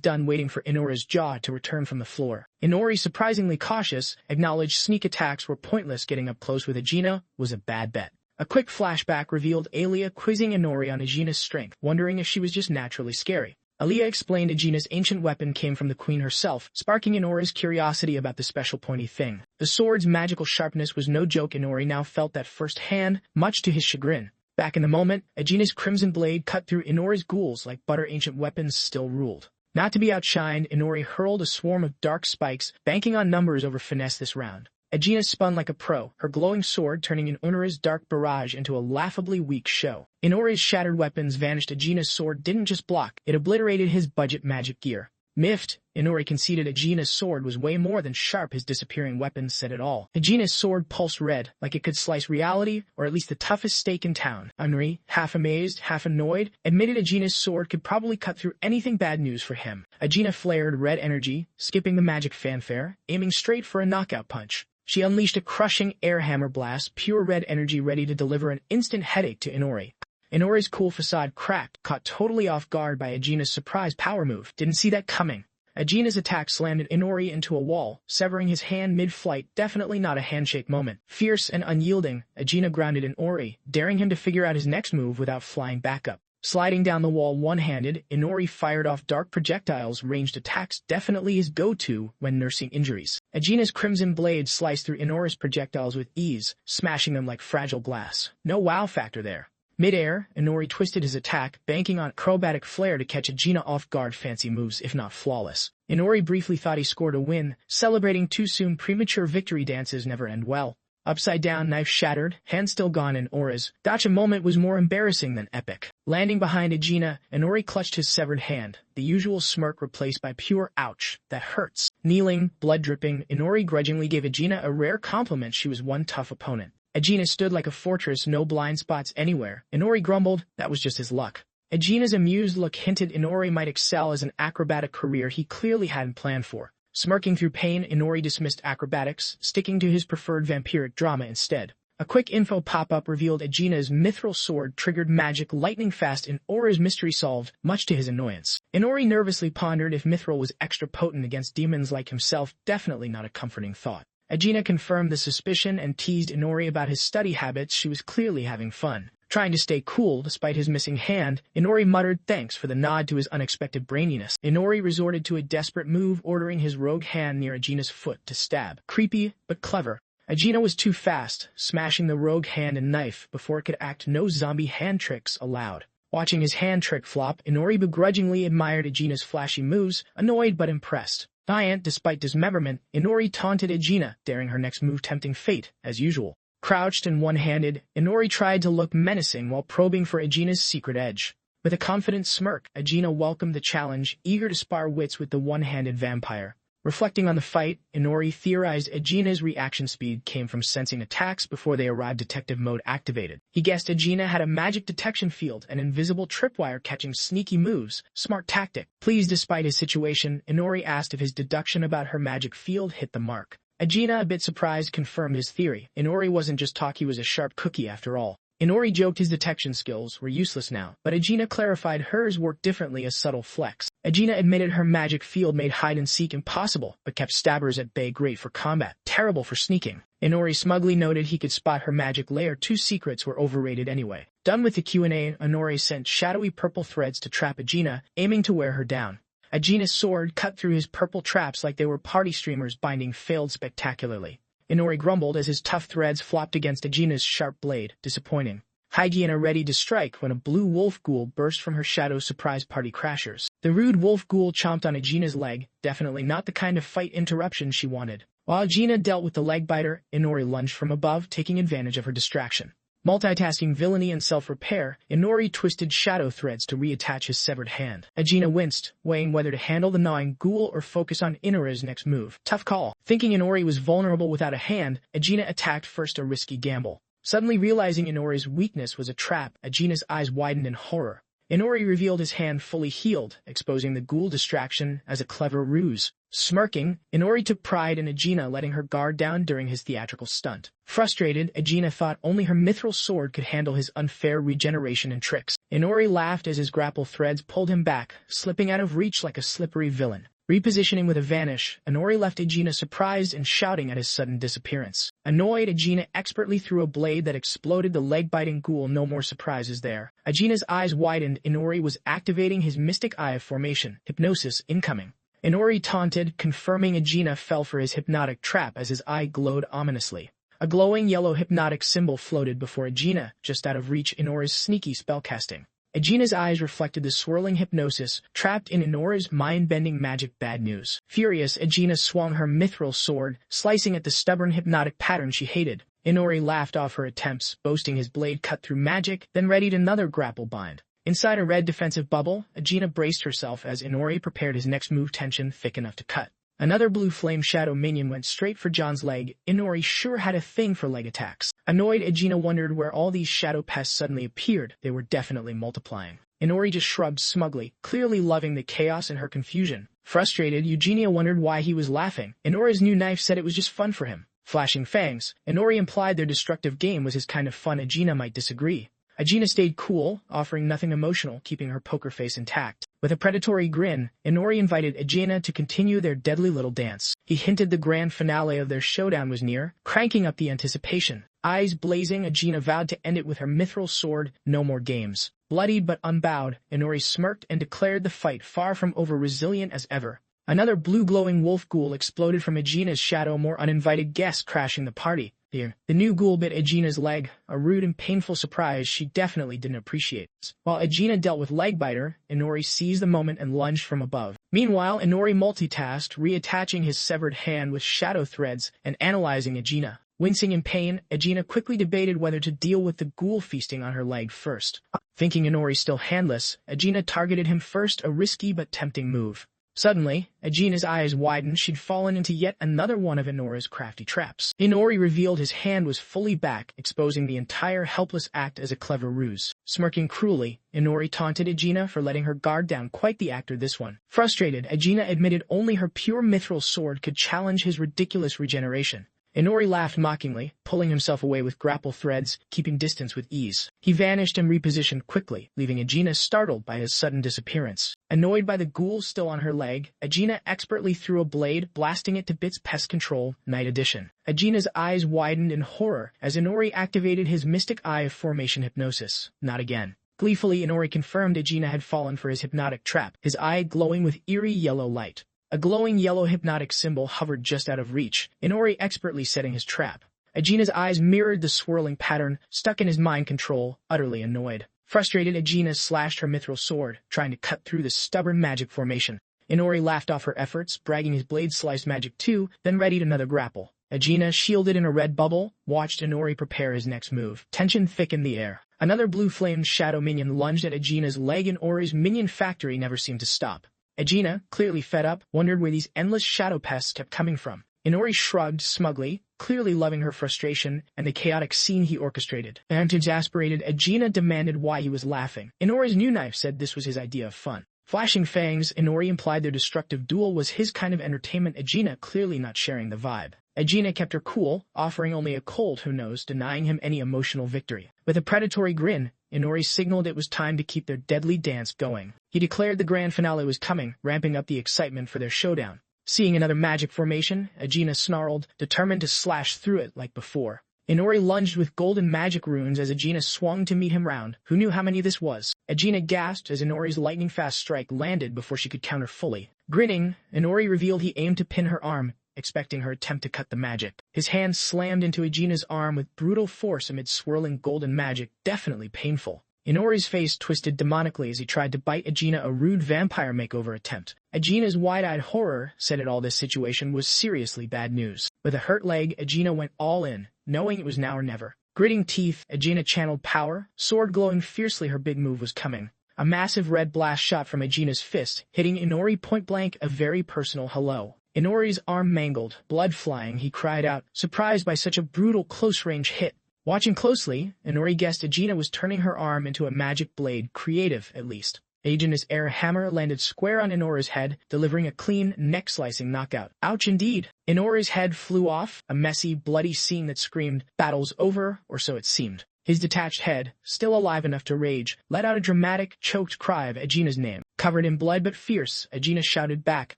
done waiting for Inori's jaw to return from the floor. Inori, surprisingly cautious, acknowledged sneak attacks were pointless. Getting up close with Egina was a bad bet. A quick flashback revealed Alia quizzing Inori on Egina's strength, wondering if she was just naturally scary. Alia explained Egina's ancient weapon came from the queen herself, sparking Inori's curiosity about the special pointy thing. The sword's magical sharpness was no joke. Inori now felt that firsthand, much to his chagrin. Back in the moment, Egina's crimson blade cut through Inori's ghouls like butter. Ancient weapons still ruled. Not to be outshined, Inori hurled a swarm of dark spikes, banking on numbers over finesse this round. Egina spun like a pro, her glowing sword turning Inori's dark barrage into a laughably weak show. Inori's shattered weapons vanished. Egina's sword didn't just block, it obliterated his budget magic gear. Miffed, Inori conceded Ajina's sword was way more than sharp. His disappearing weapons said it all. Ajina's sword pulsed red, like it could slice reality, or at least the toughest steak in town. Inori, half amazed, half annoyed, admitted Ajina's sword could probably cut through anything. Bad news for him. Ajina flared red energy, skipping the magic fanfare, aiming straight for a knockout punch. She unleashed a crushing air hammer blast, pure red energy ready to deliver an instant headache to Inori. Inori's cool facade cracked, caught totally off guard by Ajina's surprise power move. Didn't see that coming. Ajina's attack slammed Inori into a wall, severing his hand mid-flight. Definitely not a handshake moment. Fierce and unyielding, Ajina grounded Inori, daring him to figure out his next move without flying back up. Sliding down the wall one-handed, Inori fired off dark projectiles. Ranged attacks definitely his go-to when nursing injuries. Ajina's crimson blade sliced through Inori's projectiles with ease, smashing them like fragile glass. No wow factor there. Mid-air, Inori twisted his attack, banking on acrobatic flair to catch Ajina off guard. Fancy moves, if not flawless. Inori briefly thought he scored a win, celebrating too soon. Premature victory dances never end well. Upside down knife shattered, hand still gone in Aura's. Gotcha moment was more embarrassing than epic. Landing behind Ajina, Inori clutched his severed hand, the usual smirk replaced by pure ouch, that hurts. Kneeling, blood dripping, Inori grudgingly gave Ajina a rare compliment. She was one tough opponent. Ajina stood like a fortress, no blind spots anywhere. Inori grumbled, that was just his luck. Ajina's amused look hinted Inori might excel as an acrobatic career he clearly hadn't planned for. Smirking through pain, Inori dismissed acrobatics, sticking to his preferred vampiric drama instead. A quick info pop-up revealed Ajina's mithril sword triggered magic lightning fast. In Aura's mystery solved, much to his annoyance. Inori nervously pondered if mithril was extra potent against demons like himself. Definitely not a comforting thought. Ajina confirmed the suspicion and teased Inori about his study habits. She was clearly having fun. Trying to stay cool despite his missing hand, Inori muttered thanks for the nod to his unexpected braininess. Inori resorted to a desperate move, ordering his rogue hand near Ajina's foot to stab. Creepy, but clever. Ajina was too fast, smashing the rogue hand and knife before it could act. No zombie hand tricks allowed. Watching his hand trick flop, Inori begrudgingly admired Ajina's flashy moves, annoyed but impressed. Giant, despite dismemberment, Inori taunted Ajina, daring her next move, tempting fate, as usual. Crouched and one-handed, Inori tried to look menacing while probing for Ajina's secret edge. With a confident smirk, Ajina welcomed the challenge, eager to spar wits with the one-handed vampire. Reflecting on the fight, Inori theorized Ajina's reaction speed came from sensing attacks before they arrived. Detective mode activated. He guessed Ajina had a magic detection field, an invisible tripwire catching sneaky moves. Smart tactic. Pleased despite his situation, Inori asked if his deduction about her magic field hit the mark. Ajina, a bit surprised, confirmed his theory. Inori wasn't just talk, he was a sharp cookie after all. Inori joked his detection skills were useless now, but Ajina clarified hers worked differently, a subtle flex. Ajina admitted her magic field made hide-and-seek impossible, but kept stabbers at bay. Great for combat, terrible for sneaking. Inori smugly noted he could spot her magic lair. Two secrets were overrated anyway. Done with the Q&A, Inori sent shadowy purple threads to trap Ajina, aiming to wear her down. Ajina's sword cut through his purple traps like they were party streamers. Binding failed spectacularly. Inori grumbled as his tough threads flopped against Ajina's sharp blade. Disappointing. Hygiena ready to strike when a blue wolf ghoul burst from her shadow. Surprise party crashers. The rude wolf ghoul chomped on Ajina's leg, definitely not the kind of fight interruption she wanted. While Ajina dealt with the leg biter, Inori lunged from above, taking advantage of her distraction. Multitasking villainy and self-repair, Inori twisted shadow threads to reattach his severed hand. Ajina winced, weighing whether to handle the gnawing ghoul or focus on Inori's next move. Tough call. Thinking Inori was vulnerable without a hand, Ajina attacked first, a risky gamble. Suddenly realizing Inori's weakness was a trap, Ajina's eyes widened in horror. Inori revealed his hand fully healed, exposing the ghoul distraction as a clever ruse. Smirking, Inori took pride in Ajina letting her guard down during his theatrical stunt. Frustrated, Ajina thought only her mithril sword could handle his unfair regeneration and tricks. Inori laughed as his grapple threads pulled him back, slipping out of reach like a slippery villain. Repositioning with a vanish, Inori left Ajina surprised and shouting at his sudden disappearance. Annoyed, Ajina expertly threw a blade that exploded the leg-biting ghoul. No more surprises there. Ajina's eyes widened. Inori was activating his mystic eye formation. Hypnosis incoming. Inori taunted, confirming Ajina fell for his hypnotic trap as his eye glowed ominously. A glowing yellow hypnotic symbol floated before Ajina, just out of reach. Inori's sneaky spellcasting. Ajina's eyes reflected the swirling hypnosis, trapped in Inori's mind-bending magic. Bad news. Furious, Ajina swung her mithril sword, slicing at the stubborn hypnotic pattern she hated. Inori laughed off her attempts, boasting his blade cut through magic, then readied another grapple bind. Inside a red defensive bubble, Agena braced herself as Inori prepared his next move, tension thick enough to cut. Another blue flame shadow minion went straight for John's leg. Inori sure had a thing for leg attacks. Annoyed, Agena wondered where all these shadow pests suddenly appeared. They were definitely multiplying. Inori just shrugged smugly, clearly loving the chaos and her confusion. Frustrated, Eugenia wondered why he was laughing. Inori's new knife said it was just fun for him. Flashing fangs, Inori implied their destructive game was his kind of fun. Agena might disagree. Agena stayed cool, offering nothing emotional, keeping her poker face intact. With a predatory grin, Inori invited Agena to continue their deadly little dance. He hinted the grand finale of their showdown was near, cranking up the anticipation. Eyes blazing, Agena vowed to end it with her mithril sword. No more games. Bloodied but unbowed, Inori smirked and declared the fight far from over, resilient as ever. Another blue glowing wolf ghoul exploded from Agena's shadow, more uninvited guests crashing the party. The new ghoul bit Agena's leg, a rude and painful surprise she definitely didn't appreciate. While Agena dealt with leg biter, Inori seized the moment and lunged from above. Meanwhile, Inori multitasked, reattaching his severed hand with shadow threads and analyzing Agena. Wincing in pain, Agena quickly debated whether to deal with the ghoul feasting on her leg first. Thinking Inori still handless, Agena targeted him first, a risky but tempting move. Suddenly, Agena's eyes widened. She'd fallen into yet another one of Inori's crafty traps. Inori revealed his hand was fully back, exposing the entire helpless act as a clever ruse. Smirking cruelly, Inori taunted Agena for letting her guard down. Quite the actor, this one. Frustrated, Agena admitted only her pure mithril sword could challenge his ridiculous regeneration. Inori laughed mockingly, pulling himself away with grapple threads, keeping distance with ease. He vanished and repositioned quickly, leaving Agena startled by his sudden disappearance. Annoyed by the ghoul still on her leg, Agena expertly threw a blade, blasting it to bits. Pest control, night edition. Agena's eyes widened in horror as Inori activated his mystic eye of formation hypnosis. Not again. Gleefully, Inori confirmed Agena had fallen for his hypnotic trap, his eye glowing with eerie yellow light. A glowing yellow hypnotic symbol hovered just out of reach, Inori expertly setting his trap. Agena's eyes mirrored the swirling pattern, stuck in his mind control, utterly annoyed. Frustrated, Agena slashed her mithril sword, trying to cut through the stubborn magic formation. Inori laughed off her efforts, bragging his blade sliced magic too, then readied another grapple. Agena, shielded in a red bubble, watched Inori prepare his next move. Tension thick in the air. Another blue-flamed shadow minion lunged at Agena's leg. Inori's minion factory never seemed to stop. Agena, clearly fed up, wondered where these endless shadow pests kept coming from. Inori shrugged smugly, clearly loving her frustration and the chaotic scene he orchestrated. And exasperated, Agena demanded why he was laughing. Inori's new knife said this was his idea of fun. Flashing fangs, Inori implied their destructive duel was his kind of entertainment. Agena clearly not sharing the vibe. Agena kept her cool, offering only a cold who knows, denying him any emotional victory. With a predatory grin, Inori signaled it was time to keep their deadly dance going. He declared the grand finale was coming, ramping up the excitement for their showdown. Seeing another magic formation, Agena snarled, determined to slash through it like before. Inori lunged with golden magic runes as Agena swung to meet him round. Who knew how many this was? Agena gasped as Inori's lightning-fast strike landed before she could counter fully. Grinning, Inori revealed he aimed to pin her arm, expecting her attempt to cut the magic. His hand slammed into Agena's arm with brutal force amid swirling golden magic, definitely painful. Inori's face twisted demonically as he tried to bite Agena, a rude vampire makeover attempt. Agena's wide-eyed horror said that all this situation was seriously bad news. With a hurt leg, Agena went all in, knowing it was now or never. Gritting teeth, Agena channeled power, sword glowing fiercely. Her big move was coming. A massive red blast shot from Agena's fist, hitting Inori point-blank, a very personal hello. Inori's arm mangled, blood flying, he cried out, surprised by such a brutal close-range hit. Watching closely, Inori guessed Agena was turning her arm into a magic blade, creative at least. Agena's air hammer landed square on Inori's head, delivering a clean, neck-slicing knockout. Ouch indeed! Inori's head flew off, a messy, bloody scene that screamed, "Battle's over," or so it seemed. His detached head, still alive enough to rage, let out a dramatic, choked cry of Agena's name. Covered in blood but fierce, Agena shouted back,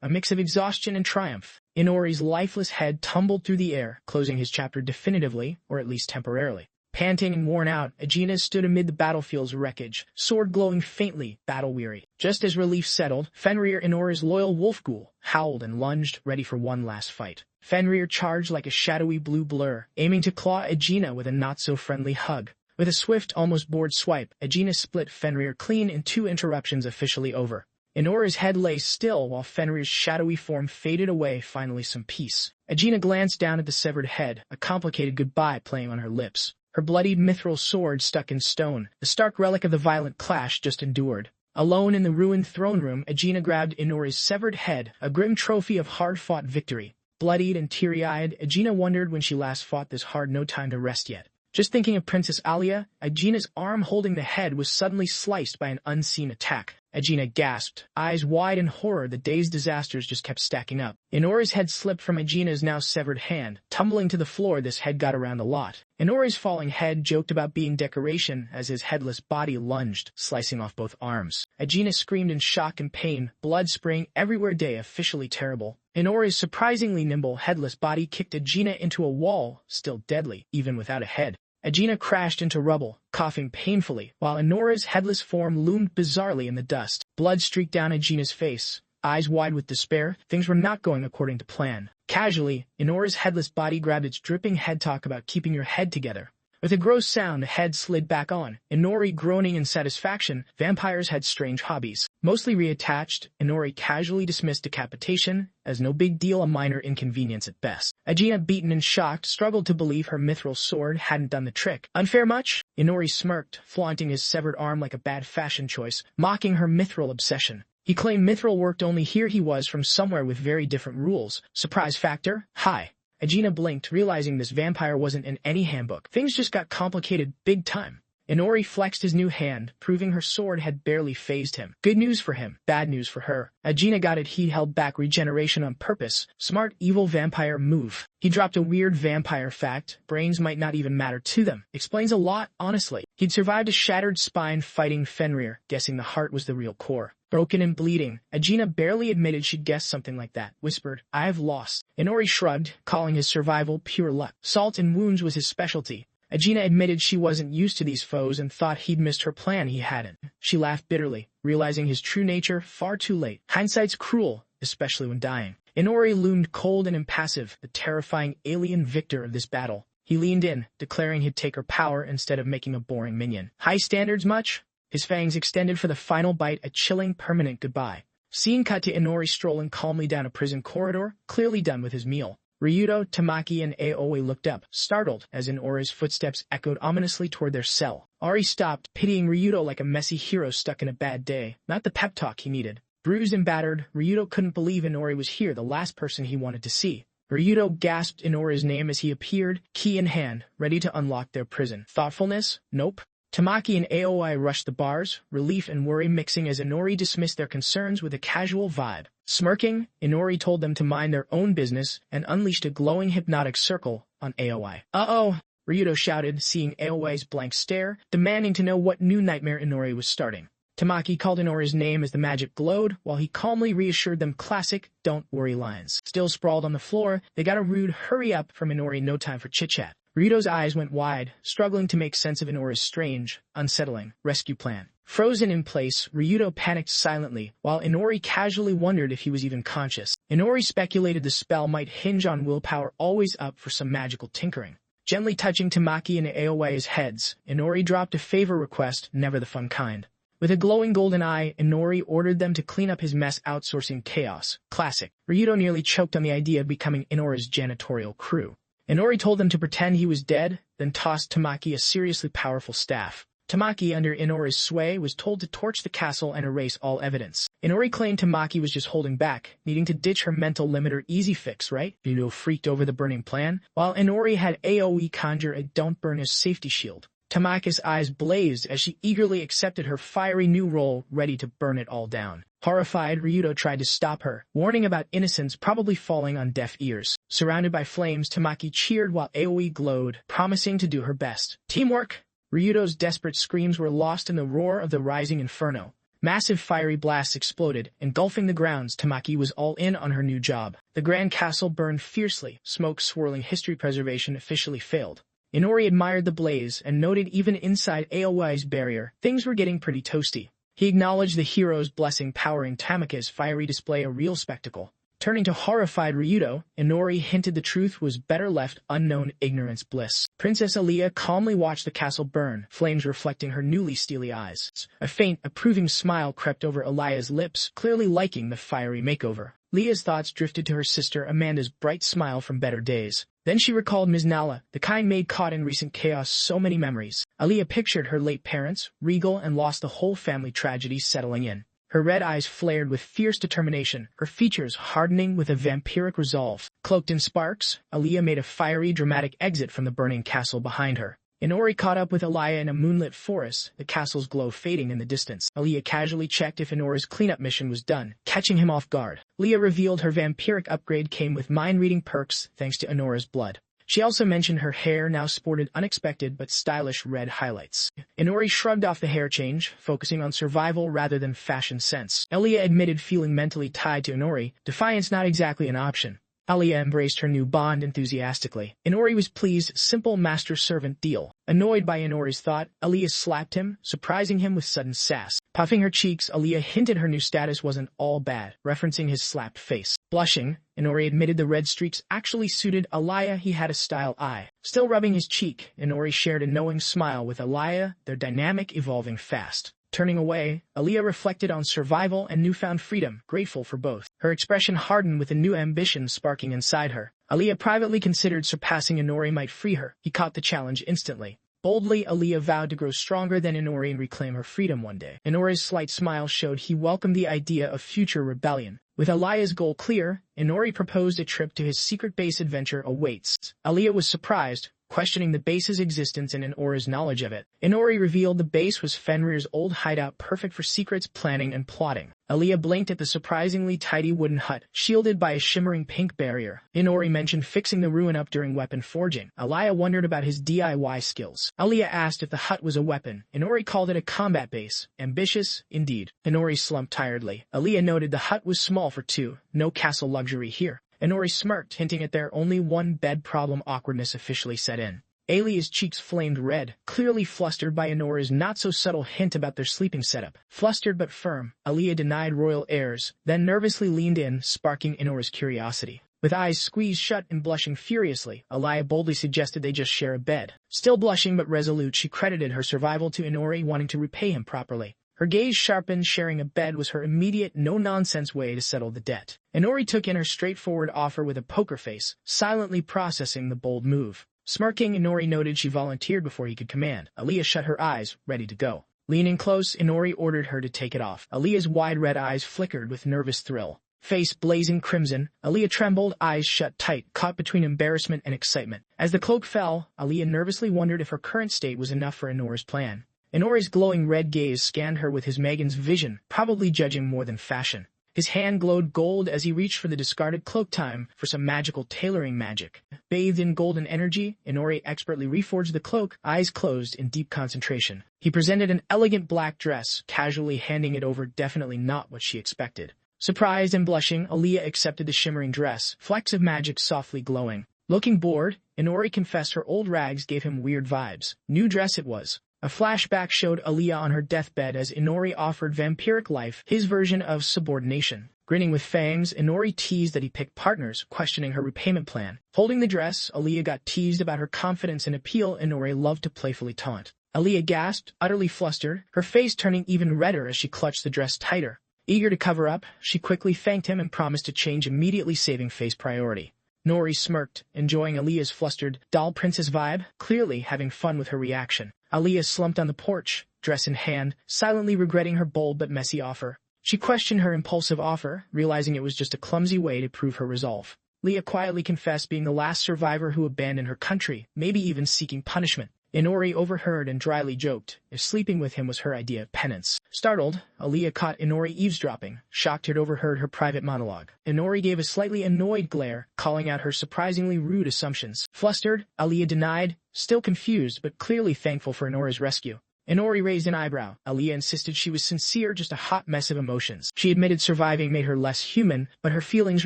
a mix of exhaustion and triumph. Inori's lifeless head tumbled through the air, closing his chapter definitively, or at least temporarily. Panting and worn out, Agena stood amid the battlefield's wreckage, sword glowing faintly, battle-weary. Just as relief settled, Fenrir, Inori's loyal wolf ghoul, howled and lunged, ready for one last fight. Fenrir charged like a shadowy blue blur, aiming to claw Agena with a not-so-friendly hug. With a swift, almost bored swipe, Agena split Fenrir clean in 2 interruptions, officially over. Inori's head lay still while Fenrir's shadowy form faded away, finally some peace. Agena glanced down at the severed head, a complicated goodbye playing on her lips. her bloodied mithril sword stuck in stone, the stark relic of the violent clash just endured. Alone in the ruined throne room, Aegina grabbed Inori's severed head, a grim trophy of hard-fought victory. Bloodied and teary-eyed, Aegina wondered when she last fought this hard. No time to rest yet. Just thinking of Princess Alia, Aegina's arm holding the head was suddenly sliced by an unseen attack. Aegina gasped, eyes wide in horror. The day's disasters just kept stacking up. Inori's head slipped from Aegina's now severed hand. Tumbling to the floor, this head got around a lot. Inori's falling head joked about being decoration as his headless body lunged, slicing off both arms. Aegina screamed in shock and pain, blood spraying everywhere. Day officially terrible. Inori's surprisingly nimble, headless body kicked Aegina into a wall, still deadly, even without a head. Aegina crashed into rubble, coughing painfully, while Inori's headless form loomed bizarrely in the dust. Blood streaked down Aegina's face. Eyes wide with despair, things were not going according to plan. Casually, Inori's headless body grabbed its dripping head. Talk about keeping your head together. With a gross sound, the head slid back on, Inori groaning in satisfaction. Vampires had strange hobbies. Mostly reattached, Inori casually dismissed decapitation as no big deal, a minor inconvenience at best. Aegina, beaten and shocked, struggled to believe her mithril sword hadn't done the trick. Unfair much? Inori smirked, flaunting his severed arm like a bad fashion choice, mocking her mithril obsession. He claimed mithril worked only here. He was from somewhere with very different rules. Surprise factor? High. Aegina blinked, realizing this vampire wasn't in any handbook. Things just got complicated big time. Inori flexed his new hand, proving her sword had barely fazed him. Good news for him, bad news for her. Aegina got it. He held back regeneration on purpose. Smart, evil vampire move. He dropped a weird vampire fact. Brains might not even matter to them. Explains a lot, honestly. He'd survived a shattered spine fighting Fenrir, guessing the heart was the real core. Broken and bleeding, Aegina barely admitted she'd guessed something like that. Whispered, "I've lost." Inori shrugged, calling his survival pure luck. Salt and wounds was his specialty. Aegina admitted she wasn't used to these foes and thought he'd missed her plan. He hadn't. She laughed bitterly, realizing his true nature far too late. Hindsight's cruel, especially when dying. Inori loomed cold and impassive, the terrifying alien victor of this battle. He leaned in, declaring he'd take her power instead of making a boring minion. High standards much? His fangs extended for the final bite, a chilling, permanent goodbye. Scene cut to Inori strolling calmly down a prison corridor, clearly done with his meal. Ryudo, Tamaki, and Aoi looked up, startled, as Inori's footsteps echoed ominously toward their cell. Ari stopped, pitying Ryudo like a messy hero stuck in a bad day, not the pep talk he needed. Bruised and battered, Ryudo couldn't believe Inori was here, the last person he wanted to see. Ryudo gasped Inori's name as he appeared, key in hand, ready to unlock their prison. Thoughtfulness? Nope. Tamaki and Aoi rushed the bars, relief and worry mixing as Inori dismissed their concerns with a casual vibe. Smirking, Inori told them to mind their own business and unleashed a glowing hypnotic circle on Aoi. "Uh-oh!" Ryudo shouted, seeing Aoi's blank stare, demanding to know what new nightmare Inori was starting. Tamaki called Inori's name as the magic glowed, while he calmly reassured them classic, don't worry lines. Still sprawled on the floor, they got a rude hurry up from Inori. No time for chit-chat. Ryudo's eyes went wide, struggling to make sense of Inori's strange, unsettling rescue plan. Frozen in place, Ryudo panicked silently, while Inori casually wondered if he was even conscious. Inori speculated the spell might hinge on willpower, always up for some magical tinkering. Gently touching Tamaki and Aoi's heads, Inori dropped a favor request, never the fun kind. With a glowing golden eye, Inori ordered them to clean up his mess, outsourcing chaos. Classic. Ryudo nearly choked on the idea of becoming Inori's janitorial crew. Inori told them to pretend he was dead, then tossed Tamaki a seriously powerful staff. Tamaki, under Inori's sway, was told to torch the castle and erase all evidence. Inori claimed Tamaki was just holding back, needing to ditch her mental limiter. Easy fix, right? Ryudo freaked over the burning plan, while Inori had Aoi conjure a don't burn as safety shield. Tamaki's eyes blazed as she eagerly accepted her fiery new role, ready to burn it all down. Horrified, Ryudo tried to stop her, warning about innocence probably falling on deaf ears. Surrounded by flames, Tamaki cheered while Aoi glowed, promising to do her best. Teamwork! Ryudo's desperate screams were lost in the roar of the rising inferno. Massive fiery blasts exploded, engulfing the grounds. Tamaki was all in on her new job. The grand castle burned fiercely, smoke swirling. History preservation officially failed. Inori admired the blaze and noted even inside Aoi's barrier, things were getting pretty toasty. He acknowledged the hero's blessing powering Tamaki's fiery display, a real spectacle. Turning to horrified Ryudo, Inori hinted the truth was better left unknown, ignorance bliss. Princess Alia calmly watched the castle burn, flames reflecting her newly steely eyes. A faint, approving smile crept over Alia's lips, clearly liking the fiery makeover. Leah's thoughts drifted to her sister Amanda's bright smile from better days. Then she recalled Ms. Nala, the kind maid caught in recent chaos, so many memories. Aaliyah pictured her late parents, regal and lost, the whole family tragedy settling in. Her red eyes flared with fierce determination, her features hardening with a vampiric resolve. Cloaked in sparks, Aaliyah made a fiery, dramatic exit from the burning castle behind her. Inori caught up with Aaliyah in a moonlit forest, the castle's glow fading in the distance. Aaliyah casually checked if Inori's cleanup mission was done, catching him off guard. Leah revealed her vampiric upgrade came with mind-reading perks thanks to Inori's blood. She also mentioned her hair now sported unexpected but stylish red highlights. Inori shrugged off the hair change, focusing on survival rather than fashion sense. Aaliyah admitted feeling mentally tied to Inori, defiance not exactly an option. Aaliyah embraced her new bond enthusiastically. Inori was pleased, simple master-servant deal. Annoyed by Inori's thought, Aaliyah slapped him, surprising him with sudden sass. Puffing her cheeks, Aaliyah hinted her new status wasn't all bad, referencing his slapped face. Blushing, Inori admitted the red streaks actually suited Aaliyah. He had a style eye. Still rubbing his cheek, Inori shared a knowing smile with Aaliyah, their dynamic evolving fast. Turning away, Aaliyah reflected on survival and newfound freedom, grateful for both. Her expression hardened with a new ambition sparking inside her. Aaliyah privately considered surpassing Inori might free her. He caught the challenge instantly. Boldly, Aaliyah vowed to grow stronger than Inori and reclaim her freedom one day. Inori's slight smile showed he welcomed the idea of future rebellion. With Aaliyah's goal clear, Inori proposed a trip to his secret base. Adventure awaits. Aaliyah was surprised, questioning the base's existence and Inori's knowledge of it. Inori revealed the base was Fenrir's old hideout, perfect for secrets, planning, and plotting. Aaliyah blinked at the surprisingly tidy wooden hut, shielded by a shimmering pink barrier. Inori mentioned fixing the ruin up during weapon forging. Aaliyah wondered about his DIY skills. Aaliyah asked if the hut was a weapon. Inori called it a combat base. Ambitious, indeed. Inori slumped tiredly. Aaliyah noted the hut was small for two, no castle luxury here. Inori smirked, hinting at their only one bed problem. Awkwardness officially set in. Aaliyah's cheeks flamed red, clearly flustered by Inori's not-so-subtle hint about their sleeping setup. Flustered but firm, Aaliyah denied royal airs, then nervously leaned in, sparking Inori's curiosity. With eyes squeezed shut and blushing furiously, Aaliyah boldly suggested they just share a bed. Still blushing but resolute, she credited her survival to Inori wanting to repay him properly. Her gaze sharpened. Sharing a bed was her immediate, no-nonsense way to settle the debt. Inori took in her straightforward offer with a poker face, silently processing the bold move. Smirking, Inori noted she volunteered before he could command. Aaliyah shut her eyes, ready to go. Leaning close, Inori ordered her to take it off. Aaliyah's wide red eyes flickered with nervous thrill. Face blazing crimson, Aaliyah trembled, eyes shut tight, caught between embarrassment and excitement. As the cloak fell, Aaliyah nervously wondered if her current state was enough for Inori's plan. Inori's glowing red gaze scanned her with his Megan's vision, probably judging more than fashion. His hand glowed gold as he reached for the discarded cloak. Time for some magical tailoring magic. Bathed in golden energy, Inori expertly reforged the cloak, eyes closed in deep concentration. He presented an elegant black dress, casually handing it over, definitely not what she expected. Surprised and blushing, Aaliyah accepted the shimmering dress, flecks of magic softly glowing. Looking bored, Inori confessed her old rags gave him weird vibes. New dress it was. A flashback showed Aaliyah on her deathbed as Inori offered vampiric life, his version of subordination. Grinning with fangs, Inori teased that he picked partners, questioning her repayment plan. Holding the dress, Aaliyah got teased about her confidence and appeal. Inori loved to playfully taunt. Aaliyah gasped, utterly flustered, her face turning even redder as she clutched the dress tighter. Eager to cover up, she quickly thanked him and promised to change immediately, saving face priority. Inori smirked, enjoying Aaliyah's flustered, doll princess vibe, clearly having fun with her reaction. Aaliyah slumped on the porch, dress in hand, silently regretting her bold but messy offer. She questioned her impulsive offer, realizing it was just a clumsy way to prove her resolve. Leah quietly confessed being the last survivor who abandoned her country, maybe even seeking punishment. Inori overheard and dryly joked, if sleeping with him was her idea of penance. Startled, Aaliyah caught Inori eavesdropping, shocked he'd overheard her private monologue. Inori gave a slightly annoyed glare, calling out her surprisingly rude assumptions. Flustered, Aaliyah denied, still confused but clearly thankful for Inori's rescue. Inori raised an eyebrow. Aaliyah insisted she was sincere, just a hot mess of emotions. She admitted surviving made her less human, but her feelings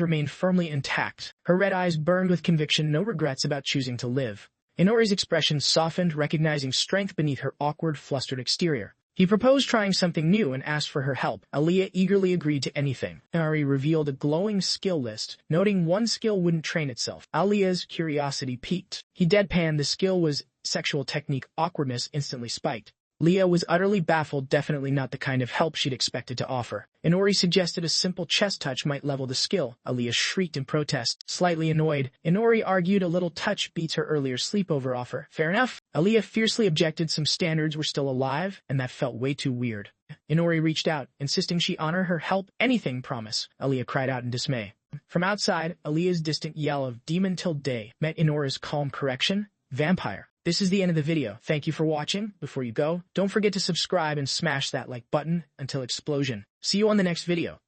remained firmly intact. Her red eyes burned with conviction, no regrets about choosing to live. Inori's expression softened, recognizing strength beneath her awkward, flustered exterior. He proposed trying something new and asked for her help. Aaliyah eagerly agreed to anything. Inori revealed a glowing skill list, noting one skill wouldn't train itself. Aaliyah's curiosity piqued. He deadpanned the skill was sexual technique. Awkwardness instantly spiked. Leah was utterly baffled, definitely not the kind of help she'd expected to offer. Inori suggested a simple chest touch might level the skill. Aaliyah shrieked in protest, slightly annoyed. Inori argued a little touch beats her earlier sleepover offer. Fair enough. Aaliyah fiercely objected some standards were still alive, and that felt way too weird. Inori reached out, insisting she honor her help, anything promise. Aaliyah cried out in dismay. From outside, Aaliyah's distant yell of demon till day met Inori's calm correction, vampire. This is the end of the video. Thank you for watching. Before you go, don't forget to subscribe and smash that like button until explosion. See you on the next video.